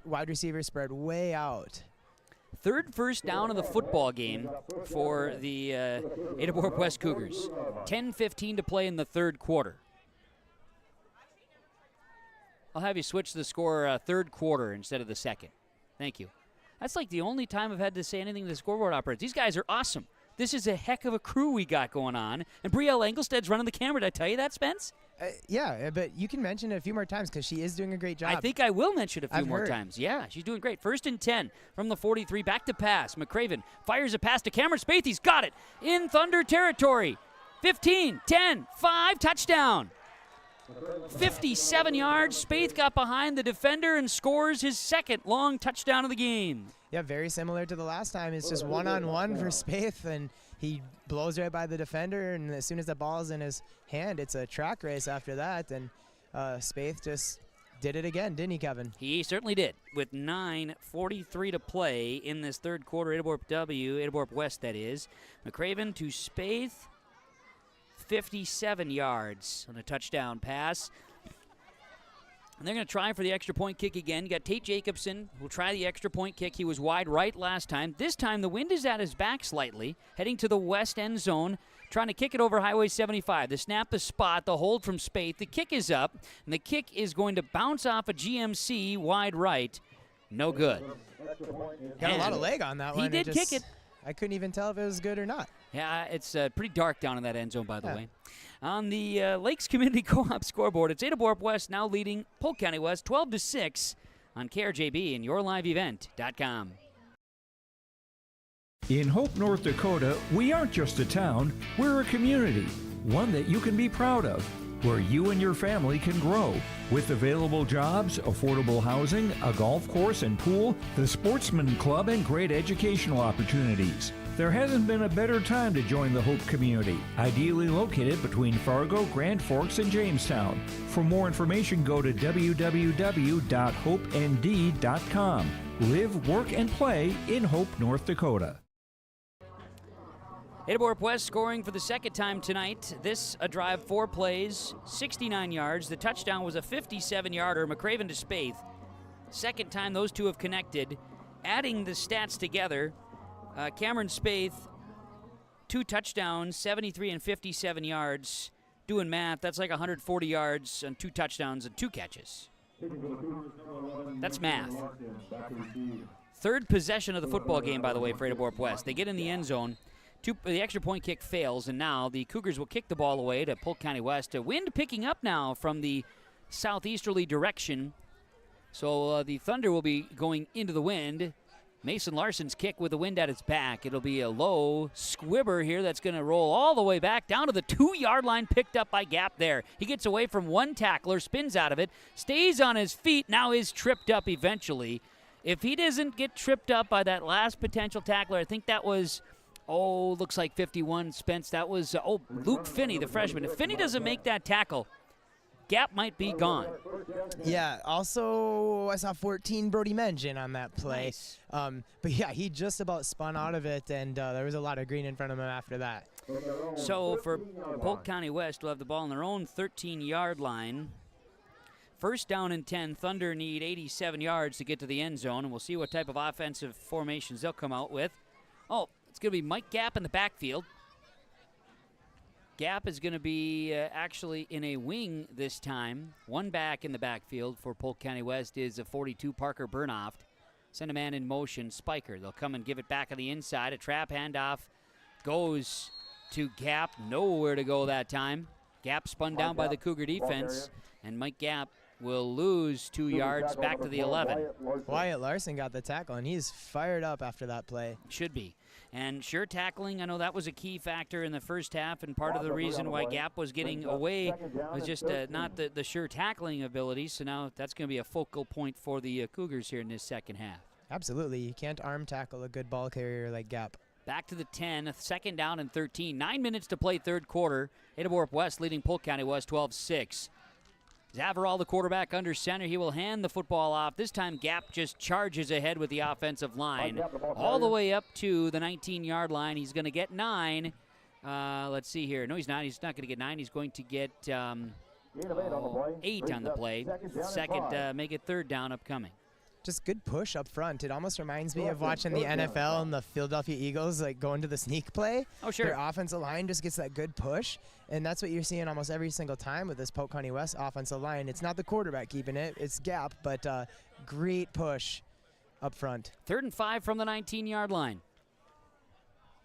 wide receivers spread way out. 3rd first down of the football game for the Ada-Borup-West Cougars. 10:15 to play in the 3rd quarter. I'll have you switch the score 3rd quarter instead of the 2nd. Thank you. That's like the only time I've had to say anything to the scoreboard operators. These guys are awesome. This is a heck of a crew we got going on. And Brielle Engelstad's running the camera. Did I tell you that, Spence? Yeah, but you can mention it a few more times because she is doing a great job. I think I will mention it a few more heard. times. Yeah, she's doing great. 1st and 10 from the 43. Back to pass. McCraven fires a pass to Cameron Spaeth. He's got it in Thunder territory. 15, 10, 5, touchdown. 57 yards. Spaeth got behind the defender and scores his 2nd long touchdown of the game. Yeah, very similar to the last time. It's just one-on-one for Spaeth, and he blows right by the defender, and as soon as the ball's in his hand, it's a track race after that, and Spaeth just did it again, didn't he, Kevin? He certainly did. With 9:43 to play in this 3rd quarter, Ada-Borup-West, that is. McCraven to Spaeth, 57 yards on a touchdown pass. And they're going to try for the extra point kick again. You got Tate Jacobson who'll try the extra point kick. He was wide right last time. This time the wind is at his back slightly, heading to the west end zone, trying to kick it over Highway 75. The snap, the spot, the hold from Spaeth. The kick is up, and the kick is going to bounce off a GMC wide right. No good. Got a lot of leg on that one. He did kick it. I couldn't even tell if it was good or not. Yeah, it's pretty dark down in that end zone, by the way. On the Lakes Community Co-op scoreboard, it's Ada-Borup-West now leading Polk County West 12-6 on KRJB and YourLiveEvent.com. In Hope, North Dakota, we aren't just a town, we're a community, one that you can be proud of, where you and your family can grow. With available jobs, affordable housing, a golf course and pool, the Sportsman Club, and great educational opportunities. There hasn't been a better time to join the Hope community, ideally located between Fargo, Grand Forks, and Jamestown. For more information, go to www.hopend.com. Live, work, and play in Hope, North Dakota. Ada-Borup-West scoring for the 2nd time tonight. This a drive, 4 plays, 69 yards. The touchdown was a 57-yarder, McCraven to Spaeth. 2nd time those two have connected. Adding the stats together, Cameron Spaeth, 2 touchdowns, 73 and 57 yards. Doing math, that's like 140 yards and 2 touchdowns and 2 catches. That's math. 3rd possession of the football game, by the way, for Ada-Borup-West. They get in the end zone. The extra point kick fails, and now the Cougars will kick the ball away to Polk County West. Wind picking up now from the southeasterly direction. So the Thunder will be going into the wind. Mason Larson's kick with the wind at its back. It'll be a low squibber here that's going to roll all the way back down to the 2-yard line, picked up by Gap there. He gets away from one tackler, spins out of it, stays on his feet, now is tripped up eventually. If he doesn't get tripped up by that last potential tackler, I think that was, looks like 51, Spence. That was, Luke Finney, the freshman. If Finney doesn't make that tackle, Gap might be gone. Yeah, also I saw 14 Brody Mengen on that play. Nice. But yeah, he just about spun out of it, and there was a lot of green in front of him after that. So for Polk County West, we'll have the ball on their own 13-yard line. 1st down and 10. Thunder need 87 yards to get to the end zone, and we'll see what type of offensive formations they'll come out with. It's going to be Mike Gap in the backfield. Gap is going to be actually in a wing this time. One back in the backfield for Polk County West is a 42, Parker Burnoft. Send a man in motion, Spiker. They'll come and give it back on the inside. A trap handoff goes to Gap. Nowhere to go that time. Gap spun down by the Cougar defense, and Mike Gap will lose 2 yards back to the 11. Wyatt Larson got the tackle, and he's fired up after that play. Should be. And sure tackling, I know that was a key factor in the first half, and part of the reason why Gap was getting away was just not the sure tackling ability, so now that's going to be a focal point for the Cougars here in this second half. Absolutely. You can't arm tackle a good ball carrier like Gap. Back to the 10, a second down and 13. 9 minutes to play third quarter. Ada-Borup-West leading Polk County West 12-6. Zavarall, the quarterback, under center. He will hand the football off. This time, Gap just charges ahead with the offensive line. All the way up to the 19-yard line. He's going to get 9. Let's see here. No, he's not. He's not going to get 9. He's going to get 8 on the play. Second, make it third down upcoming. Just good push up front. It almost reminds me of watching the NFL and the Philadelphia Eagles like going to the sneak play. Oh, sure. Their offensive line just gets that good push, and that's what you're seeing almost every single time with this Polk County West offensive line. It's not the quarterback keeping it, it's Gap, but great push up front. 3rd and 5 from the 19-yard line.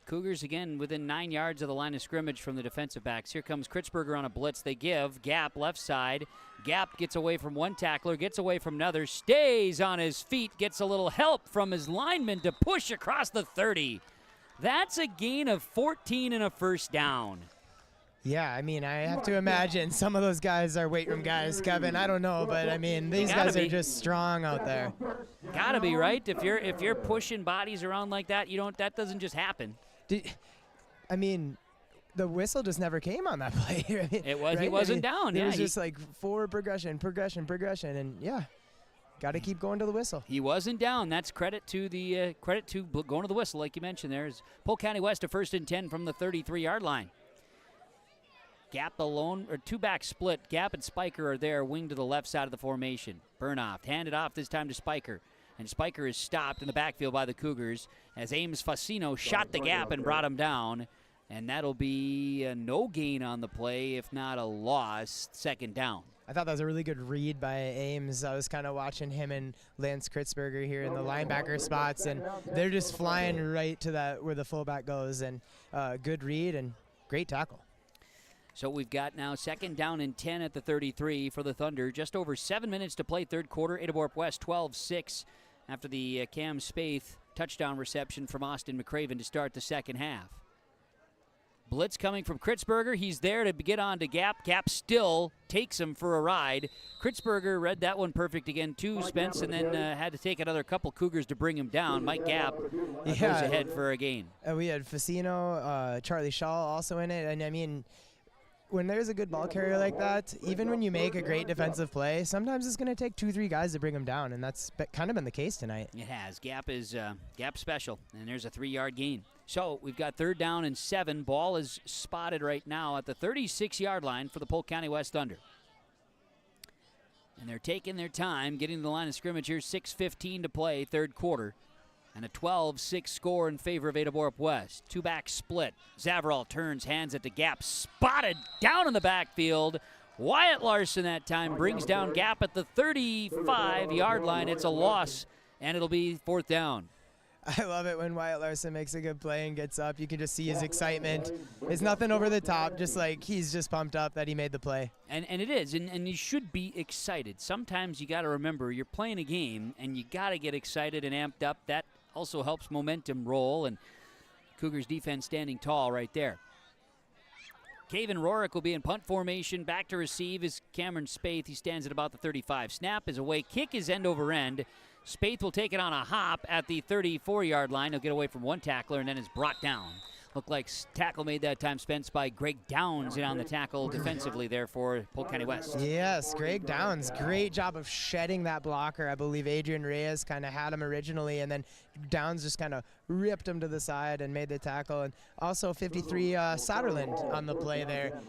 Cougars again within 9 yards of the line of scrimmage from the defensive backs. Here comes Kritzberger on a blitz. They give. Gap left side. Gap gets away from one tackler, gets away from another, stays on his feet, gets a little help from his lineman to push across the 30. That's a gain of 14 and a first down. Yeah, I mean, I have to imagine some of those guys are weight room guys, Kevin. I don't know, but I mean, these guys are just strong out there. Gotta be, right? If you're pushing bodies around like that, that doesn't just happen. I mean, the whistle just never came on that play. Right? It was. Right? He wasn't down. It was just like forward progression, and yeah, got to keep going to the whistle. He wasn't down. That's credit to going to the whistle, like you mentioned. There's Polk County West a 1st and 10 from the 33-yard line. Gap alone, or two-back split. Gap and Spiker are there, wing to the left side of the formation. Burnoff handed off this time to Spiker. And Spiker is stopped in the backfield by the Cougars as Ames Facino shot the gap and brought him down. And that'll be a no gain on the play, if not a loss, 2nd down. I thought that was a really good read by Ames. I was kind of watching him and Lance Kritzberger here in the linebacker spots, and they're just flying right to that where the fullback goes. And good read and great tackle. So we've got now 2nd down and 10 at the 33 for the Thunder. Just over 7 minutes to play third quarter. Ada-Borup-West 12-6 after the Cam Spaeth touchdown reception from Austin McCraven to start the second half. Blitz coming from Kritzberger. He's there to get on to Gap. Gap still takes him for a ride. Kritzberger read that one perfect again too, Spence, and then had to take another couple Cougars to bring him down. Mike Gap goes ahead for a gain. We had Facino, Charlie Shaw also in it, and I mean, when there's a good ball carrier like that, even when you make a great defensive play, sometimes it's going to take 2-3 guys to bring him down, and that's kind of been the case tonight. It has. Gap is Gap special, and there's a 3-yard gain. So we've got 3rd down and 7. Ball is spotted right now at the 36-yard line for the Polk County West Thunder. And they're taking their time getting to the line of scrimmage here. 6:15 to play, third quarter. And a 12-6 score in favor of Ada-Borup-West. Two-back split. Zavarall turns, hands it to Gap. Spotted down in the backfield. Wyatt Larson that time brings down Gap at the 35-yard line. It's a loss, and it'll be 4th down. I love it when Wyatt Larson makes a good play and gets up. You can just see his excitement. It's nothing over the top, just like he's just pumped up that he made the play. And it is, and you should be excited. Sometimes you got to remember you're playing a game, and you got to get excited and amped up. That also helps momentum roll, and Cougars defense standing tall right there. Caven Rorick will be in punt formation. Back to receive is Cameron Spaeth. He stands at about the 35. Snap is away. Kick is end over end. Spaeth will take it on a hop at the 34-yard line. He'll get away from one tackler and then is brought down. Looked like tackle made that time, Spence, by Greg Downs in on the tackle defensively there for Polk County West. Yes, Greg Downs, great job of shedding that blocker. I believe Adrian Reyes kind of had him originally, and then Downs just kind of ripped him to the side and made the tackle. And also 53 Soderland on the play there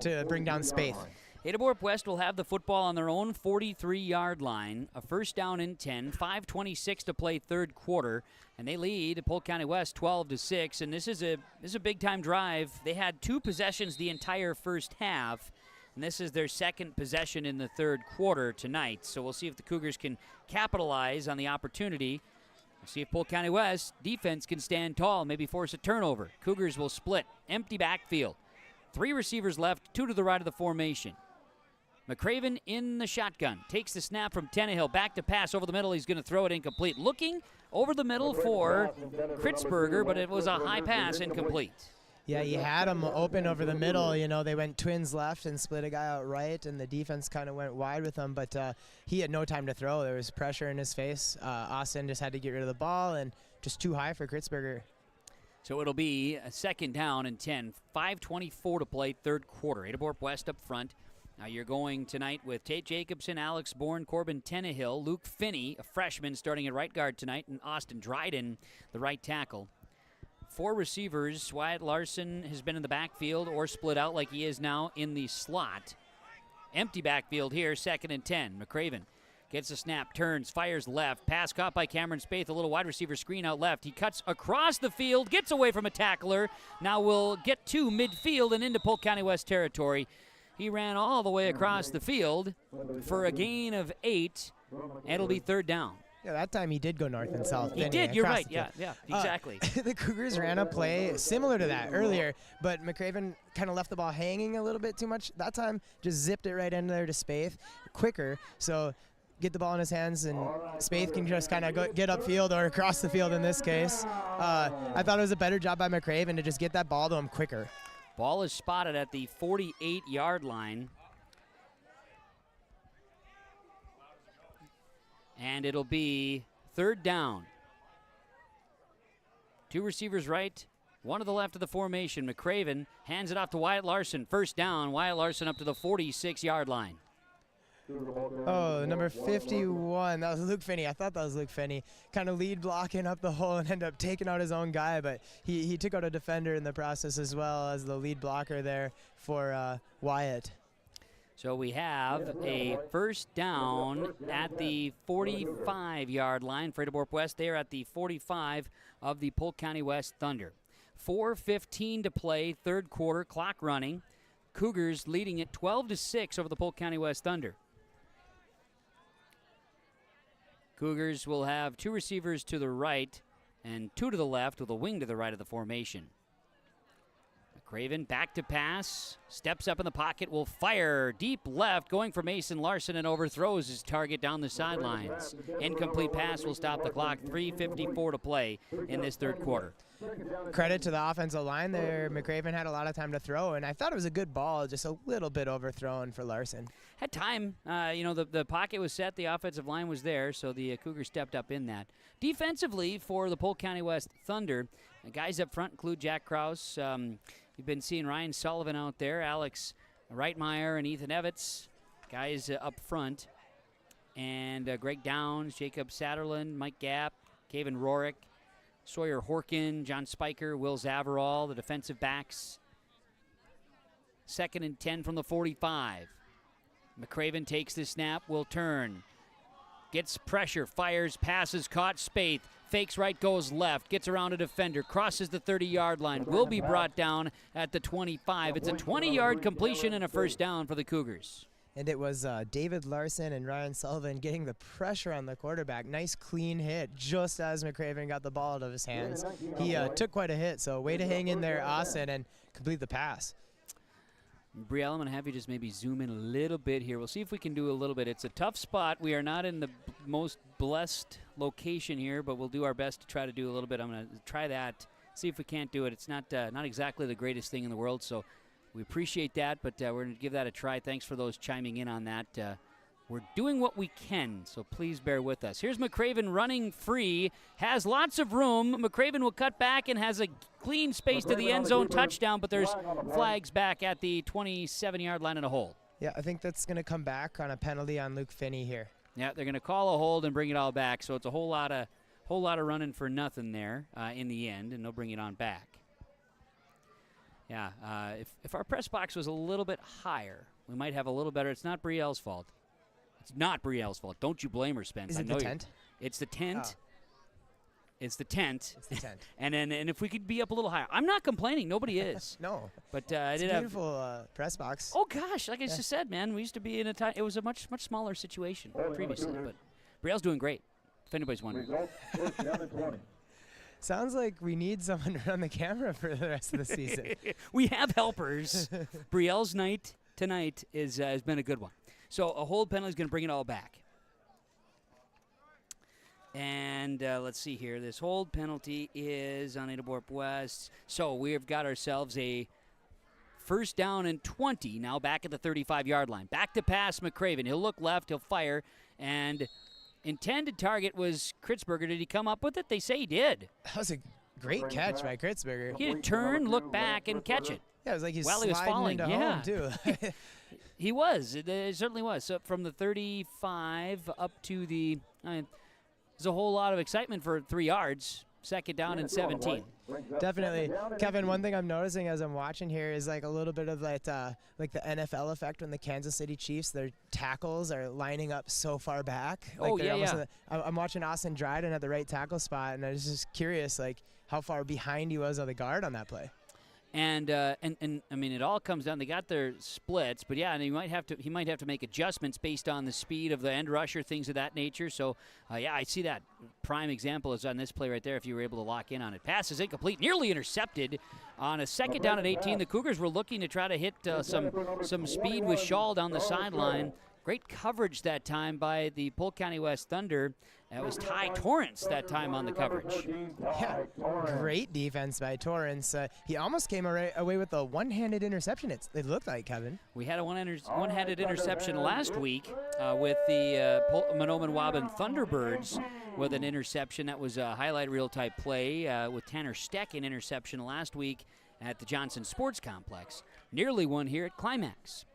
to bring down Spaeth. Ada-Borup-West will have the football on their own 43-yard line, a first down and 10, 5:26 to play third quarter, and they lead Polk County West 12-6. And this is a big-time drive. They had 2 possessions the entire first half, and this is their second possession in the third quarter tonight. So we'll see if the Cougars can capitalize on the opportunity. We'll see if Polk County West defense can stand tall, maybe force a turnover. Cougars will split, empty backfield. 3 receivers left, 2 to the right of the formation. McCraven in the shotgun. Takes the snap from Tannehill. Back to pass over the middle. He's going to throw it incomplete. Looking over the middle for Kritzberger, but it was a high pass incomplete. Yeah, you had him open over the middle. You know, they went twins left and split a guy out right, and the defense kind of went wide with him, but he had no time to throw. There was pressure in his face. Austin just had to get rid of the ball, and just too high for Kritzberger. So it'll be a second down and 10. 5:24 to play third quarter. Ada-Borup-West up front. Now you're going tonight with Tate Jacobson, Alex Bourne, Corbin Tannehill, Luke Finney, a freshman starting at right guard tonight, and Austin Dryden, the right tackle. 4 receivers. Wyatt Larson has been in the backfield or split out like he is now in the slot. Empty backfield here, second and 10. McCraven gets a snap, turns, fires left. Pass caught by Cameron Spaeth, a little wide receiver screen out left. He cuts across the field, gets away from a tackler. Now will get to midfield and into Polk County West territory. He ran all the way across the field for a gain of 8, and it'll be third down. Yeah, that time he did go north and south. He did, you're right. Yeah, exactly. The Cougars ran a play similar to that earlier, but McCraven kind of left the ball hanging a little bit too much. That time just zipped it right in there to Spaeth quicker. So get the ball in his hands, and Spaeth can just kind of get upfield or across the field in this case. I thought it was a better job by McCraven to just get that ball to him quicker. Ball is spotted at the 48-yard line. And it'll be third down. 2 receivers right, 1 to the left of the formation. McCraven hands it off to Wyatt Larson. First down, Wyatt Larson up to the 46-yard line. Oh, number 51. That was Luke Finney. I thought that was Luke Finney. Kind of lead blocking up the hole and ended up taking out his own guy, but he took out a defender in the process as well as the lead blocker there for Wyatt. So we have a first down at the 45-yard line for Ada-Borup-West. They are at the 45 of the Polk County West Thunder. 4:15 to play, third quarter, clock running. Cougars leading it 12-6 over the Polk County West Thunder. Cougars will have 2 receivers to the right and 2 to the left with a wing to the right of the formation. McCraven back to pass, steps up in the pocket, will fire deep left, going for Mason Larson and overthrows his target down the sidelines. Incomplete pass will stop the clock. 3:54 to play in this third quarter. Credit to the offensive line there. McCraven had a lot of time to throw, and I thought it was a good ball, just a little bit overthrown for Larson. Had time. The pocket was set, the offensive line was there, so the Cougars stepped up in that. Defensively for the Polk County West Thunder, the guys up front include Jack Krause. You've been seeing Ryan Sullivan out there, Alex Reitmeyer and Ethan Evitz, guys up front. And Greg Downs, Jacob Satterlund, Mike Gapp, Kaven Rorick, Sawyer Horkin, John Spiker, Will Zavarall, the defensive backs. Second and 10 from the 45. McCraven takes the snap, will turn. Gets pressure, fires, passes, caught, Spaeth. Fakes right, goes left, gets around a defender, crosses the 30-yard line, will be brought down at the 25. It's a 20-yard completion and a first down for the Cougars. And it was David Larson and Ryan Sullivan getting the pressure on the quarterback. Nice clean hit just as McCraven got the ball out of his hands. He took quite a hit, so way to hang in there, Austin, and complete the pass. Brielle, I'm going to have you just maybe zoom in a little bit here. We'll see if we can do a little bit. It's a tough spot. We are not in the most blessed location here, but we'll do our best to try to do a little bit. I'm going to try that, see if we can't do it. It's not exactly the greatest thing in the world, so we appreciate that, but we're going to give that a try. Thanks for those chiming in on that. We're doing what we can, so please bear with us. Here's McCraven running free, has lots of room. McCraven will cut back and has a clean space to the end zone touchdown, but there's flags back at the 27-yard line and a hold. Yeah, I think that's going to come back on a penalty on Luke Finney here. Yeah, they're going to call a hold and bring it all back, so it's a whole lot of running for nothing there in the end, and they'll bring it on back. Yeah, if our press box was a little bit higher, we might have a little better. It's not Brielle's fault. It's not Brielle's fault. Don't you blame her, Spence. Is it the tent? It's the tent. Oh. It's the tent. It's the tent. and if we could be up a little higher. I'm not complaining. Nobody is. No. But it's a beautiful press box. Oh, gosh. Like I just said, man, we used to be in a time. It was a much, much smaller situation previously. But Brielle's doing great, if anybody's wondering. Sounds like we need someone to run the camera for the rest of the season. We have helpers. Brielle's night tonight has been a good one. So a hold penalty is going to bring it all back. And let's see here. This hold penalty is on Ada-Borup-West. So we've got ourselves a first down and 20 now back at the 35-yard line. Back to pass McCraven. He'll look left. He'll fire. And intended target was Kritzberger. Did he come up with it? They say he did. That was a great catch by Kritzberger. He had to turn, look back, and catch it. Yeah, it was like he was falling into home, too. He was. It certainly was. So from the 35 up to the there's a whole lot of excitement for 3 yards. Second down and 17. Definitely. Kevin, one thing I'm noticing as I'm watching here is like a little bit of like the NFL effect when the Kansas City Chiefs, their tackles are lining up so far back. Like I'm watching Austin Dryden at the right tackle spot, and I was just curious like how far behind he was on the guard on that play. And I mean, it all comes down. They got their splits, but yeah, and he might have to make adjustments based on the speed of the end rusher, things of that nature. So I see that. Prime example is on this play right there. If you were able to lock in on it, pass is incomplete, nearly intercepted on a second down at 18. The Cougars were looking to try to hit some speed with Shaw down the sideline. Great coverage that time by the Polk County West Thunder. It was Ty Torrance that time on the coverage. Yeah, great defense by Torrance. He almost came away with a one-handed interception, it looked like, Kevin. We had a one-handed interception last week with the Mahnomen-Waban Thunderbirds with an interception. That was a highlight reel type play with Tanner Steck, an interception last week at the Johnson Sports Complex. Nearly one here at Climax.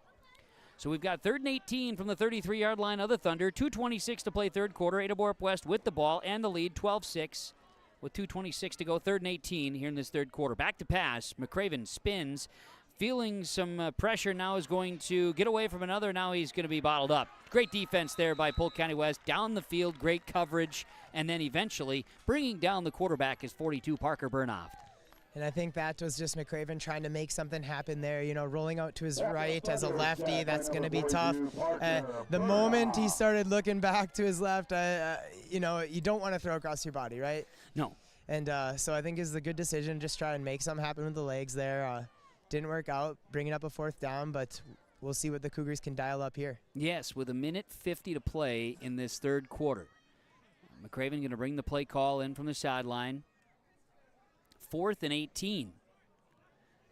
So we've got 3rd and 18 from the 33-yard line of the Thunder. 2:26 to play third quarter. Ada-Borup-West with the ball and the lead, 12-6 with 2:26 to go. 3rd and 18 here in this third quarter. Back to pass. McCraven spins. Feeling some pressure now, is going to get away from another. Now he's going to be bottled up. Great defense there by Polk County West. Down the field, great coverage. And then eventually bringing down the quarterback is 42, Parker Burnoff. And I think that was just McCraven trying to make something happen there, rolling out to his right as a lefty. That's going to be tough. The moment he started looking back to his left, you don't want to throw across your body, right? No. And so I think it's a good decision, just try and make something happen with the legs there. Didn't work out, bringing up a 4th down, but we'll see what the Cougars can dial up here. Yes, with 1:50 to play in this third quarter. McCraven going to bring the play call in from the sideline. 4th and 18.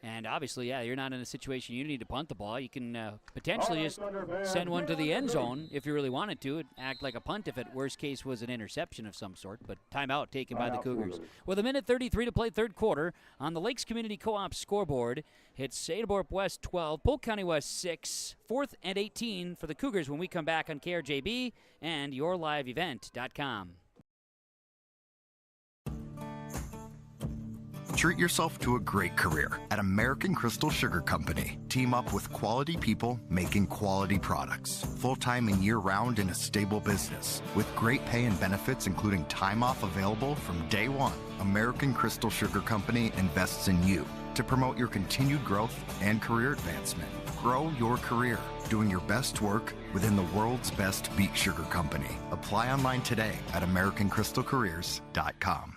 And obviously, you're not in a situation you need to punt the ball. You can potentially just send one to the end zone if you really wanted to. It'd act like a punt if it, worst case, was an interception of some sort. But timeout taken by the Cougars. With 1:33 to play third quarter on the Lakes Community Co-op scoreboard, it's Ada-Borup-West 12, Polk County West 6, 4th and 18 for the Cougars when we come back on KRJB and YourLiveEvent.com. Treat yourself to a great career at American Crystal Sugar Company. Team up with quality people making quality products. Full-time and year-round in a stable business. With great pay and benefits including time off available from day one. American Crystal Sugar Company invests in you to promote your continued growth and career advancement. Grow your career doing your best work within the world's best beet sugar company. Apply online today at AmericanCrystalCareers.com.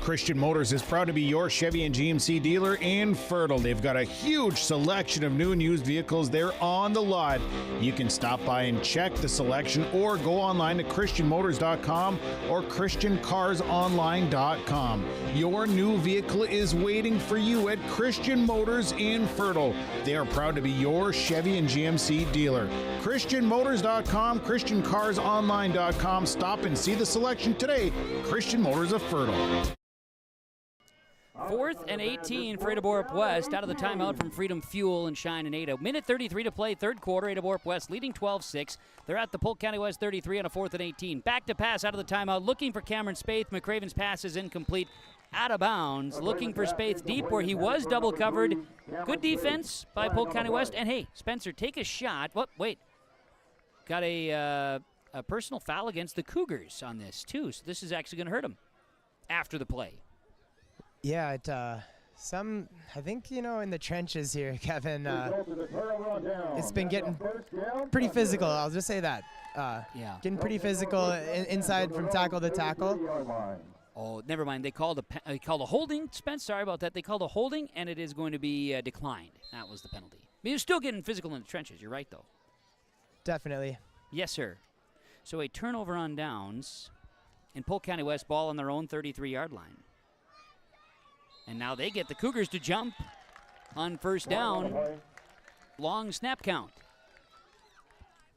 Christian Motors is proud to be your Chevy and GMC dealer in Fertile. They've got a huge selection of new and used vehicles there on the lot. You can stop by and check the selection or go online to ChristianMotors.com or ChristianCarsOnline.com. Your new vehicle is waiting for you at Christian Motors in Fertile. They are proud to be your Chevy and GMC dealer. ChristianMotors.com, ChristianCarsOnline.com. Stop and see the selection today. Christian Motors of Fertile. 4th and 18 for Ada-Borup-West out of the timeout from Freedom Fuel and Shine and Ada. 1:33 to play, third quarter. Ada-Borup-West leading 12-6. They're at the Polk County West 33 on a 4th and 18. Back to pass out of the timeout, looking for Cameron Spaeth. McCraven's pass is incomplete. out of bounds, looking for space deep where he was double covered. Good defense by Polk County West. And hey, Spencer, take a shot. Wait. Got a personal foul against the Cougars on this, too. So this is actually going to hurt him after the play. Yeah, I think, in the trenches here, Kevin, it's been getting pretty physical. I'll just say that. Getting pretty physical inside from tackle to tackle. Oh, never mind. They called a holding, Spence. Sorry about that. They called a holding, and it is going to be declined. That was the penalty. But you're still getting physical in the trenches. You're right, though. Definitely. Yes, sir. So a turnover on downs, and Polk County West ball on their own 33-yard line. And now they get the Cougars to jump on first down. Long snap count.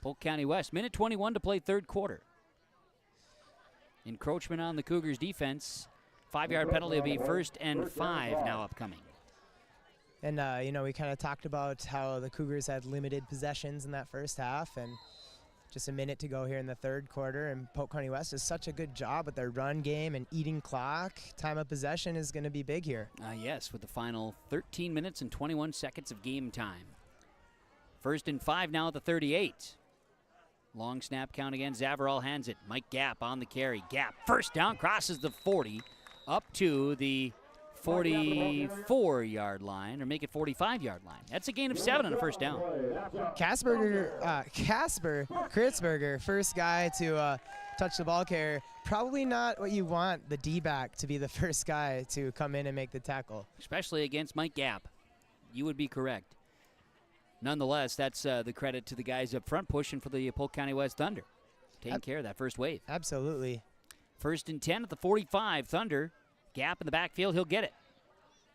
Polk County West, minute 21 to play third quarter. Encroachment on the Cougars defense. 5-yard penalty will be 1st and 5 now upcoming. And, we kind of talked about how the Cougars had limited possessions in that first half, and just a minute to go here in the third quarter, and Polk County West does such a good job with their run game and eating clock. Time of possession is going to be big here. Yes, with the final 13 minutes and 21 seconds of game time. 1st and 5 now at the 38. Long snap count again. Zavarall hands it. Mike Gap on the carry. Gap, first down, crosses the 40 up to the 44-yard line, or make it 45-yard line. That's a gain of 7 on a first down. Casper Kritzberger, first guy to touch the ball carrier. Probably not what you want the D-back to be the first guy to come in and make the tackle. Especially against Mike Gap. You would be correct. Nonetheless, that's the credit to the guys up front pushing for the Polk County West Thunder. Taking care of that first wave. Absolutely. 1st and 10 at the 45. Thunder. Gap in the backfield, he'll get it.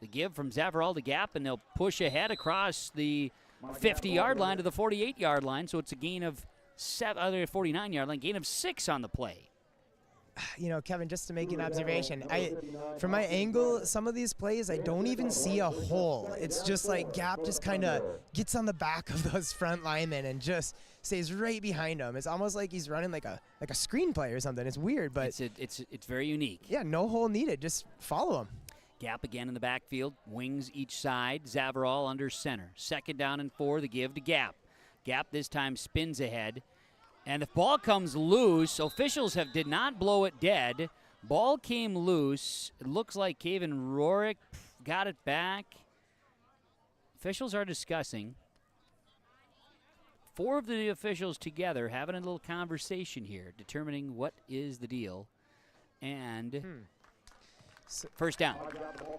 The give from Zavarall to Gap, and they'll push ahead across the 50-yard line to the 48-yard line, so it's a gain of 49-yard line, gain of 6 on the play. Kevin, just to make an observation, from my angle, some of these plays, I don't even see a hole. It's just like Gap just kind of gets on the back of those front linemen and just stays right behind them. It's almost like he's running like a screenplay or something. It's weird, but it's very unique. Yeah, no hole needed. Just follow him. Gap again in the backfield, wings each side. Zavarall under center. 2nd down and 4, the give to Gap. Gap this time spins ahead. And the ball comes loose. Officials did not blow it dead. Ball came loose. It looks like Caven Rorick got it back. Officials are discussing. 4 of the officials together having a little conversation here, determining what is the deal. And first down.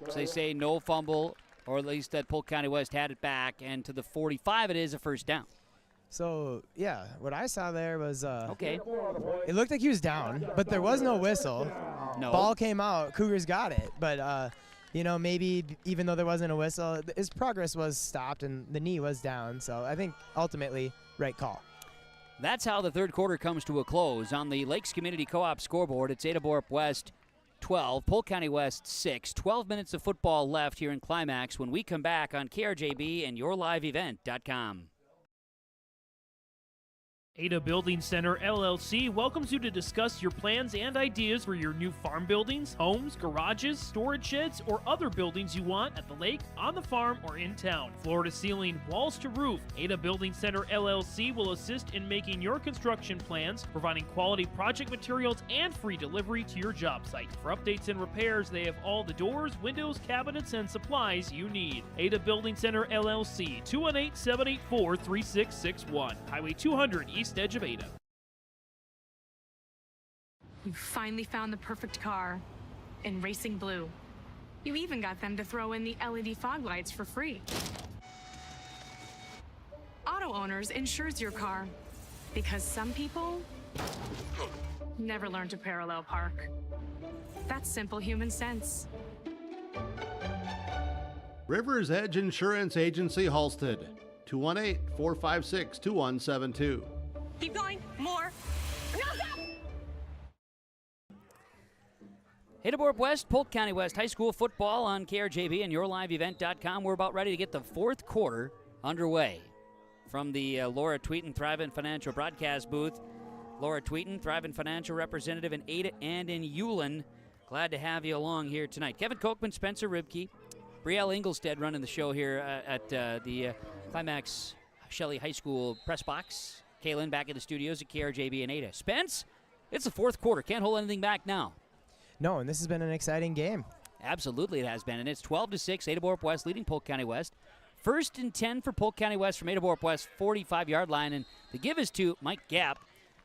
So they say no fumble, or at least that Polk County West had it back, and to the 45 it is a first down. So, yeah, what I saw there was okay. It looked like he was down, but there was no whistle. No. Ball came out. Cougars got it. But, maybe even though there wasn't a whistle, his progress was stopped and the knee was down. So I think ultimately, right call. That's how the third quarter comes to a close. On the Lakes Community Co-op scoreboard, it's Ada-Borup-West 12, Polk County West 6. 12 minutes of football left here in Climax when we come back on KRJB and YourLiveEvent.com. Ada Building Center, LLC welcomes you to discuss your plans and ideas for your new farm buildings, homes, garages, storage sheds, or other buildings you want at the lake, on the farm, or in town. Floor to ceiling, walls to roof, Ada Building Center, LLC will assist in making your construction plans, providing quality project materials and free delivery to your job site. For updates and repairs, they have all the doors, windows, cabinets, and supplies you need. Ada Building Center, LLC, 218-784-3661, Highway 200 East edge of Ada. You finally found the perfect car in racing blue. You even got them to throw in the LED fog lights for free. Auto Owners insures your car because some people never learn to parallel park. That's simple human sense. Rivers Edge Insurance Agency, Halsted, 218-456-2172. Keep going. More. Ada-Borup-West, Polk County West High School football on KRJB and YourLiveEvent.com. We're about ready to get the fourth quarter underway. From the Laura Tweeten Thrivent Financial broadcast booth, Laura Tweeten, Thrivent Financial representative in Ada and in Ulen. Glad to have you along here tonight. Kevin Kochman, Spencer Ribke, Brielle Engelstead running the show here at the Climax Shelley High School press box. Kaylin back in the studios at KRJB and Ada. Spence, it's the fourth quarter. Can't hold anything back now. No, and this has been an exciting game. Absolutely it has been, and it's 12-6, Ada-Borup-West leading Polk County West. 1st and 10 for Polk County West from Ada-Borup-West 45-yard line, and the give is to Mike Gapp.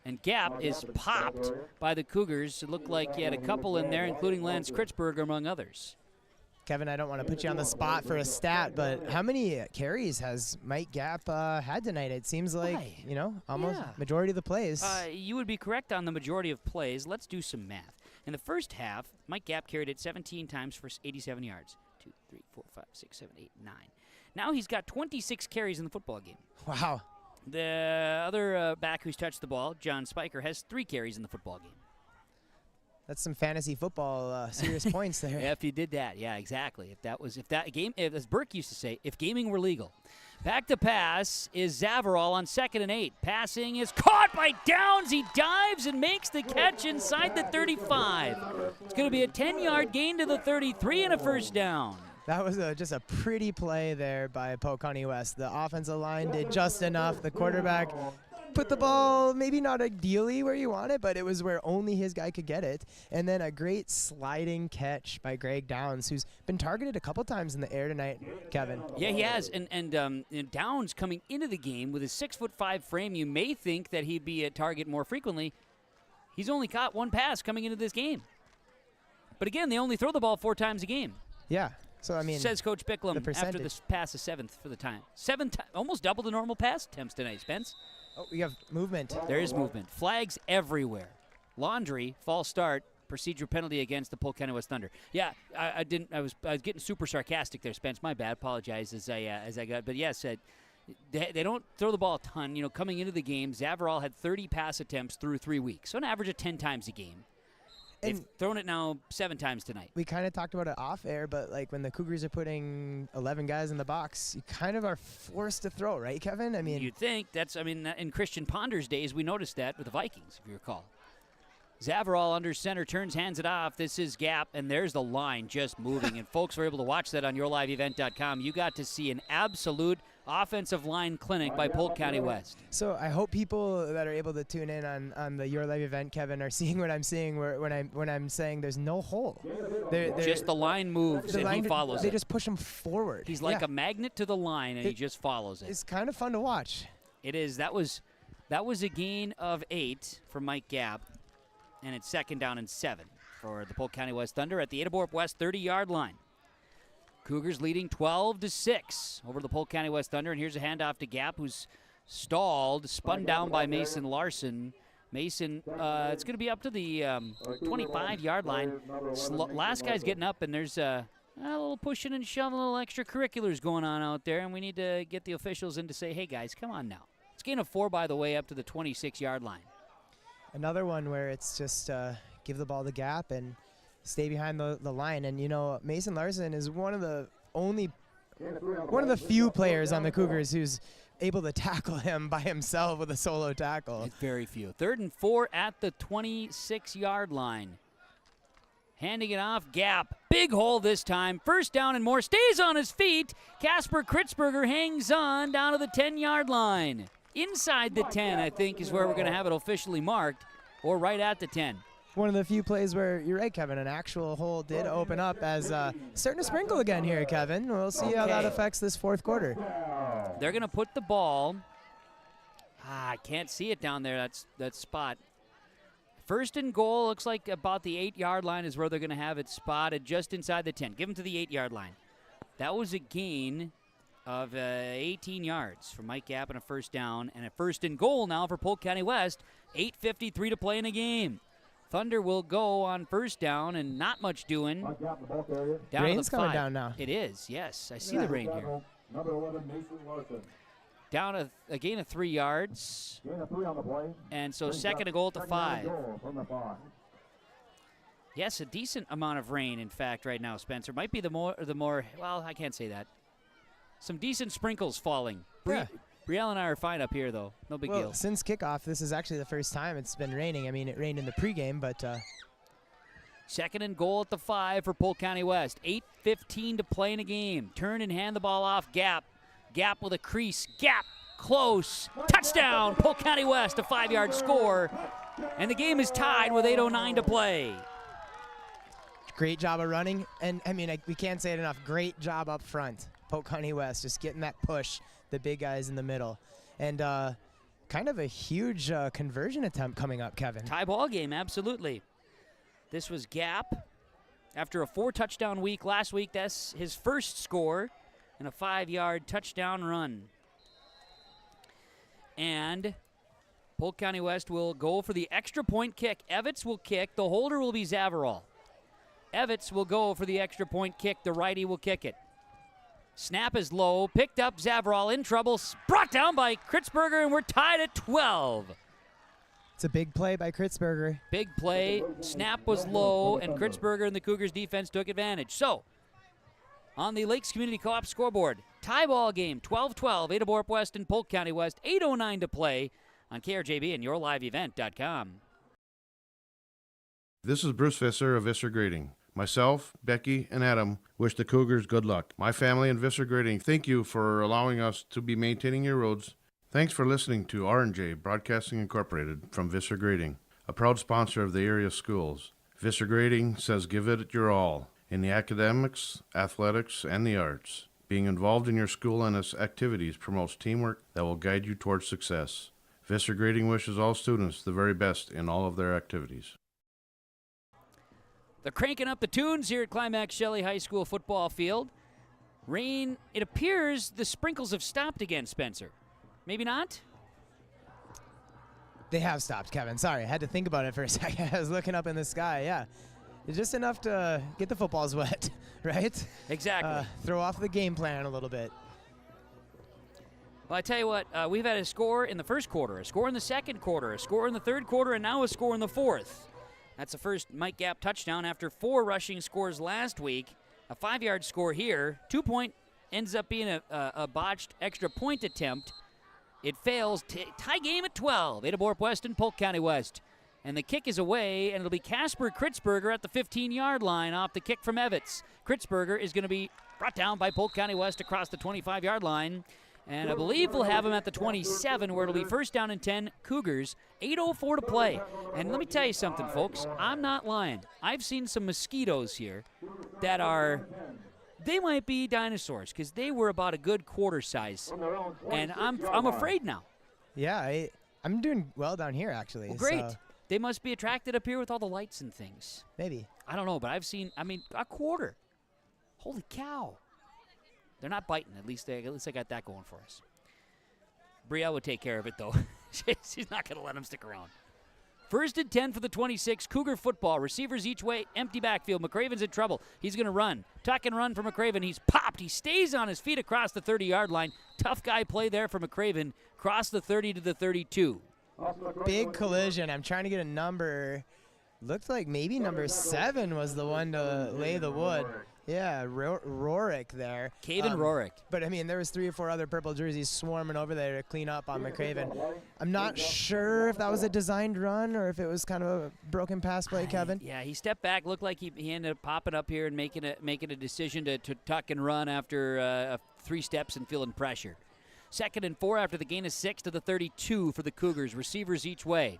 And Gapp is popped by the Cougars. It looked like he had a couple in there, including Lance Kritzberger, among others. Kevin, I don't want to put you on the spot for a stat, but how many carries has Mike Gapp had tonight? It seems like, almost majority of the plays. You would be correct on the majority of plays. Let's do some math. In the first half, Mike Gapp carried it 17 times for 87 yards. 2, 3, 4, 5, 6, 7, 8, 9. Now he's got 26 carries in the football game. Wow. The other back who's touched the ball, John Spiker, has 3 carries in the football game. That's some fantasy football serious points there. Yeah, if you did that, yeah, exactly. As Burke used to say, if gaming were legal. Back to pass is Zavarol on 2nd and 8. Passing is caught by Downs. He dives and makes the catch inside the 35. It's going to be a 10-yard gain to the 33 and a first down. That was just a pretty play there by Polk County West. The offensive line did just enough. The quarterback put the ball maybe not ideally where you want it, but it was where only his guy could get it. And then a great sliding catch by Greg Downs, who's been targeted a couple times in the air tonight, Kevin. Yeah, he has. And Downs coming into the game with his 6'5" frame, you may think that he'd be a target more frequently. He's only caught 1 pass coming into this game. But again, they only throw the ball 4 times a game. Yeah. So, I mean, says Coach Bicklem after this pass is 7th for the time. 7 almost double the normal pass attempts tonight, Spence. Oh, we have movement. There is movement. Flags everywhere. Laundry, false start, procedure penalty against the Polk County West Thunder. Yeah, I was getting super sarcastic there, Spence. My bad. Apologize as I got. But yes, they don't throw the ball a ton. Coming into the game, Zavarol had 30 pass attempts through 3 weeks, so an average of 10 times a game. They've thrown it now 7 times tonight. We kind of talked about it off air, but like when the Cougars are putting 11 guys in the box, you kind of are forced to throw, right, Kevin? I mean, you'd think in Christian Ponder's days, we noticed that with the Vikings, if you recall. Zavarol under center, turns, hands it off. This is Gapp, and there's the line just moving. And folks were able to watch that on yourliveevent.com. You got to see an absolute offensive line clinic by Polk County West. So I hope people that are able to tune in on the Your Live event, Kevin, are seeing what I'm seeing when I'm saying there's no hole. Just the line moves and he follows it. They just push him forward. He's like a magnet to the line, and he just follows it. It's kind of fun to watch. It is. That was a gain of 8 for Mike Gapp, and it's 2nd down and 7 for the Polk County West Thunder at the Ada-Borup-West 30-yard line. Cougars leading 12-6 over the Polk County West Thunder, and here's a handoff to Gapp, who's stalled, spun down by Mason Larson. Mason, it's going to be up to the 25-yard line. Last guy's getting up, and there's a little pushing and shoving, a little extracurriculars going on out there, and we need to get the officials in to say, hey, guys, come on now. It's gain of 4, by the way, up to the 26-yard line. Another one where it's just give the ball to Gapp and stay behind the line. And, Mason Larson is one of the few players on the Cougars who's able to tackle him by himself with a solo tackle. It's very few. 3rd and 4 at the 26-yard line. Handing it off, Gapp. Big hole this time. 1st down and more. Stays on his feet. Casper Kritzberger hangs on down to the 10-yard line. Inside the 10, I think, is where we're going to have it officially marked, or right at the 10. One of the few plays where, you're right, Kevin, an actual hole did open up as starting to sprinkle again here, Kevin. We'll see how that affects this 4th quarter. They're going to put the ball. I can't see it down there, that spot. 1st and goal, looks like about the 8-yard line is where they're going to have it spotted, just inside the 10. Give them to the 8-yard line. That was a gain of 18 yards for Mike Gapp and a 1st down, and a 1st and goal now for Polk County West. 8:53 to play in the game. Thunder will go on 1st down, and not much doing. Rain's coming down now. It is, yes. I see the rain here. Down a gain of 3 yards. And so 2nd and goal at the 5. Yes, a decent amount of rain, in fact, right now, Spencer. Might be the more, well, I can't say that. Some decent sprinkles falling. Yeah. Brielle and I are fine up here, though. No big deal. Since kickoff, this is actually the first time it's been raining. I mean, it rained in the pregame, but Second and goal at the 5 for Polk County West. 8:15 to play in a game. Turn and hand the ball off. Gap. Gap with a crease. Gap. Close. Touchdown. Polk County West, a 5-yard score. And the game is tied with 8:09 to play. Great job of running. And, we can't say it enough. Great job up front. Polk County West just getting that push. The big guys in the middle. And kind of a huge conversion attempt coming up, Kevin. Tie ball game, absolutely. This was Gap. After a 4-touchdown week last week, that's his first score and a 5-yard touchdown run. And Polk County West will go for the extra point kick. Evitz will kick. The holder will be Zavarol. Evitz will go for the extra point kick. The righty will kick it. Snap is low. Picked up. Zavarol in trouble. Brought down by Kritzberger, and we're tied at 12. It's a big play by Kritzberger. Big play. Snap was low, and Kritzberger and the Cougars defense took advantage. So, on the Lakes Community Co-op scoreboard, tie ball game, 12-12, Ada-Borup-West and Polk County West, 8:09 to play on KRJB and yourliveevent.com. This is Bruce Visser of Visser Grading. Myself, Becky, and Adam wish the Cougars good luck. My family and Visser Grading thank you for allowing us to be maintaining your roads. Thanks for listening to R&J Broadcasting Incorporated from Visser Grading, a proud sponsor of the area schools. Visser Grading says give it your all in the academics, athletics, and the arts. Being involved in your school and its activities promotes teamwork that will guide you towards success. Visser Grading wishes all students the very best in all of their activities. They're cranking up the tunes here at Climax Shelley High School football field. Rain, it appears the sprinkles have stopped again, Spencer. Maybe not? They have stopped, Kevin. Sorry, I had to think about it for a second. I was looking up in the sky, yeah. It's just enough to get the footballs wet, right? Exactly. Throw off the game plan a little bit. Well, I tell you what, we've had a score in the first quarter, a score in the second quarter, a score in the third quarter, and now a score in the fourth. That's the first Mike Gap touchdown after 4 rushing scores last week. A 5-yard score here. 2-point ends up being a botched extra point attempt. It fails. Tie game at 12. Ada-Borup-West and Polk County West. And the kick is away, and it'll be Casper Kritzberger at the 15-yard line off the kick from Evitz. Kritzberger is going to be brought down by Polk County West across the 25-yard line. And I believe we'll have him at the 27, where it'll be first down and 10, Cougars, 8:04 to play. And let me tell you something, folks. I'm not lying. I've seen some mosquitoes here that they might be dinosaurs because they were about a good quarter size. And I'm afraid now. Yeah, I'm doing well down here, actually. Well, great. So. They must be attracted up here with all the lights and things. Maybe. I don't know, but I've seen, a quarter. Holy cow. They're not biting. At least they got that going for us. Brielle would take care of it, though. She's not going to let him stick around. First and 10 for the 26. Cougar football. Receivers each way. Empty backfield. McCraven's in trouble. He's going to run. Tuck and run for McCraven. He's popped. He stays on his feet across the 30-yard line. Tough guy play there for McCraven. Cross the 30 to the 32. Big collision. I'm trying to get a number. Looked like maybe number 7 was the one to lay the wood. Yeah, Rorick there. Caven Rorick. But, there was 3 or 4 other purple jerseys swarming over there to clean up on McCraven. I'm not sure if that was a designed run or if it was kind of a broken pass play, Kevin. Yeah, he stepped back. Looked like he ended up popping up here and making a decision to tuck and run after 3 steps and feeling pressure. Second and 4 after the gain of 6 to the 32 for the Cougars. Receivers each way.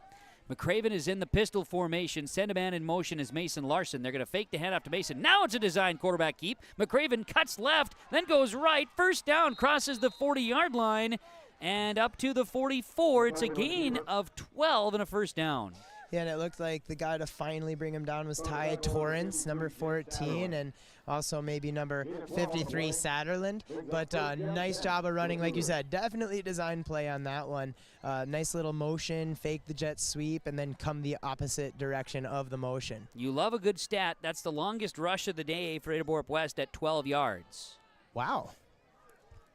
McCraven is in the pistol formation. Send a man in motion is Mason Larson. They're going to fake the handoff to Mason. Now it's a design quarterback keep. McCraven cuts left, then goes right. First down, crosses the 40-yard line, and up to the 44. It's a gain of 12 and a first down. Yeah, and it looked like the guy to finally bring him down was Ty Torrance, number 14, and also maybe number 53, Satterland. But nice job of running, like you said. Definitely a design play on that one. Nice little motion, fake the jet sweep, and then come the opposite direction of the motion. You love a good stat. That's the longest rush of the day for Ada-Borup-West at 12 yards. Wow.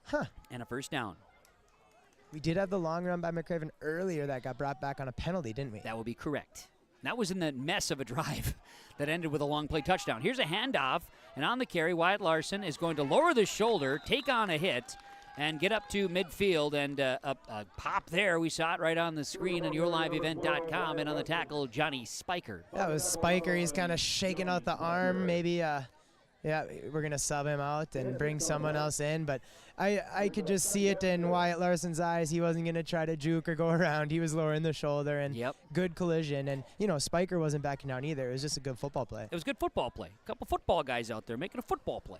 Huh. And a first down. We did have the long run by McCraven earlier that got brought back on a penalty, didn't we? That will be correct. That was in that mess of a drive that ended with a long play touchdown. Here's a handoff, and on the carry, Wyatt Larson is going to lower the shoulder, take on a hit, and get up to midfield, and a pop there. We saw it right on the screen on yourliveevent.com, and on the tackle, Johnny Spiker. That was Spiker. He's kind of shaking out the arm. Maybe, yeah, we're going to sub him out and bring someone else in. But I could just see it in Wyatt Larson's eyes. He wasn't going to try to juke or go around. He was lowering the shoulder, and good collision. And, Spiker wasn't backing down either. It was just a good football play. It was good football play. A couple football guys out there making a football play.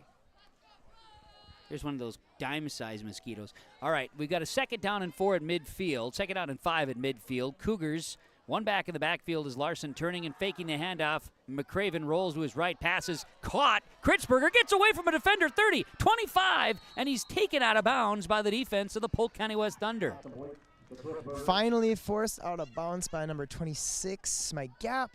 Here's one of those dime-sized mosquitoes. All right, we've got a 2nd down and 4 at midfield, 2nd down and 5 at midfield. Cougars, one back in the backfield is Larson turning and faking the handoff. McCraven rolls to his right, passes, caught. Kritzberger gets away from a defender, 30, 25, and he's taken out of bounds by the defense of the Polk County West Thunder. Finally forced out of bounds by number 26, Mike Gap.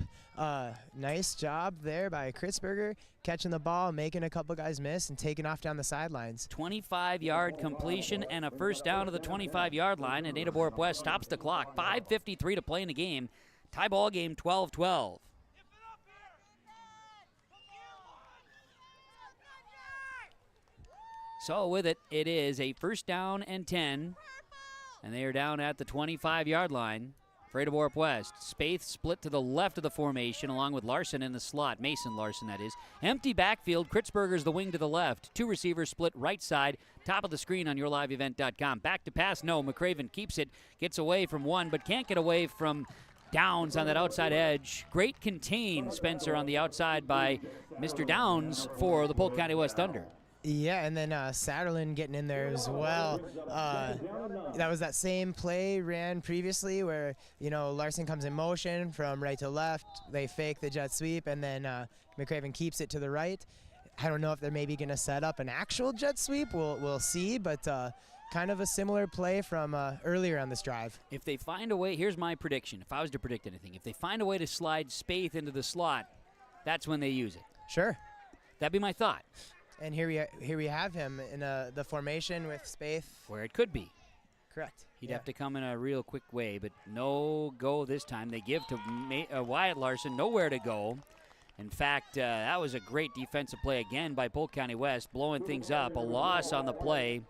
Nice job there by Kritzberger, catching the ball, making a couple guys miss, and taking off down the sidelines. 25-yard completion and a first down to the 25-yard line, and Ada-Borup-West stops the clock. 5:53 to play in the game. Tie ball game, 12-12. So with it, it is a first down and 10. And they are down at the 25-yard line for Ada-Borup-West. Spaeth split to the left of the formation along with Larson in the slot. Mason Larson, that is. Empty backfield. Kritzberger's the wing to the left. 2 receivers split right side. Top of the screen on yourliveevent.com. Back to pass. No. McCraven keeps it. Gets away from one, but can't get away from Downs on that outside edge. Great contain, Spencer, on the outside by Mr. Downs for the Polk County West Thunder. Yeah, and then Satterlin getting in there as well. That was that same play ran previously where, Larson comes in motion from right to left. They fake the jet sweep, and then McCraven keeps it to the right. I don't know if they're maybe going to set up an actual jet sweep. We'll see, but kind of a similar play from earlier on this drive. If they find a way, here's my prediction. If I was to predict anything, if they find a way to slide Spaeth into the slot, that's when they use it. Sure. That'd be my thought. And here we have him in the formation with Spaeth. Where it could be. Correct. He'd have to come in a real quick way, but no go this time. They give to Wyatt Larson, nowhere to go. In fact, that was a great defensive play again by Polk County West, blowing things up. A loss on the play.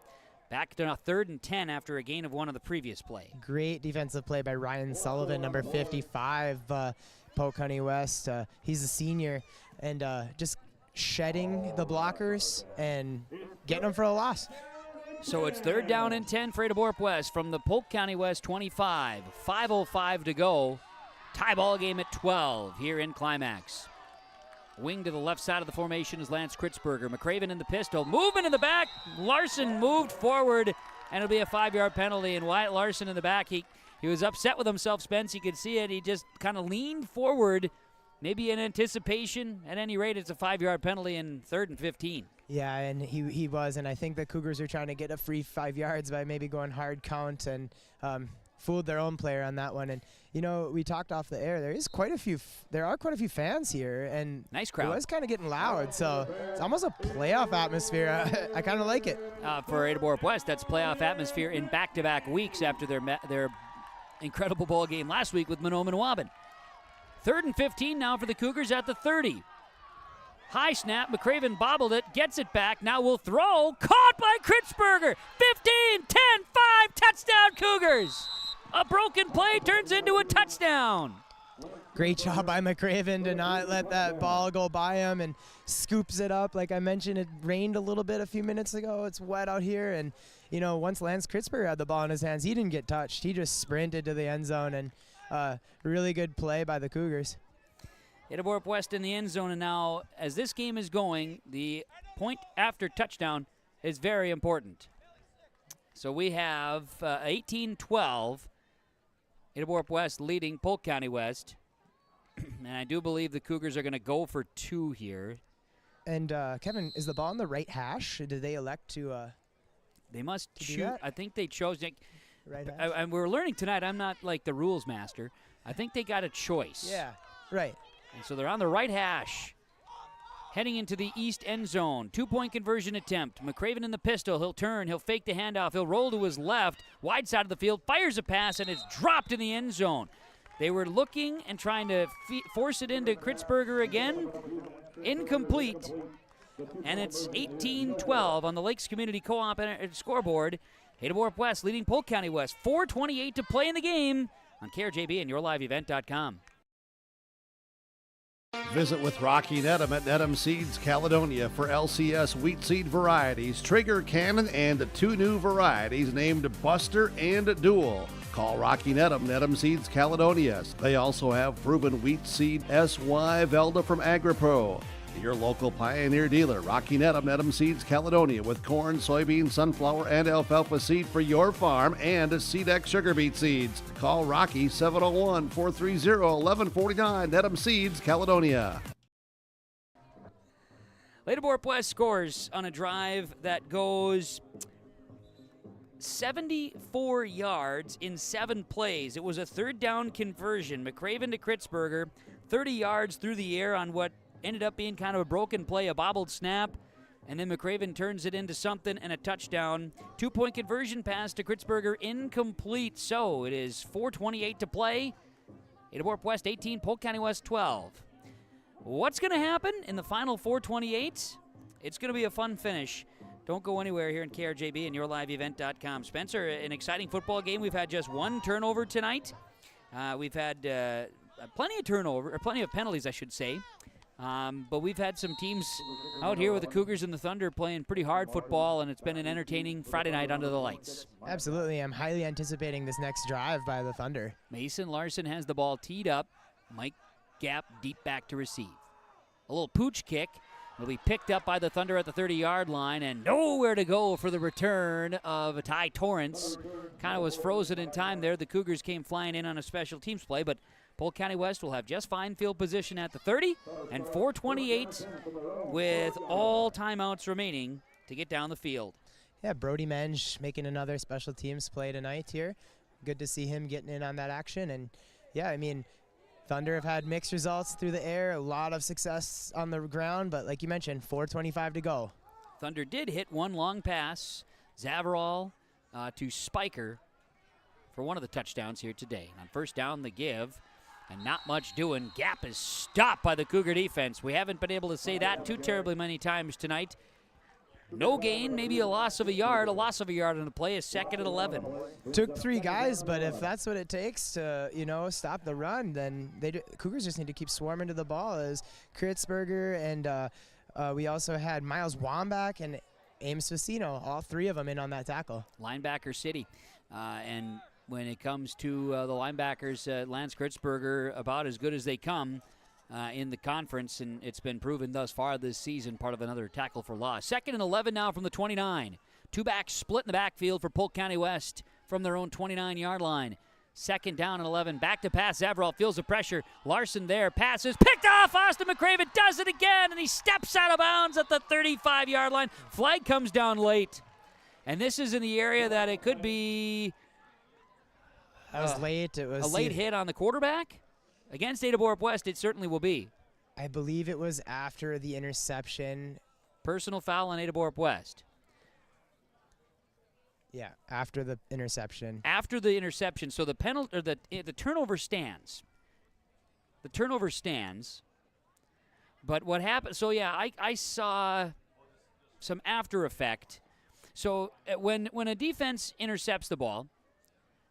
Back to a 3rd and 10 after a gain of 1 on the previous play. Great defensive play by Ryan Sullivan, number 55, Polk County West. He's a senior, and just shedding the blockers and getting them for a loss. So it's 3rd down and 10 for Ada-Borup-West from the Polk County West 25. 5:05 to go. Tie ball game at 12 here in Climax. Wing to the left side of the formation is Lance Kritzberger. McCraven in the pistol. Movement in the back. Larson moved forward, and it'll be a 5-yard penalty. And Wyatt Larson in the back, he was upset with himself, Spence. You could see it. He just kind of leaned forward, maybe in anticipation. At any rate, it's a 5-yard penalty in 3rd and 15. Yeah, and he was, and I think the Cougars are trying to get a free 5 yards by maybe going hard count and fooled their own player on that one. And we talked off the air. There are quite a few fans here, and nice crowd. It was kind of getting loud, so it's almost a playoff atmosphere. I kind of like it. For Ada-Borup-West, that's playoff atmosphere in back-to-back weeks after their incredible ball game last week with Mahnomen Waban. 3rd and 15 now for the Cougars at the 30. High snap, McCraven bobbled it, gets it back, now will throw, caught by Kritzberger. 15, 10, 5, touchdown Cougars. A broken play turns into a touchdown. Great job by McCraven to not let that ball go by him and scoops it up. Like I mentioned, it rained a little bit a few minutes ago. It's wet out here, and once Lance Kritzberger had the ball in his hands, he didn't get touched. He just sprinted to the end zone, and really good play by the Cougars. Ada-Borup-West in the end zone, and now as this game is going, the point after touchdown is very important. So we have 18-12, Ada-Borup-West leading Polk County West, and I do believe the Cougars are going to go for 2 here. And Kevin, is the ball on the right hash? Did they elect to? They must shoot. I think they chose. Right hash? And we're learning tonight. I'm not like the rules master. I think they got a choice. Yeah, right. And so they're on the right hash, heading into the east end zone. 2-point conversion attempt. McCraven in the pistol. He'll turn. He'll fake the handoff. He'll roll to his left, wide side of the field, fires a pass, and it's dropped in the end zone. They were looking and trying to force it into Kritzberger again. Incomplete. And it's 18-12 on the Lakes Community Co-op scoreboard. Ada-Borup-West leading Polk County West. 4:28 to play in the game on KRJB and YourLiveEvent.com. Visit with Rocky Nedham at Nedham Seeds Caledonia for LCS wheat seed varieties, Trigger Cannon, and 2 new varieties named Buster and Dual. Call Rocky Nedham, Nedham Seeds Caledonia. They also have proven wheat seed SY Velda from AgriPro. Your local Pioneer dealer, Rocky Nedham, Nedham Seeds Caledonia, with corn, soybean, sunflower, and alfalfa seed for your farm and Seedex sugar beet seeds. Call Rocky 701-430-1149, Nedham Seeds Caledonia. Ada-Borup-West scores on a drive that goes 74 yards in 7 plays. It was a third down conversion. McCraven to Kritzberger, 30 yards through the air on what ended up being kind of a broken play, a bobbled snap, and then McCraven turns it into something and a touchdown. 2-point conversion pass to Kritzberger, incomplete. So it is 4:28 to play. Ada-Borup-West 18, Polk County West 12. What's going to happen in the final 4:28? It's going to be a fun finish. Don't go anywhere here in KRJB and YourLiveEvent.com. Spencer, an exciting football game. We've had just 1 turnover tonight. We've had plenty of penalties, I should say. But we've had some teams out here with the Cougars and the Thunder playing pretty hard football, and it's been an entertaining Friday night under the lights. Absolutely. I'm highly anticipating this next drive by the Thunder. Mason Larson has the ball teed up. Mike Gap deep back to receive. A little pooch kick will be picked up by the Thunder at the 30-yard line, and nowhere to go for the return of Ty Torrance. Kind of was frozen in time there. The Cougars came flying in on a special teams play, but Polk County West will have just fine field position at the 30 and 4:28 with all timeouts remaining to get down the field. Yeah, Brody Menge making another special teams play tonight here. Good to see him getting in on that action. And, yeah, I mean, Thunder have had mixed results through the air, a lot of success on the ground, but like you mentioned, 4:25 to go. Thunder did hit one long pass, Zavarol to Spiker for one of the touchdowns here today. And on first down, the give. And not much doing. Gap is stopped by the Cougar defense. We haven't been able to say that too terribly many times tonight. No gain, maybe a loss of a yard. A loss of a yard on the play is 2nd and 11. Took 3 guys, but if that's what it takes to, stop the run, then Cougars just need to keep swarming to the ball. As Kritzberger and we also had Miles Wambach and Ames Facino, all 3 of them in on that tackle. Linebacker city. And when it comes to the linebackers, Lance Kritzberger, about as good as they come in the conference, and it's been proven thus far this season, part of another tackle for loss. 2nd and 11 now from the 29. 2 backs split in the backfield for Polk County West from their own 29-yard line. 2nd down and 11. Back to pass. Zavarol feels the pressure. Larson there. Passes. Picked off. Austin McCraven does it again, and he steps out of bounds at the 35-yard line. Flag comes down late. And this is in the area that it could be... That was late. It was a late hit on the quarterback. Against Ada-Borup-West, it certainly will be. I believe it was after the interception. Personal foul on Ada-Borup-West. Yeah, after the interception. After the interception, so the penalty or the turnover stands. The turnover stands. But what happened? So yeah, I saw some after effect. So when a defense intercepts the ball,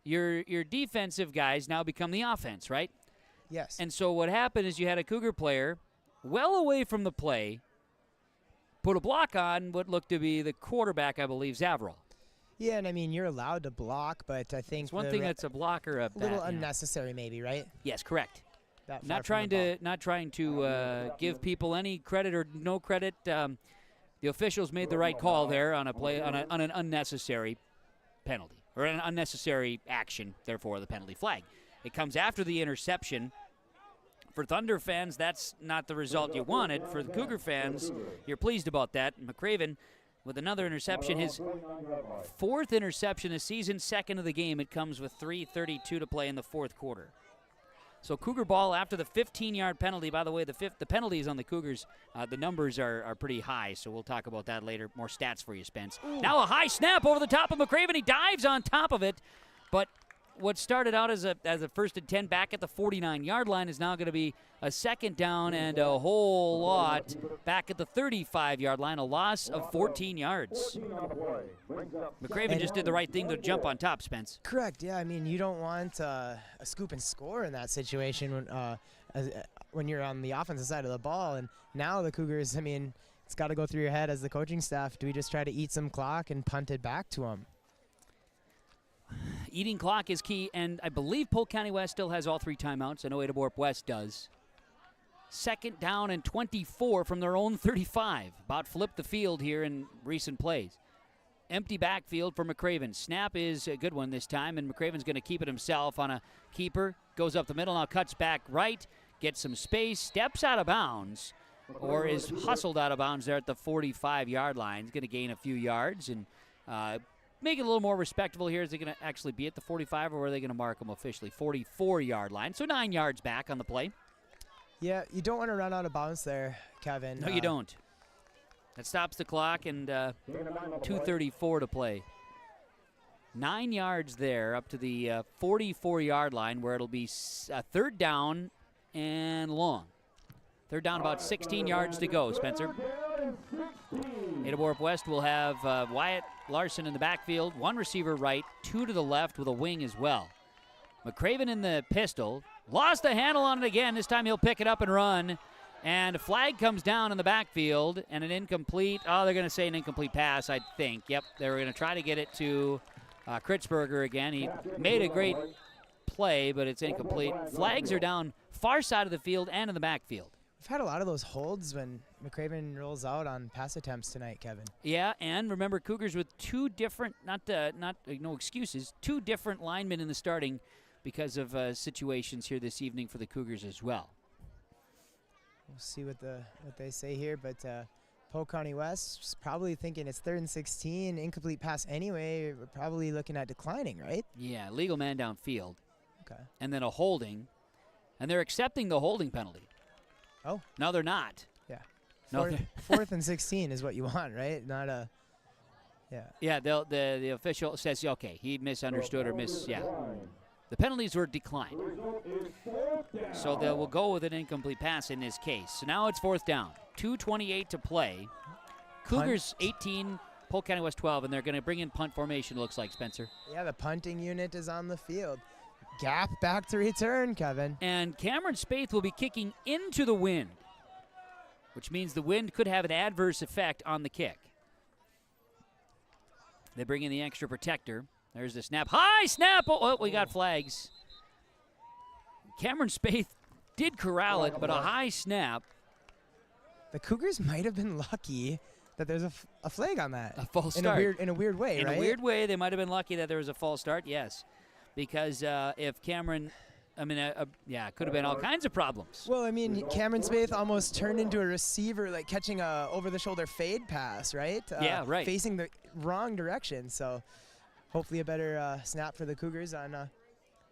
your defensive guys now become the offense, right? Yes. And so what happened is you had a Cougar player well away from the play put a block on what looked to be the quarterback, I believe, Zavarol. Yeah, and I mean, you're allowed to block, but I think it's one thing that's a block or a little unnecessary maybe, right? Yes, correct. Not trying to give people any credit or no credit. The officials made the right call there on a play on an unnecessary penalty. Or an unnecessary action, therefore the penalty flag. It comes after the interception. For Thunder fans, that's not the result you wanted. For the Cougar fans, you're pleased about that. McCraven with another interception, his 4th interception this season, 2nd of the game. It comes with 3:32 to play in the 4th quarter. So Cougar ball after the 15-yard penalty. By the way, the penalties on the Cougars, the numbers are pretty high, so we'll talk about that later. More stats for you, Spence. Now a high snap over the top of McCraven. He dives on top of it, but what started out as a first and 10 back at the 49-yard line is now going to be a second down and a whole lot back at the 35-yard line, a loss of 14 yards. McCraven just did the right thing to jump on top, Spence. Correct, yeah. I mean, you don't want a scoop and score in that situation when you're on the offensive side of the ball. And now the Cougars, I mean, it's got to go through your head as the coaching staff. Do we just try to eat some clock and punt it back to them? Eating clock is key, and I believe Polk County West still has all 3 timeouts. I know Ada-Borup-West does. Second down and 24 from their own 35. About flipped the field here in recent plays. Empty backfield for McCraven. Snap is a good one this time, and McCraven's going to keep it himself on a keeper. Goes up the middle, now cuts back right, gets some space, steps out of bounds, or is hustled out of bounds there at the 45-yard line. He's going to gain a few yards and make it a little more respectable here. Is they going to actually be at the 45, or are they going to mark him officially? 44-yard line, so 9 yards back on the play. Yeah, you don't want to run out of bounds there, Kevin. No, you don't. That stops the clock, and 2:34 to play. 9 yards there up to the 44-yard line, where it'll be third down and long. Third down, about 16 yards to go, Spencer. Ada-Borup-West will have Wyatt Larson in the backfield, 1 receiver right, 2 to the left with a wing as well. McCraven in the pistol. Lost the handle on it again. This time he'll pick it up and run. And a flag comes down in the backfield, and an incomplete. Oh, they're going to say an incomplete pass, I think. Yep, they were going to try to get it to Kritzberger again. He made a great play, but it's incomplete. Flags are down far side of the field and in the backfield. We've had a lot of those holds when McCraven rolls out on pass attempts tonight, Kevin. Yeah, and remember, Cougars with 2 different, no excuses, 2 different linemen in the starting because of situations here this evening for the Cougars as well. We'll see what they say here, but Polk County West is probably thinking it's 3rd and 16, incomplete pass anyway. We're probably looking at declining, right? Yeah, legal man downfield. Okay. And then a holding, and they're accepting the holding penalty. Oh. No, they're not. Yeah. No, 4th and 16 is what you want, right? Not a. Yeah. Yeah. The official says okay, he misunderstood or yeah. The penalties were declined, so they will go with an incomplete pass in this case. So now it's 4th down, 2:28 to play. Cougars 18, Polk County West 12, and they're going to bring in punt formation. Looks like, Spencer. Yeah, the punting unit is on the field. Gap back to return, Kevin. And Cameron Spaeth will be kicking into the wind, which means the wind could have an adverse effect on the kick. They bring in the extra protector. There's the snap. High snap! Oh, we got flags. Cameron Spaeth did corral it, but a high snap. The Cougars might have been lucky that there's a flag on that. A false start. In a weird way, right? In a weird way, they might have been lucky that there was a false start, yes. Because if Cameron, it could have been all kinds of problems. Well, I mean, Cameron Spaeth almost turned into a receiver, like catching a over-the-shoulder fade pass, right? Yeah, right. Facing the wrong direction, so hopefully a better snap for the Cougars on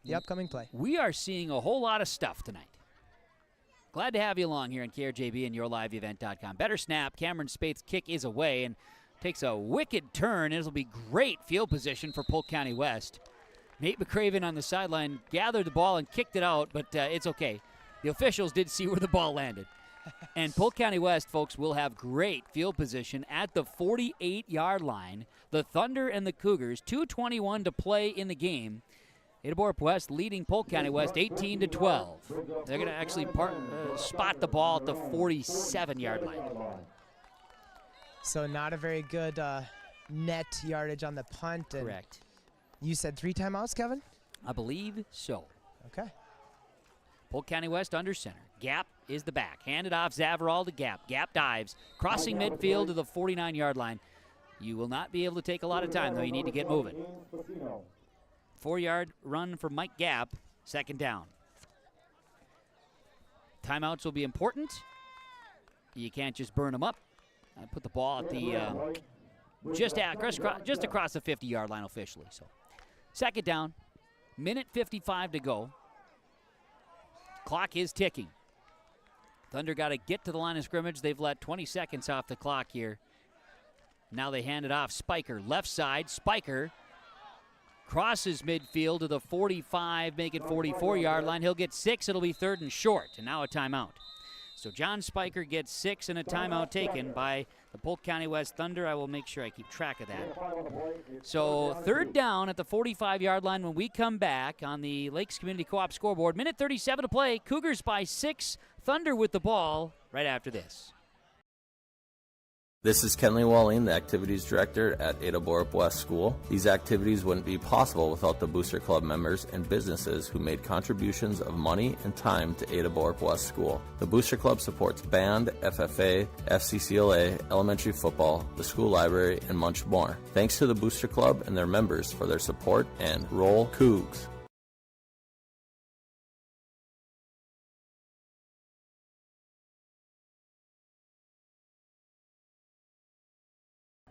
the upcoming play. We are seeing a whole lot of stuff tonight. Glad to have you along here on KRJB and YourLiveEvent.com. Better snap. Cameron Spaeth's kick is away and takes a wicked turn. It'll be great field position for Polk County West. Nate McCraven on the sideline gathered the ball and kicked it out, but it's okay. The officials did see where the ball landed. And Polk County West, folks, will have great field position at the 48-yard line. The Thunder and the Cougars, 2:21 to play in the game. Ada-Borup-West leading Polk County West 18-12. They're going to actually spot the ball at the 47-yard line. So not a very good net yardage on the punt. Correct. You said 3 timeouts, Kevin? I believe so. Okay. Polk County West under center. Gap is the back. Handed off Zavarall to Gap. Gap dives. Crossing midfield to the 49-yard line. You will not be able to take a lot of time, though. You need to get moving. 4-yard run for Mike Gap. Second down. Timeouts will be important. You can't just burn them up. Put the ball at the just across the 50-yard line officially. So, second down. Minute 55 to go. Clock is ticking. Thunder got to get to the line of scrimmage. They've let 20 seconds off the clock here. Now they hand it off. Spiker, left side. Spiker crosses midfield to the 45, make it 44-yard line. He'll get 6. It'll be 3rd and short, and now a timeout. So John Spiker gets 6 and a timeout taken by the Polk County West Thunder. I will make sure I keep track of that. So 3rd down at the 45-yard line when we come back on the Lakes Community Co-op scoreboard. Minute 37 to play. Cougars by 6. Thunder with the ball right after this. This is Kenley Walling, the Activities Director at Ada-Borup-West School. These activities wouldn't be possible without the Booster Club members and businesses who made contributions of money and time to Ada-Borup-West School. The Booster Club supports band, FFA, FCCLA, elementary football, the school library, and much more. Thanks to the Booster Club and their members for their support, and roll Cougs.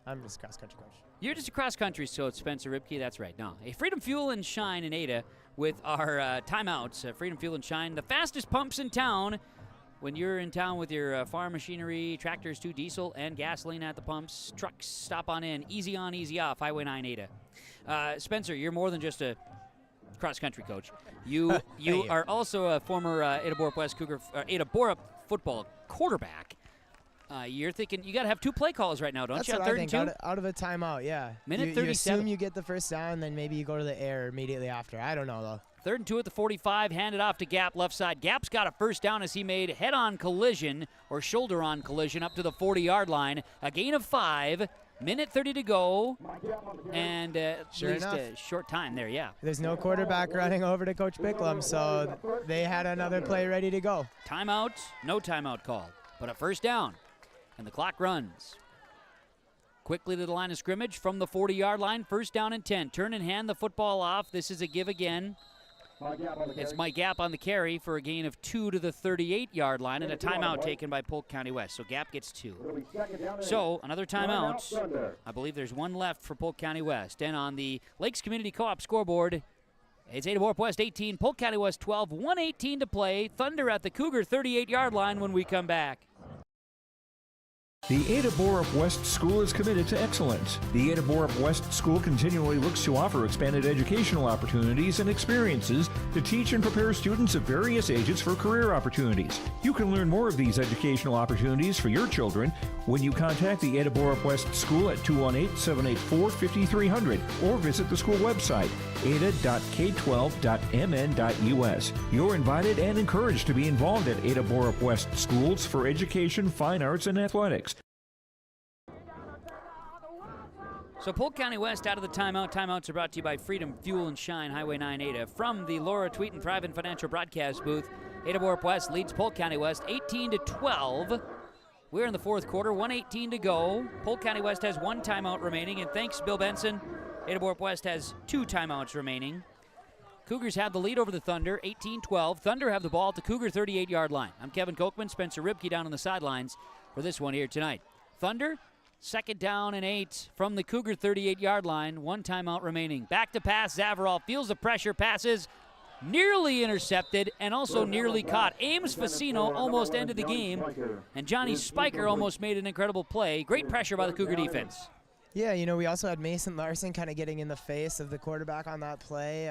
I'm just a cross-country coach. You're just a cross-country, so it's Spencer Ribke. That's right. No. Hey, Freedom Fuel and Shine in Ada with our timeouts. Freedom Fuel and Shine, the fastest pumps in town. When you're in town with your farm machinery, tractors too, diesel and gasoline at the pumps, trucks, stop on in. Easy on, easy off, Highway 9 Ada. Spencer, you're more than just a cross-country coach. You are also a former Ada-Borup-West Cougar, Ada-Borup football quarterback. You're thinking you got to have 2 play calls right now, don't you? That's what I think. Out of a timeout, yeah. Minute 37. You assume you get the first down, then maybe you go to the air immediately after. I don't know, though. 3rd and 2 at the 45, handed off to Gap, left side. Gap's got a first down as he made head-on collision or shoulder-on collision up to the 40-yard line. A gain of 5. Minute 30 to go, and Sure at least enough. a short time there, yeah. There's no quarterback running over to Coach Bicklum, so they had another play ready to go. Timeout, no timeout called, but a first down, and the clock runs. Quickly to the line of scrimmage from the 40-yard line, first down and 10. Turn and hand the football off. This is a give again. It's Mike Gap on the carry for a gain of 2 to the 38-yard line, and a timeout taken by Polk County West. So Gap gets 2. So another timeout. I believe there's 1 left for Polk County West. And on the Lakes Community Co-op scoreboard, it's Ada-Borup-West 18, Polk County West 12, 1:18 to play. Thunder at the Cougar 38-yard line when we come back. The Ada-Borup-West School is committed to excellence. The Ada-Borup-West School continually looks to offer expanded educational opportunities and experiences to teach and prepare students of various ages for career opportunities. You can learn more of these educational opportunities for your children when you contact the Ada-Borup-West School at 218-784-5300 or visit the school website, ada.k12.mn.us. You're invited and encouraged to be involved at Ada-Borup-West Schools for education, fine arts, and athletics. So Polk County West out of the timeout. Timeouts are brought to you by Freedom Fuel and Shine, Highway 9 Ada. From the Laura Tweeten Private Financial Broadcast booth, Ada-Borup-West leads Polk County West 18-12. We're in the 4th quarter, 1:18 to go. Polk County West has 1 timeout remaining, and thanks, Bill Benson, Ada-Borup-West has 2 timeouts remaining. Cougars have the lead over the Thunder, 18-12. Thunder have the ball at the Cougar 38-yard line. I'm Kevin Kochman, Spencer Ribke down on the sidelines for this one here tonight. Thunder, 2nd down and 8 from the Cougar 38-yard line. 1 timeout remaining. Back to pass, Zavarov feels the pressure, passes, nearly intercepted and also nearly caught. Ames Facino almost ended the game, and Johnny Spiker almost made an incredible play. Great pressure by the Cougar defense. Yeah, you know, we also had Mason Larson kind of getting in the face of the quarterback on that play,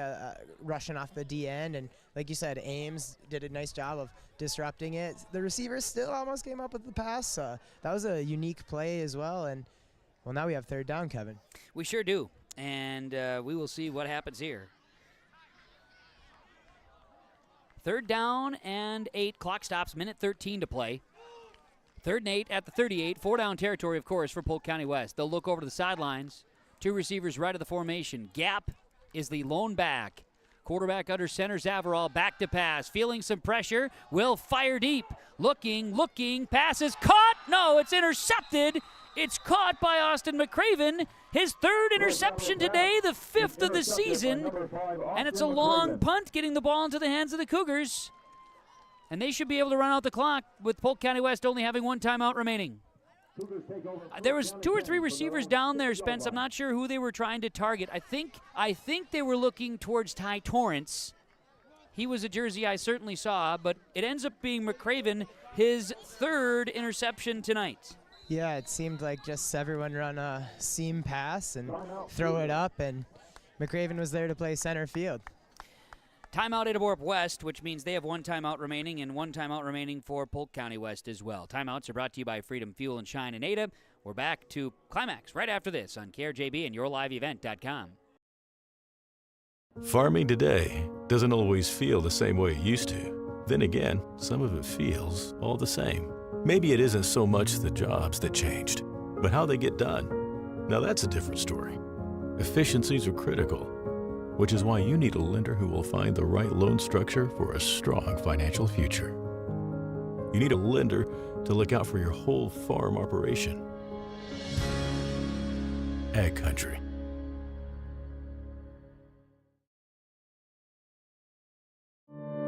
rushing off the D end. And like you said, Ames did a nice job of disrupting it. The receivers still almost came up with the pass. That was a unique play as well. And, well, now we have 3rd down, Kevin. We sure do. And we will see what happens here. 3rd down and 8. Clock stops. Minute 13 to play. 3rd and 8 at the 38. 4-down territory, of course, for Polk County West. They'll look over to the sidelines. 2 receivers right of the formation. Gap is the lone back. Quarterback under center, Zavarov back to pass. Feeling some pressure. Will fire deep. Looking. Pass is caught. No, it's intercepted. It's caught by Austin McCraven. His 3rd interception today, the 5th of the season. And it's a long punt getting the ball into the hands of the Cougars. And they should be able to run out the clock with Polk County West only having 1 timeout remaining. There was 2 or 3 receivers down there, Spence. I'm not sure who they were trying to target. I think they were looking towards Ty Torrance. He was a jersey I certainly saw, but it ends up being McCraven, his 3rd interception tonight. Yeah, it seemed like just everyone run a seam pass and throw it up, and McRaven was there to play center field. Timeout Ada-Borup-West, which means they have one timeout remaining and one timeout remaining for Polk County West as well. Timeouts are brought to you by Freedom Fuel and Shine and Ada. We're back to Climax right after this on KRJB and YourLiveEvent.com. Farming today doesn't always feel the same way it used to. Then again, some of it feels all the same. Maybe it isn't so much the jobs that changed, but how they get done. Now that's a different story. Efficiencies are critical, which is why you need a lender who will find the right loan structure for a strong financial future. You need a lender to look out for your whole farm operation. Ag Country.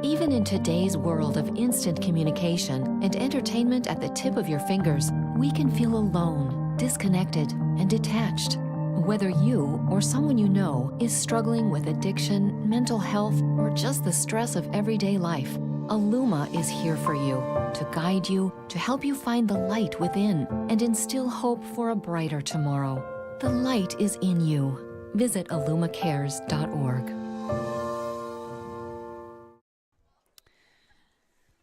Even in today's world of instant communication and entertainment at the tip of your fingers, we can feel alone, disconnected, and detached. Whether you or someone you know is struggling with addiction, mental health, or just the stress of everyday life, Illuma is here for you, to guide you, to help you find the light within, and instill hope for a brighter tomorrow. The light is in you. Visit illumacares.org.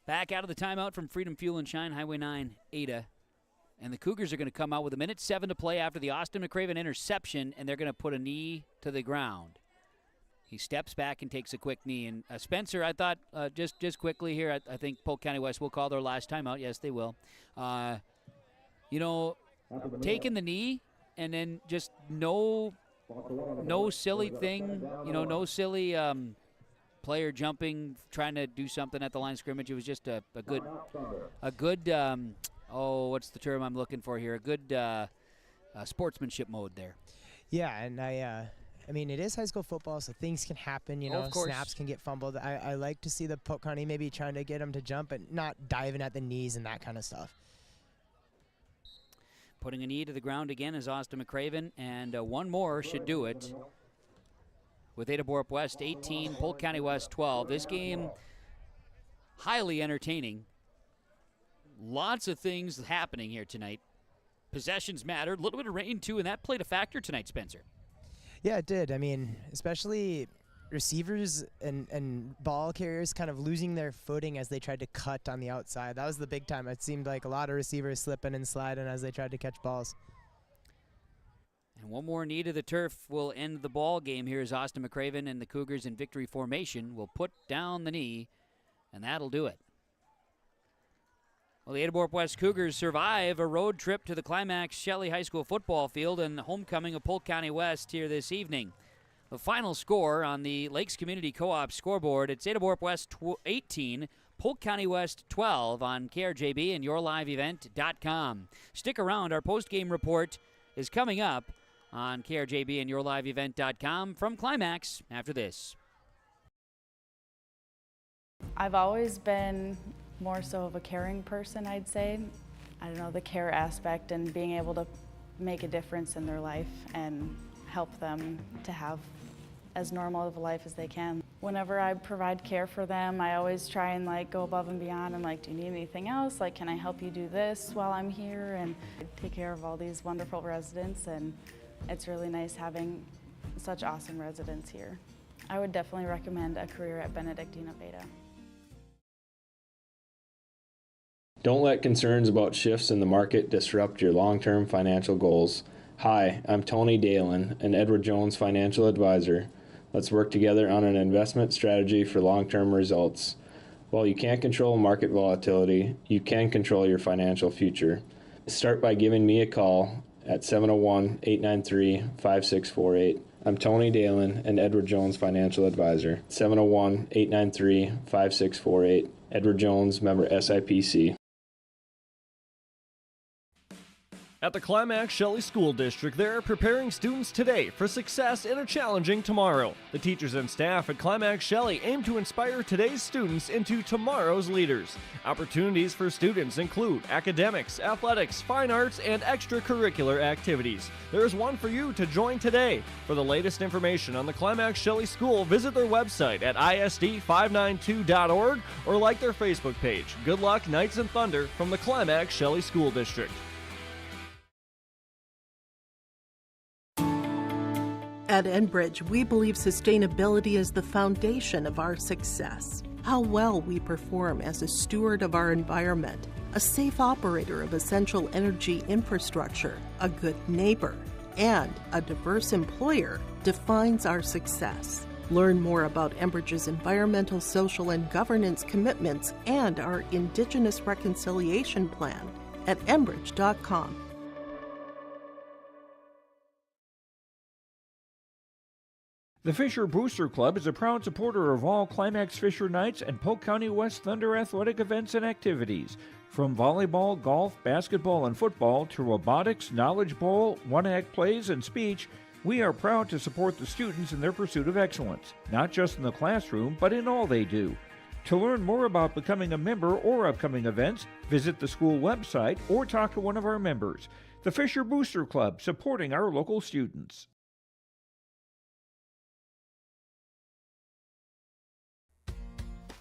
Back out of the timeout from Freedom Fuel and Shine, Highway 9, Ada. And the Cougars are going to come out with 1:07 to play after the Austin McRaven interception, and they're going to put a knee to the ground. He steps back and takes a quick knee. And Spencer, I thought, just quickly here, I think Polk County West will call their last timeout. Yes, they will. Taking the knee and then just no silly thing, no silly player jumping, trying to do something at the line of scrimmage. It was just a good what's the term I'm looking for here? A good sportsmanship mode there. Yeah, and I mean, it is high school football, so things can happen. Of course. Snaps can get fumbled. I like to see the Polk County maybe trying to get him to jump and not diving at the knees and that kind of stuff. Putting a knee to the ground again is Austin McRaven, and one more should do it. With Ada-Borup-West 18, Polk County West 12. This game, highly entertaining. Lots of things happening here tonight. Possessions mattered. A little bit of rain, too, and that played a factor tonight, Spencer. Yeah, it did. I mean, especially receivers and ball carriers kind of losing their footing as they tried to cut on the outside. That was the big time. It seemed like a lot of receivers slipping and sliding as they tried to catch balls. And one more knee to the turf will end the ball game. Here is Austin McRaven, and the Cougars in victory formation will put down the knee, and that'll do it. Well, the Ada-Borup-West Cougars survive a road trip to the Climax Shelley High School football field and the homecoming of Polk County West here this evening. The final score on the Lakes Community Co-op scoreboard, it's Ada-Borup-West 18, Polk County West 12 on KRJB and YourLiveEvent.com. Stick around. Our post-game report is coming up on KRJB and YourLiveEvent.com from Climax after this. I've always been more so of a caring person, I'd say. I don't know, the care aspect and being able to make a difference in their life and help them to have as normal of a life as they can. Whenever I provide care for them, I always try and go above and beyond and do you need anything else? Can I help you do this while I'm here? And take care of all these wonderful residents, and it's really nice having such awesome residents here. I would definitely recommend a career at Benedictine of Ada. Don't let concerns about shifts in the market disrupt your long-term financial goals. Hi, I'm Tony Dalen, an Edward Jones financial advisor. Let's work together on an investment strategy for long-term results. While you can't control market volatility, you can control your financial future. Start by giving me a call at 701-893-5648. I'm Tony Dalen, an Edward Jones financial advisor. 701-893-5648. Edward Jones, member SIPC. At the Climax Shelley School District, they're preparing students today for success in a challenging tomorrow. The teachers and staff at Climax Shelley aim to inspire today's students into tomorrow's leaders. Opportunities for students include academics, athletics, fine arts, and extracurricular activities. There is one for you to join today. For the latest information on the Climax Shelley School, visit their website at isd592.org or like their Facebook page. Good luck, Knights and Thunder, from the Climax Shelley School District. At Enbridge, we believe sustainability is the foundation of our success. How well we perform as a steward of our environment, a safe operator of essential energy infrastructure, a good neighbor, and a diverse employer defines our success. Learn more about Enbridge's environmental, social, and governance commitments and our Indigenous Reconciliation Plan at enbridge.com. The Fisher Booster Club is a proud supporter of all Climax Fisher Nights and Polk County West Thunder athletic events and activities. From volleyball, golf, basketball, and football to robotics, knowledge bowl, one-act plays, and speech, we are proud to support the students in their pursuit of excellence, not just in the classroom, but in all they do. To learn more about becoming a member or upcoming events, visit the school website or talk to one of our members. The Fisher Booster Club, supporting our local students.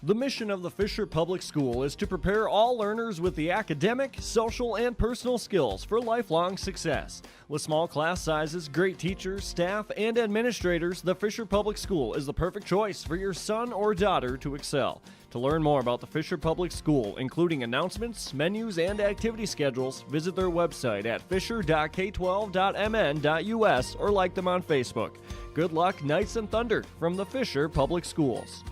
The mission of the Fisher Public School is to prepare all learners with the academic, social, and personal skills for lifelong success. With small class sizes, great teachers, staff, and administrators, the Fisher Public School is the perfect choice for your son or daughter to excel. To learn more about the Fisher Public School, including announcements, menus, and activity schedules, visit their website at fisher.k12.mn.us or like them on Facebook. Good luck, Knights and Thunder, from the Fisher Public Schools.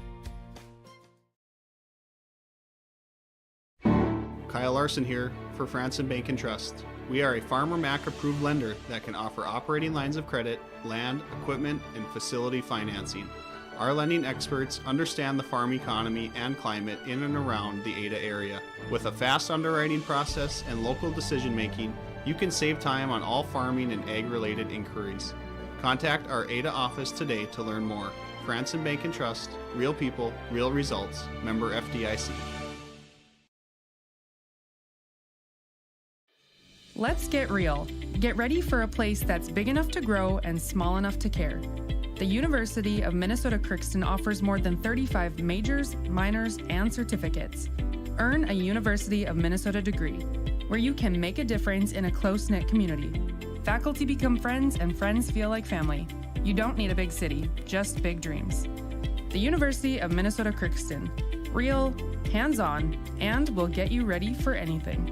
Kyle Larson here for Franson Bank and Trust. We are a Farmer Mac approved lender that can offer operating lines of credit, land, equipment, and facility financing. Our lending experts understand the farm economy and climate in and around the Ada area. With a fast underwriting process and local decision making, you can save time on all farming and ag-related inquiries. Contact our Ada office today to learn more. Franson Bank and Trust, real people, real results. Member FDIC. Let's get real. Get ready for a place that's big enough to grow and small enough to care. The University of Minnesota Crookston offers more than 35 majors, minors, and certificates. Earn a University of Minnesota degree, where you can make a difference in a close-knit community. Faculty become friends and friends feel like family. You don't need a big city, just big dreams. The University of Minnesota Crookston. Real, hands-on, and will get you ready for anything.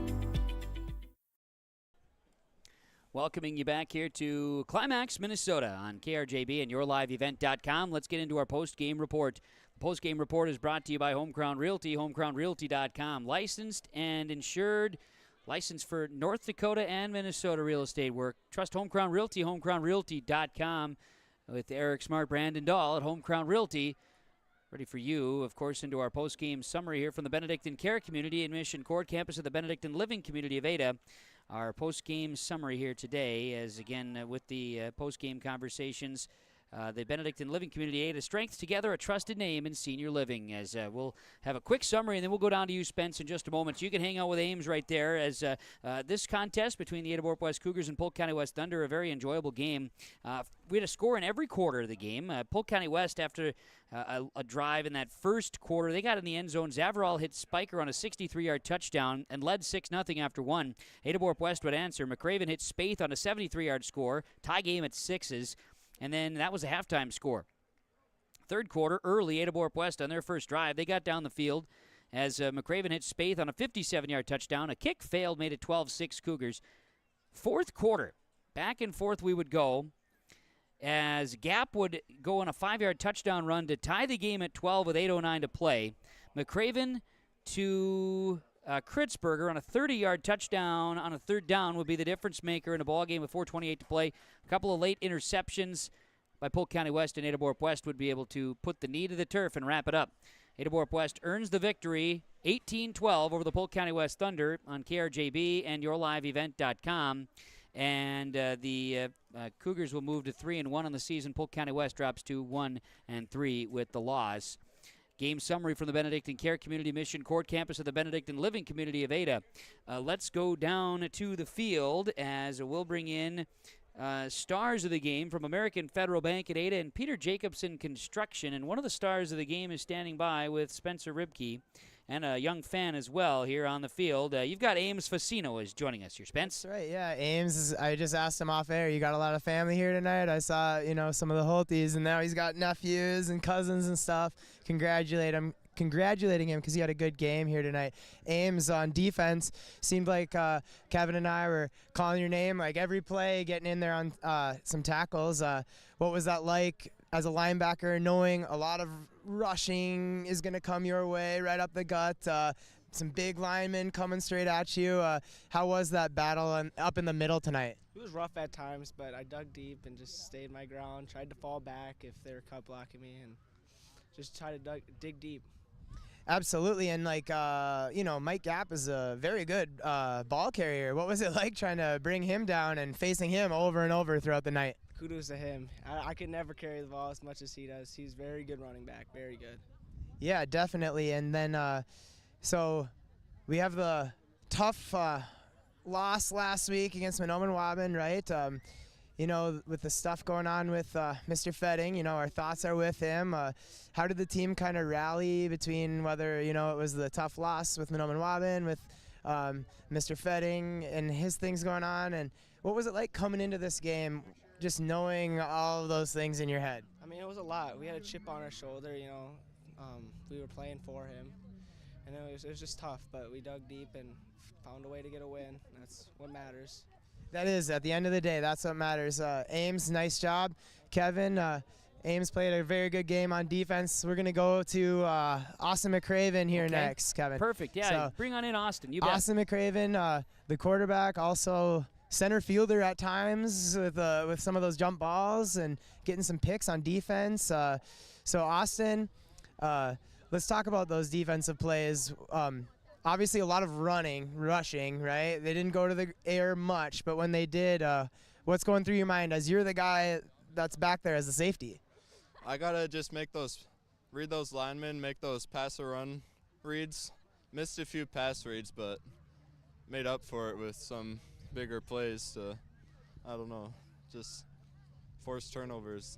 Welcoming you back here to Climax, Minnesota on KRJB and YourLiveEvent.com. Let's get into our post-game report. The post-game report is brought to you by Homecrown Realty, homecrownrealty.com. Licensed and insured, licensed for North Dakota and Minnesota real estate work. Trust Homecrown Realty, homecrownrealty.com with Eric Smart, Brandon Dahl at Homecrown Realty. Ready for you, of course, into our post-game summary here from the Benedictine Care Community and Mission Court campus of the Benedictine Living Community of Ada. Our post-game summary here today, as again with the post-game conversations, the Benedictine Living Community Ada Strength Together, a trusted name in senior living. As we'll have a quick summary, and then we'll go down to you, Spence, in just a moment. So you can hang out with Ames right there, as this contest between the Ada-Borup-West Cougars and Polk County West Thunder, a very enjoyable game. We had a score in every quarter of the game. Polk County West, after a drive in that first quarter, they got in the end zone. Zavarral hit Spiker on a 63-yard touchdown and led 6-0 after one. Ada-Borup-West would answer. McRaven hit Spaeth on a 73-yard score. Tie game at 6s. And then that was a halftime score. Third quarter, early, Ada-Borup-West on their first drive. They got down the field as McRaven hit Spaeth on a 57-yard touchdown. A kick failed, made it 12-6 Cougars. Fourth quarter, back and forth we would go, as Gap would go on a 5-yard touchdown run to tie the game at 12 with 8:09 to play. McRaven to Kritzberger on a 30-yard touchdown on a third down would be the difference maker in a ball game with 4:28 to play. A couple of late interceptions by Polk County West, and Ada-Borup-West would be able to put the knee to the turf and wrap it up. Ada-Borup-West earns the victory 18-12 over the Polk County West Thunder on KRJB and YourLiveEvent.com. And the Cougars will move to 3-1 on the season. Polk County West drops to 1-3 with the loss. Game summary from the Benedictine Care Community Mission Court campus of the Benedictine Living Community of Ada. Let's go down to the field as we'll bring in stars of the game from American Federal Bank at Ada and Peter Jacobson Construction. And one of the stars of the game is standing by with Spencer Ribke. and a young fan as well here on the field. You've got Ames Facino is joining us here, Spence. That's right, yeah. Ames, I just asked him off air, you got a lot of family here tonight? I saw, some of the Holties, and now he's got nephews and cousins and stuff. Congratulating him because he had a good game here tonight. Ames on defense seemed like Kevin and I were calling your name like every play, getting in there on some tackles. What was that like as a linebacker, knowing a lot of rushing is going to come your way right up the gut? Some big linemen coming straight at you. How was that battle up in the middle tonight? It was rough at times, but I dug deep and just stayed my ground, tried to fall back if they were cut blocking me, and just try to dig deep. Absolutely, and Mike Gapp is a very good ball carrier. What was it like trying to bring him down and facing him over and over throughout the night? Kudos to him. I could never carry the ball as much as he does. He's very good running back, very good. Yeah, definitely. And then, so we have the tough loss last week against Mahnomen-Waban, right? With the stuff going on with Mr. Fetting, our thoughts are with him. How did the team kind of rally between whether, it was the tough loss with Mahnomen-Waban, with Mr. Fetting and his things going on? And what was it like coming into this game, just knowing all of those things in your head? I mean, it was a lot. We had a chip on our shoulder, we were playing for him. And it was just tough, but we dug deep and found a way to get a win. That's what matters. That is, at the end of the day, that's what matters. Ames, nice job. Kevin, Ames played a very good game on defense. We're going to go to Austin McCraven here next, Kevin. Perfect, yeah. So, bring on in Austin. You bet. Austin McCraven, the quarterback, also center fielder at times with some of those jump balls and getting some picks on defense. So Austin, let's talk about those defensive plays. Obviously, a lot of rushing, right? They didn't go to the air much, but when they did, what's going through your mind as you're the guy that's back there as the safety? I got to just read those linemen, make those pass-or-run reads. Missed a few pass reads, but made up for it with some bigger plays to, just force turnovers.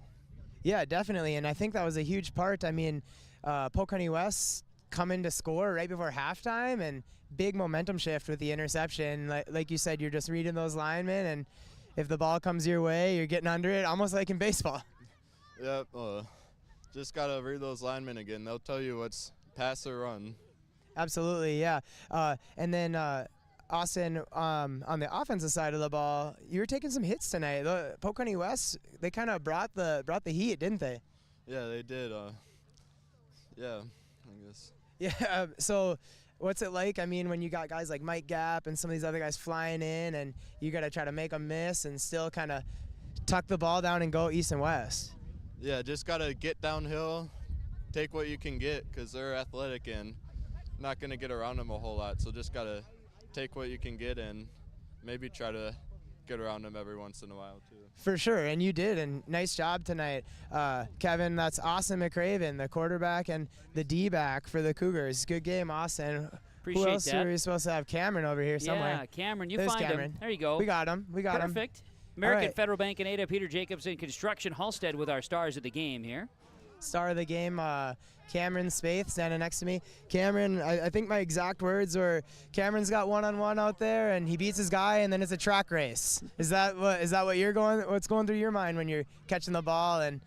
Yeah, definitely, and I think that was a huge part. I mean, Polk West coming to score right before halftime, and big momentum shift with the interception. Like you said, you're just reading those linemen, and if the ball comes your way, you're getting under it, almost like in baseball. Yep, just got to read those linemen again. They'll tell you what's pass or run. Absolutely, yeah. And then Austin, on the offensive side of the ball, you were taking some hits tonight. The Polk West, they kind of brought the heat, didn't they? Yeah, they did. Yeah, I guess. Yeah, so what's it like, when you got guys like Mike Gapp and some of these other guys flying in, and you got to try to make them miss and still kind of tuck the ball down and go east and west? Yeah, just got to get downhill, take what you can get, because they're athletic and not going to get around them a whole lot. So just got to take what you can get and maybe try to get around them every once in a while, too. For sure, and you did, and nice job tonight. Kevin, that's Austin McCraven, the quarterback and the D-back for the Cougars. Good game, Austin. Appreciate Who else that. are we supposed to have? Cameron over here somewhere. Yeah, Cameron, There's find Cameron. him. There you go. We got him. Perfect. American right. Federal Bank and Ada, Peter Jacobson Construction, Halstead with our stars of the game here. Star of the game, Cameron Spaeth standing next to me. Cameron, I think my exact words were, Cameron's got one-on-one out there and he beats his guy and then it's a track race. Is that what's going through your mind when you're catching the ball and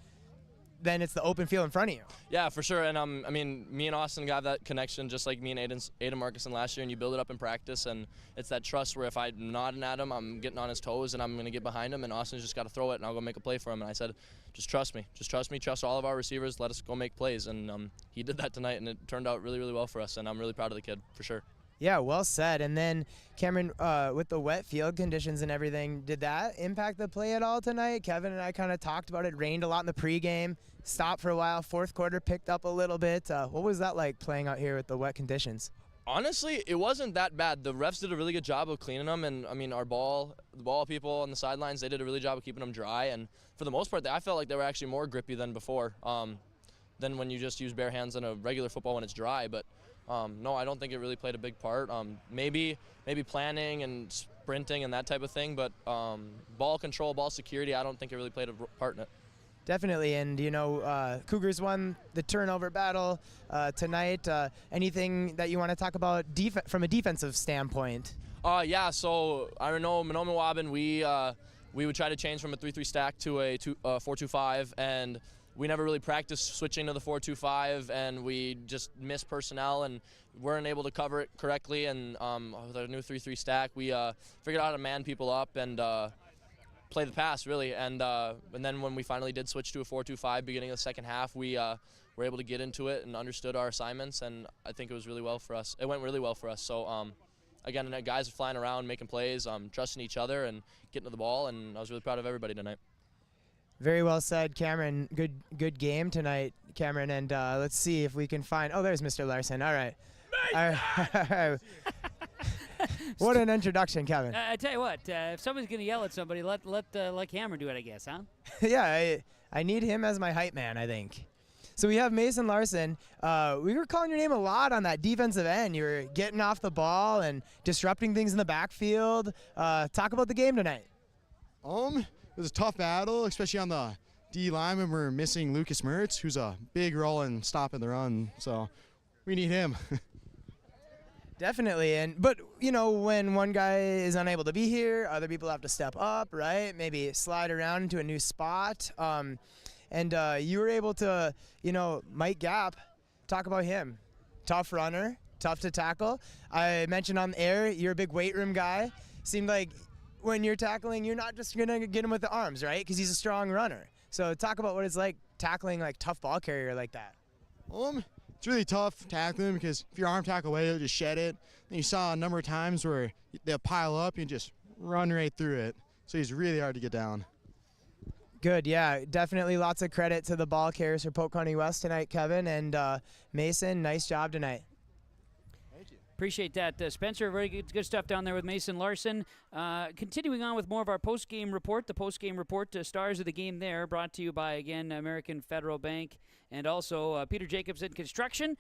then it's the open field in front of you? Yeah, for sure. And me and Austin got that connection just like me and Aiden Markison last year, and you build it up in practice, and it's that trust where if I'm nodding at him, I'm getting on his toes and I'm going to get behind him, and Austin's just got to throw it and I'll go make a play for him. And I said, just trust me, trust all of our receivers, let us go make plays. And he did that tonight, and it turned out really, really well for us, and I'm really proud of the kid, for sure. Yeah, well said. And then, Cameron, with the wet field conditions and everything, did that impact the play at all tonight? Kevin and I kind of talked about it. Rained a lot in the pregame, stopped for a while, fourth quarter picked up a little bit. What was that like playing out here with the wet conditions? Honestly, it wasn't that bad. The refs did a really good job of cleaning them, and the ball people on the sidelines, they did a really good job of keeping them dry. And for the most part, I felt like they were actually more grippy than before, than when you just use bare hands in a regular football when it's dry. But no, I don't think it really played a big part. Maybe planning and sprinting and that type of thing, but ball control, ball security, I don't think it really played a part in it. Definitely, and Cougars won the turnover battle tonight. Anything that you want to talk about from a defensive standpoint? Yeah, so I know Mahnomen-Waubun, we would try to change from a 3-3 stack to a 4-2-5, and we never really practiced switching to the 4-2-5, and we just missed personnel and weren't able to cover it correctly. And with our new 3-3 stack, we figured out how to man people up and play the pass, really. And then when we finally did switch to a 4-2-5 beginning of the second half, we were able to get into it and understood our assignments, and I think it was really well for us. It went really well for us. So again, the guys are flying around, making plays, trusting each other and getting to the ball, and I was really proud of everybody tonight. Very well said, Cameron. Good game tonight, Cameron. And let's see if we can find. Oh, there's Mr. Larson. All right. What an introduction, Kevin. I tell you what, if somebody's going to yell at somebody, let Cameron do it, I guess, huh? Yeah, I need him as my hype man, I think. So we have Mason Larson. We were calling your name a lot on that defensive end. You were getting off the ball and disrupting things in the backfield. Talk about the game tonight. It was a tough battle, especially on the D line when we're missing Lucas Mertz, who's a big role in stopping the run. So we need him. Definitely, but when one guy is unable to be here, other people have to step up, right? Maybe slide around into a new spot. And you were able to, Mike Gap, talk about him. Tough runner, tough to tackle. I mentioned on the air, you're a big weight room guy. Seemed like when you're tackling, you're not just going to get him with the arms, right? Because he's a strong runner. So talk about what it's like tackling like tough ball carrier like that. It's really tough tackling because if your arm tackle away, you'll just shed it. And you saw a number of times where they'll pile up and just run right through it. So he's really hard to get down. Good, yeah, definitely lots of credit to the ball carriers for Polk County West tonight, Kevin. And Mason, nice job tonight. Appreciate that, Spencer. Very good stuff down there with Mason Larson. Continuing on with more of our post-game report. The post-game report, stars of the game there, brought to you by, again, American Federal Bank and also Peter Jacobson Construction.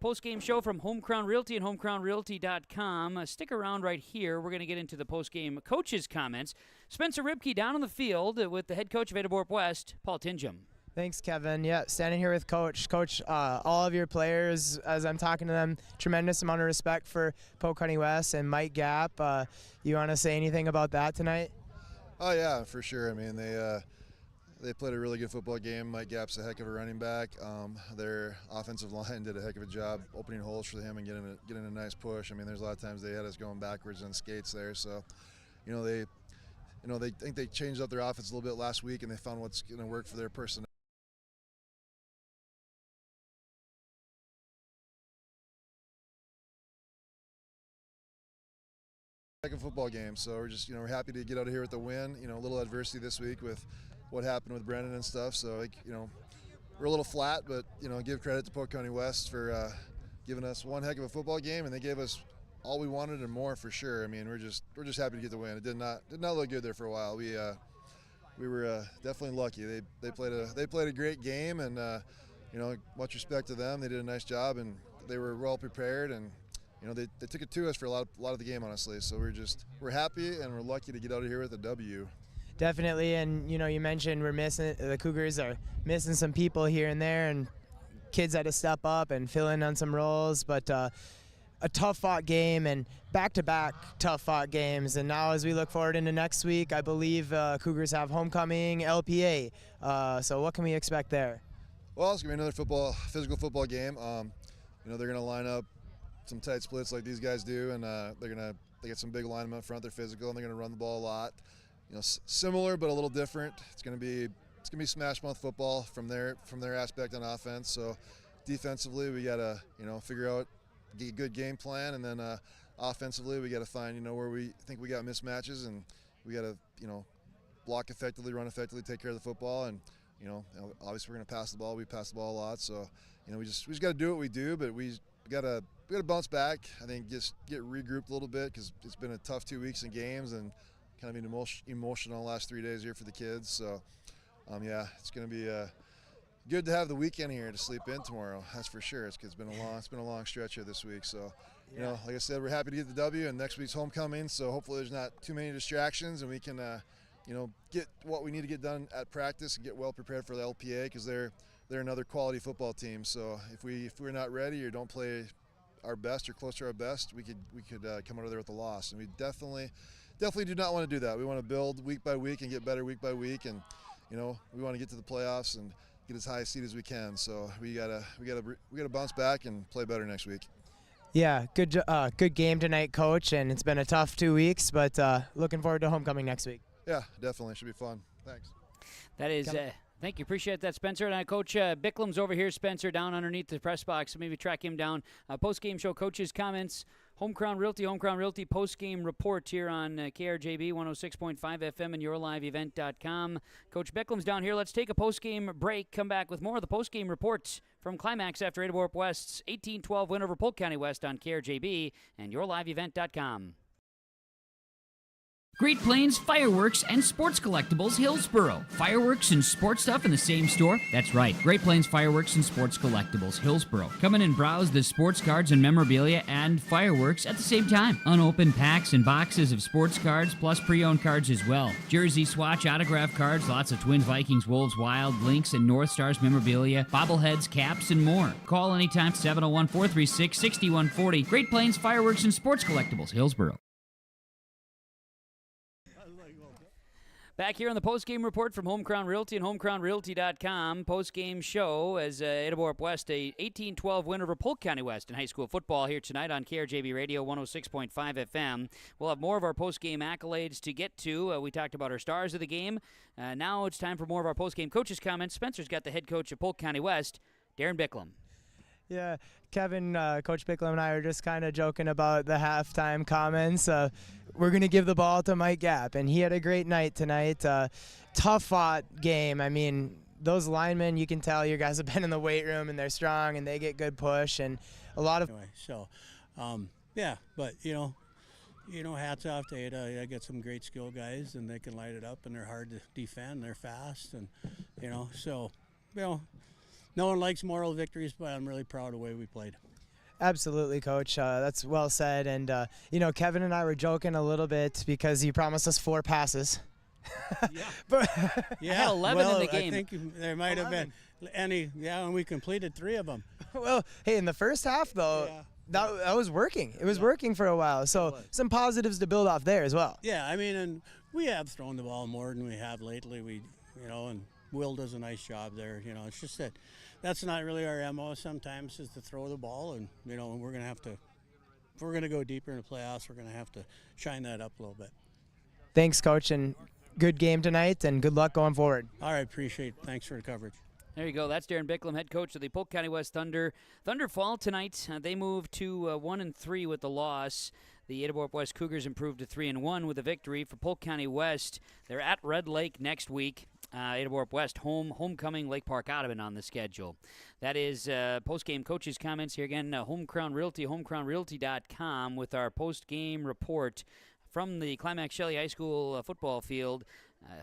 Post-game show from Home Crown Realty and homecrownrealty.com. Stick around right here. We're going to get into the post-game coaches' comments. Spencer Ribke down on the field with the head coach of Ada-Borup-West, Paul Tingham. Thanks, Kevin. Yeah, standing here with Coach. Coach, all of your players, as I'm talking to them, tremendous amount of respect for Polk County West and Mike Gap. You want to say anything about that tonight? Oh, yeah, for sure. I mean, they played a really good football game. Mike Gap's a heck of a running back. Their offensive line did a heck of a job opening holes for him and getting a nice push. I mean, there's a lot of times they had us going backwards on skates there. So, they think they changed up their offense a little bit last week, and they found what's going to work for their personnel. Second football game, so we're just we're happy to get out of here with the win. A little adversity this week with what happened with Brendan and stuff. So we're a little flat, but give credit to Polk County West for giving us one heck of a football game, and they gave us all we wanted and more for sure. I mean, we're just happy to get the win. It did not look good there for a while. We were definitely lucky. They played a great game, and much respect to them. They did a nice job, and they were well prepared, and they took it to us for a lot of the game, honestly. So we're happy and we're lucky to get out of here with a W. Definitely, and you mentioned the Cougars are missing some people here and there, and kids had to step up and fill in on some roles. But a tough-fought game and back-to-back tough-fought games. And now as we look forward into next week, I believe Cougars have homecoming LPA. So what can we expect there? Well, it's gonna be another physical football game. They're gonna line up some tight splits like these guys do, and they get some big linemen up front. They're physical, and they're going to run the ball a lot. Similar but a little different. It's going to be smash mouth football from their aspect on offense. So defensively, we got to figure out a good game plan, and then offensively, we got to find where we think we got mismatches, and we got to block effectively, run effectively, take care of the football, and obviously we're going to pass the ball. We pass the ball a lot, so we just got to do what we do, but we got to bounce back. I think just get regrouped a little bit because it's been a tough 2 weeks in games and kind of been emotional the last 3 days here for the kids. So, it's going to be good to have the weekend here to sleep in tomorrow. That's for sure. It's been a long stretch here this week. So, like I said, we're happy to get the W, and next week's homecoming. So hopefully there's not too many distractions, and we can get what we need to get done at practice and get well prepared for the LPA, because they're another quality football team. So if we're not ready or don't play our best or close to our best, we could come out of there with a loss. And we definitely do not want to do that. We want to build week by week and get better week by week, and we want to get to the playoffs and get as high a seed as we can. So we gotta bounce back and play better next week. Yeah, good game tonight, Coach, and it's been a tough 2 weeks, but looking forward to homecoming next week. Yeah, definitely. Should be fun. Thanks. That is, thank you. Appreciate that, Spencer. And Coach Bicklam's over here, Spencer, down underneath the press box. So maybe track him down. Post-game show, Coach's comments, Home Crown Realty post-game report here on KRJB 106.5 FM and yourliveevent.com. Coach Bicklam's down here. Let's take a post-game break. Come back with more of the post-game reports from Climax after Ada-Borup-West's 18-12 win over Polk County West on KRJB and yourliveevent.com. Great Plains Fireworks and Sports Collectibles, Hillsboro. Fireworks and sports stuff in the same store? That's right. Great Plains Fireworks and Sports Collectibles, Hillsboro. Come in and browse the sports cards and memorabilia and fireworks at the same time. Unopened packs and boxes of sports cards, plus pre-owned cards as well. Jersey swatch, autograph cards, lots of Twins, Vikings, Wolves, Wild, Lynx, and North Stars memorabilia, bobbleheads, caps, and more. Call anytime, 701-436-6140. Great Plains Fireworks and Sports Collectibles, Hillsboro. Back here on the post-game report from Home Crown Realty and homecrownrealty.com. Post-game show as Ada-Borup-West, a 18-12 win over Polk County West in high school football here tonight on KRJB Radio 106.5 FM. We'll have more of our post-game accolades to get to. We talked about our stars of the game. Now it's time for more of our post-game coaches' comments. Spencer's got the head coach of Polk County West, Darren Bicklam. Yeah, Kevin, Coach Bicklam and I were just kind of joking about the halftime comments. We're going to give the ball to Mike Gapp, and he had a great night tonight. Tough-fought game. I mean, those linemen, you can tell your guys have been in the weight room, and they're strong, and they get good push, and a lot of... Anyway, so, yeah, but, hats off to Ada. I got some great skill guys, and they can light it up, and they're hard to defend. They're fast, and, no one likes moral victories, but I'm really proud of the way we played. Absolutely, Coach. That's well said. And, Kevin and I were joking a little bit because he promised us 4 passes. Yeah. But yeah, had 11 in the game. I think there might have been and we completed 3 of them. Well, hey, in the first half, though, that was working. It was working for a while. So some positives to build off there as well. Yeah, I mean, and we have thrown the ball more than we have lately. And Will does a nice job there. It's just that that's not really our MO sometimes, is to throw the ball, and we're going to have to, if we're going to go deeper in the playoffs, we're going to have to shine that up a little bit. Thanks, Coach, and good game tonight, and good luck going forward. All right, appreciate it. Thanks for the coverage. There you go. That's Darren Bicklam, head coach of the Polk County West Thunder. Thunder fall tonight. They moved to 1-3 with the loss. The Ada-Borup-West Cougars improved to 3-1 with a victory. For Polk County West, they're at Red Lake next week. Ada-Borup-West homecoming Lake Park Audubon on the schedule. That is post-game coaches' comments here again. Home Crown Realty, homecrownrealty.com with our post-game report from the Climax Shelley High School football field.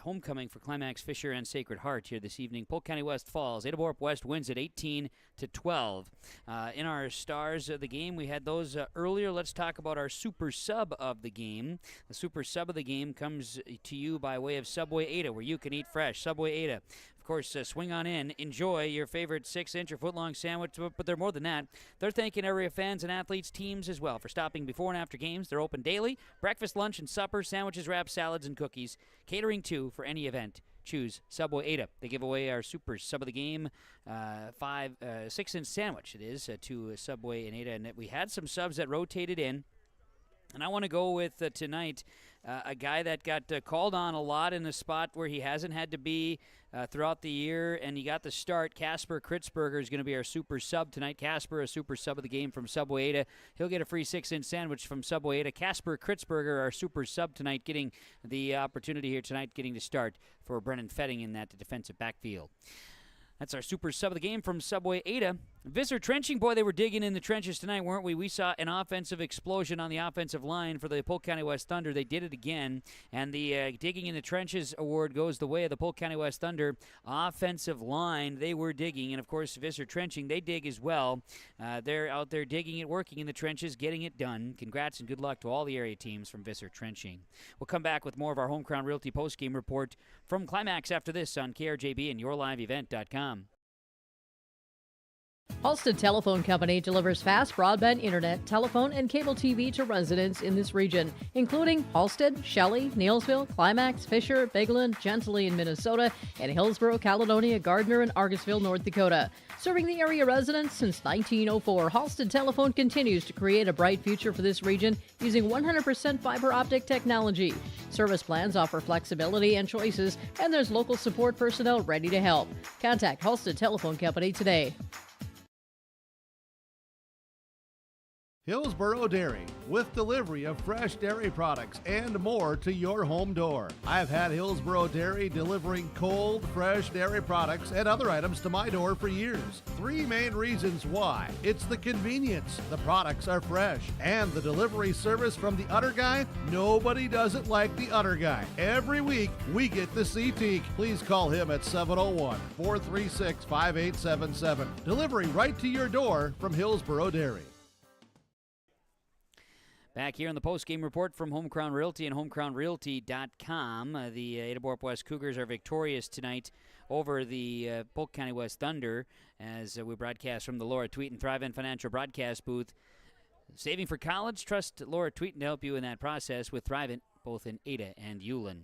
Homecoming for Climax Fisher and Sacred Heart here this evening. Polk County West falls. Ada-Borup-West wins at 18-12. In our stars of the game, we had those earlier. Let's talk about our super sub of the game. The super sub of the game comes to you by way of Subway Ada, where you can eat fresh. Subway Ada. Of course, swing on in. Enjoy your favorite 6-inch or foot-long sandwich, but they're more than that. They're thanking area fans and athletes, teams as well, for stopping before and after games. They're open daily. Breakfast, lunch, and supper, sandwiches, wraps, salads, and cookies. Catering, too, for any event. Choose Subway Ada. They give away our super sub of the game, 6-inch sandwich it is, to Subway and Ada. And we had some subs that rotated in. And I want to go with tonight a guy that got called on a lot in a spot where he hasn't had to be throughout the year, and he got the start. Casper Kritzberger is going to be our super sub tonight. Casper, a super sub of the game from Subway Ada. He'll get a free 6-inch sandwich from Subway Ada. Casper Kritzberger, our super sub tonight, getting the opportunity here tonight, getting the start for Brennan Fetting in that defensive backfield. That's our super sub of the game from Subway Ada. Visser Trenching, boy, they were digging in the trenches tonight, weren't we? We saw an offensive explosion on the offensive line for the Polk County West Thunder. They did it again, and the Digging in the Trenches award goes the way of the Polk County West Thunder offensive line. They were digging, and of course, Visser Trenching, they dig as well. They're out there digging it, working in the trenches, getting it done. Congrats and good luck to all the area teams from Visser Trenching. We'll come back with more of our Home Crown Realty postgame report from Climax after this on KRJB and YourLiveEvent.com. Halstead Telephone Company delivers fast broadband internet, telephone, and cable TV to residents in this region, including Halstead, Shelley, Neilsville, Climax, Fisher, Bigland, Gentilly in Minnesota, and Hillsborough, Caledonia, Gardner, and Argosville, North Dakota. Serving the area residents since 1904, Halstead Telephone continues to create a bright future for this region using 100% fiber optic technology. Service plans offer flexibility and choices, and there's local support personnel ready to help. Contact Halstead Telephone Company today. Hillsborough Dairy, with delivery of fresh dairy products and more to your home door. I've had Hillsborough Dairy delivering cold, fresh dairy products and other items to my door for years. 3 main reasons why. It's the convenience, the products are fresh, and the delivery service from the Udder Guy. Nobody does it like the Udder Guy. Every week, we get the CT. Please call him at 701-436-5877. Delivery right to your door from Hillsborough Dairy. Back here on the post-game report from Home Crown Realty and homecrownrealty.com. The Ada-Borup-West Cougars are victorious tonight over the Polk County West Thunder as we broadcast from the Laura Tweeten Thrive-In Financial Broadcast booth. Saving for college? Trust Laura Tweeten to help you in that process with Thrive-In, both in Ada and Ulen.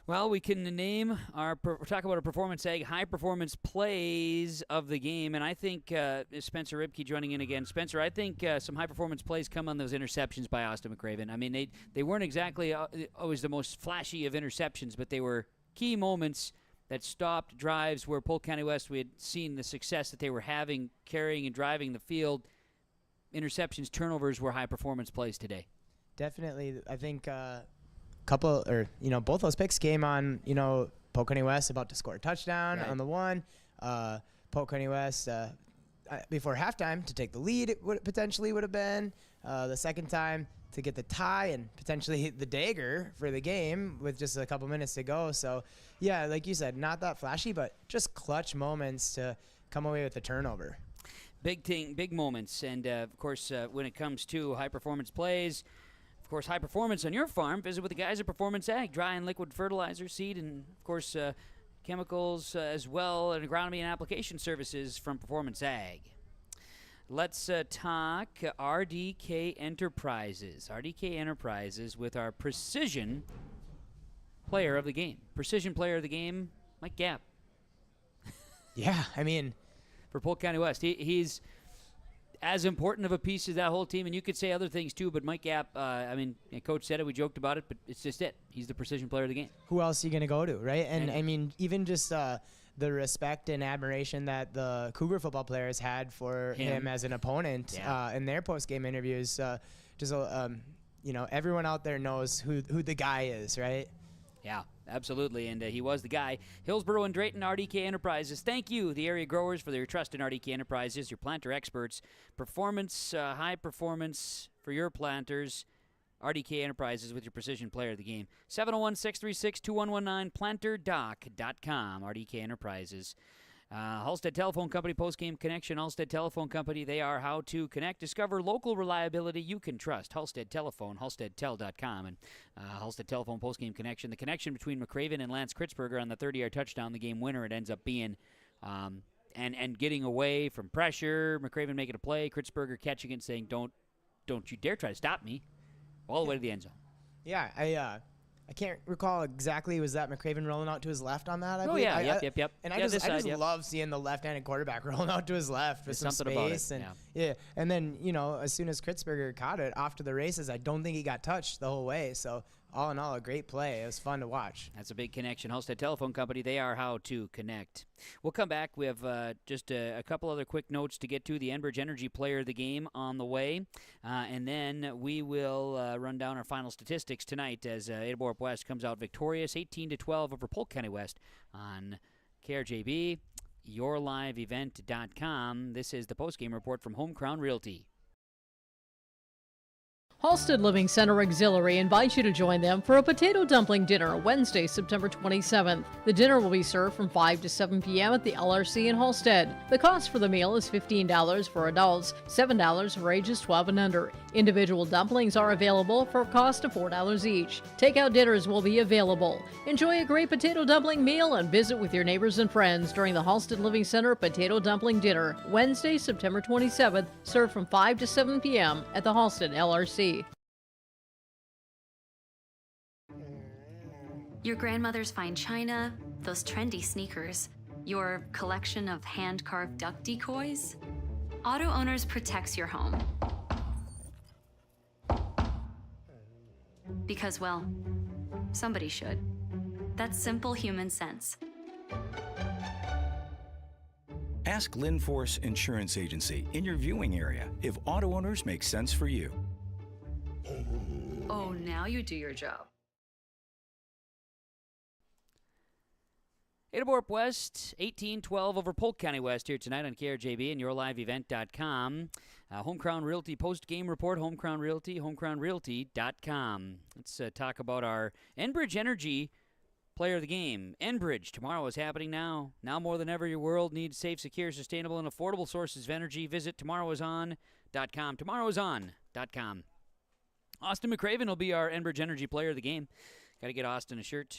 Well, we can name talk about our Performance Ag high-performance plays of the game, and I think Spencer Ribke joining in again. Spencer, I think some high-performance plays come on those interceptions by Austin McCraven. I mean, they weren't exactly always the most flashy of interceptions, but they were key moments that stopped drives where Polk County West, we had seen the success that they were having, carrying and driving the field. Interceptions, turnovers were high-performance plays today. Definitely, I think both those picks came on, Polk County West about to score a touchdown on the one. Polk County West before halftime to take the lead, it potentially would have been. The second time to get the tie and potentially the dagger for the game with just a couple minutes to go. So, yeah, like you said, not that flashy, but just clutch moments to come away with the turnover. Big moments. And, of course, when it comes to high-performance plays, of course, high performance on your farm, visit with the guys at Performance Ag. Dry and liquid fertilizer, seed, and, of course, chemicals as well, and agronomy and application services from Performance Ag. Let's talk RDK Enterprises. RDK Enterprises with our Precision Player of the Game. Precision Player of the Game, Mike Gapp. Yeah, I mean, for Polk County West, he's as important of a piece as that whole team, and you could say other things too, but Mike Gapp, Coach said it, we joked about it, but it's just it. He's the Precision Player of the Game. Who else are you going to go to, right? And I mean, even just the respect and admiration that the Cougar football players had for him as an opponent in their post-game interviews, everyone out there knows who the guy is, right? Yeah, absolutely, and he was the guy. Hillsborough and Drayton, RDK Enterprises. Thank you, the area growers, for their trust in RDK Enterprises, your planter experts. Performance, high performance for your planters. RDK Enterprises with your Precision Player of the Game. 701-636-2119, planterdoc.com, RDK Enterprises. Halstead Telephone Company, Postgame Connection. Halstead Telephone Company, they are how to connect. Discover local reliability you can trust. Halstead Telephone, halsteadtel.com. And Halstead Telephone, Postgame Connection. The connection between McCraven and Lance Kritzberger on the 30-yard touchdown, the game winner, it ends up being. And getting away from pressure, McCraven making a play, Kritzberger catching it and saying, don't you dare try to stop me, all the way to the end zone. Yeah, I can't recall exactly. Was that McCraven rolling out to his left on that? Yep. And I just love seeing the left-handed quarterback rolling out to his left with some space. And then, as soon as Kritzberger caught it off to the races, I don't think he got touched the whole way. So all in all, a great play. It was fun to watch. That's a big connection. Halstead Telephone Company, they are how to connect. We'll come back. We have just a couple other quick notes to get to. The Enbridge Energy Player of the Game on the way. And then we will run down our final statistics tonight as Ada-Borup-West comes out victorious, 18-12 over Polk County West on KRJB. yourliveevent.com. This is the postgame report from Home Crown Realty. Halstead Living Center Auxiliary invites you to join them for a potato dumpling dinner Wednesday, September 27th. The dinner will be served from 5 to 7 p.m. at the LRC in Halstead. The cost for the meal is $15 for adults, $7 for ages 12 and under. Individual dumplings are available for a cost of $4 each. Takeout dinners will be available. Enjoy a great potato dumpling meal and visit with your neighbors and friends during the Halstead Living Center Potato Dumpling Dinner, Wednesday, September 27th, served from 5 to 7 p.m. at the Halstead LRC. Your grandmother's fine china, those trendy sneakers, your collection of hand-carved duck decoys. Auto Owners protects your home. Because, well, somebody should. That's simple human sense. Ask Linforce Insurance Agency in your viewing area if Auto Owners makes sense for you. Oh, now you do your job. Ada-Borup-West, 18-12 over Polk County West here tonight on KRJB and yourliveevent.com. Home Crown Realty post-game report, Home Crown Realty, homecrownrealty.com. Let's talk about our Enbridge Energy player of the game. Enbridge, tomorrow is happening now. Now more than ever, your world needs safe, secure, sustainable, and affordable sources of energy. Visit tomorrowison.com. Tomorrowison.com. Austin McCraven will be our Enbridge Energy player of the game. Got to get Austin a shirt.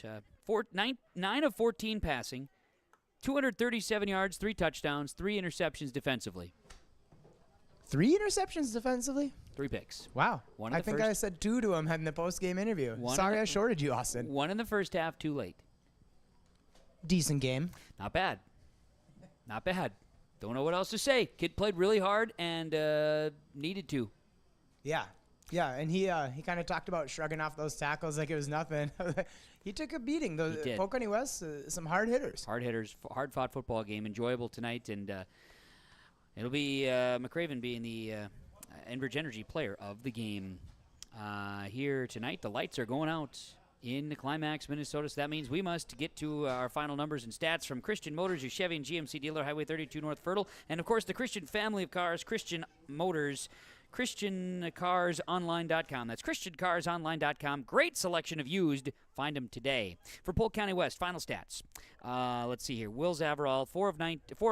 9 of 14 passing, 237 yards, 3 touchdowns, 3 interceptions defensively. 3 interceptions defensively? 3 picks. Wow. One in I think I said 2 to him in the post-game interview. Sorry I shorted you, Austin. 1 in the first half, 2 late. Decent game. Not bad. Not bad. Don't know what else to say. Kid played really hard and needed to. Yeah. Yeah, and he kind of talked about shrugging off those tackles like it was nothing. He took a beating. Those Polk County West, some hard hitters. Hard hitters, hard-fought football game, enjoyable tonight, and it'll be McCraven being the Enbridge Energy player of the game here tonight. The lights are going out in Climax, Minnesota, so that means we must get to our final numbers and stats from Christian Motors, your Chevy and GMC dealer, Highway 32 North Fertile, and of course the Christian family of cars, Christian Motors, ChristianCarsOnline.com. That's ChristianCarsOnline.com. Great selection of used. Find them today. For Polk County West, final stats. Let's see here. Will Zavarall, 4 of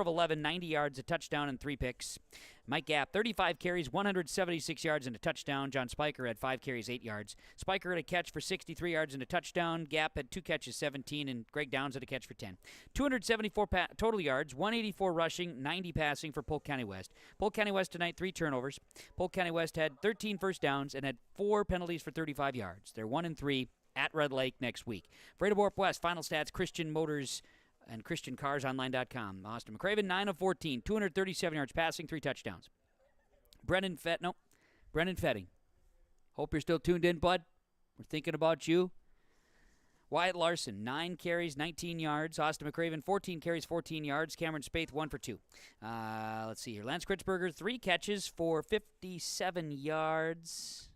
11, 90 yards, a touchdown, and 3 picks. Mike Gapp, 35 carries, 176 yards, and a touchdown. John Spiker had 5 carries, 8 yards. Spiker had a catch for 63 yards and a touchdown. Gapp had 2 catches, 17, and Greg Downs had a catch for 10. 274 total yards, 184 rushing, 90 passing for Polk County West. Polk County West tonight, 3 turnovers. Polk County West had 13 first downs and had 4 penalties for 35 yards. They're 1-3 at Red Lake next week. For Ada-Borup-West, final stats, Christian Motors and ChristianCarsOnline.com. Austin McCraven, 9 of 14, 237 yards passing, 3 touchdowns. Brennan Fetting. Hope you're still tuned in, bud. We're thinking about you. Wyatt Larson, 9 carries, 19 yards. Austin McCraven, 14 carries, 14 yards. Cameron Spaeth, 1 for 2. Let's see here. Lance Kritzberger, 3 catches for 57 yards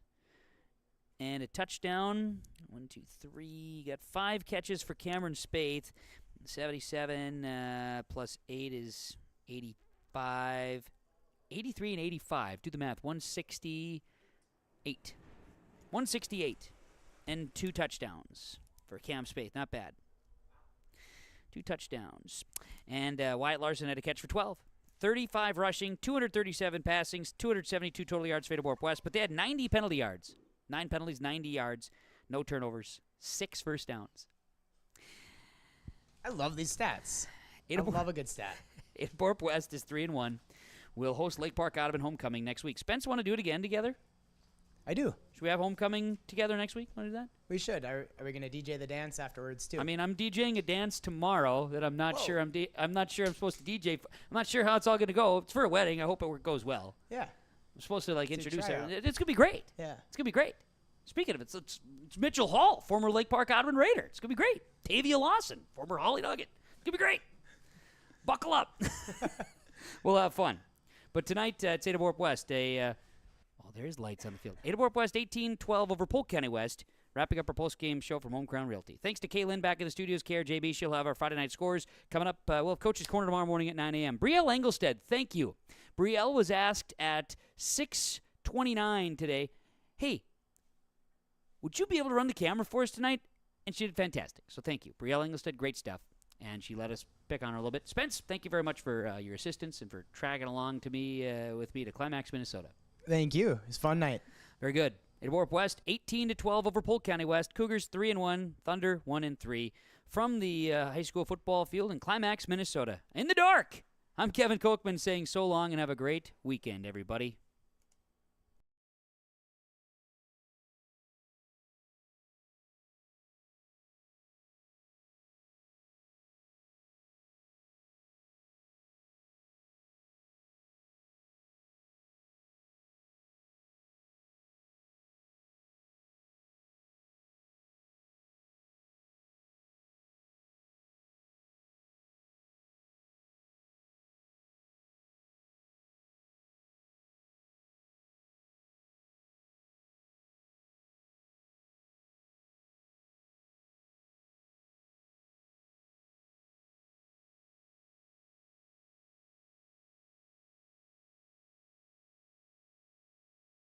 and a touchdown. 1, 2, 3. Got 5 catches for Cameron Spaeth. 77 plus 8 is 85. 83 and 85. Do the math. 168. 168 and 2 touchdowns for Cam Spaeth. Not bad. 2 touchdowns. And Wyatt Larson had a catch for 12. 35 rushing, 237 passings, 272 total yards for Ada-Borup-West. But they had 90 penalty yards. 9 penalties, 90 yards, no turnovers, 6 first downs. I love these stats. I love a good stat. Ada-Borup-West is 3-1. We'll host Lake Park Audubon Homecoming next week. Spence, want to do it again together? I do. Should we have homecoming together next week? Want to do that? We should. Are we going to DJ the dance afterwards too? I mean, I'm DJing a dance tomorrow that I'm not sure I'm not sure I'm supposed to DJ. I'm not sure how it's all going to go. It's for a wedding. I hope it goes well. Yeah. I'm supposed to introduce everyone. It's going to be great. Yeah. It's going to be great. Speaking of it, it's Mitchell Hall, former Lake Park Audubon Raider. It's going to be great. Tavia Lawson, former Holly Nugget. It's going to be great. Buckle up. We'll have fun. But tonight, it's Ada-Borup-West. There's lights on the field. Ada-Borup-West 18-12 over Polk County West. wrapping up our post-game show from Home Crown Realty. Thanks to Kaylin back in the studios. KRJB, she'll have our Friday night scores. Coming up, we'll have Coach's Corner tomorrow morning at 9 a.m. Brielle Engelstead, thank you. Brielle was asked at 6:29 today, hey, would you be able to run the camera for us tonight? And she did fantastic. So thank you. Brielle Engelstead, great stuff. And she let us pick on her a little bit. Spence, thank you very much for your assistance and for dragging along to me with me to Climax, Minnesota. Thank you. It was a fun night. Very good. Ada-Borup-West, 18-12 over Polk County West. Cougars 3-1. Thunder 1-3. From the high school football field in Climax, Minnesota. In the dark, I'm Kevin Kochman saying so long and have a great weekend, everybody.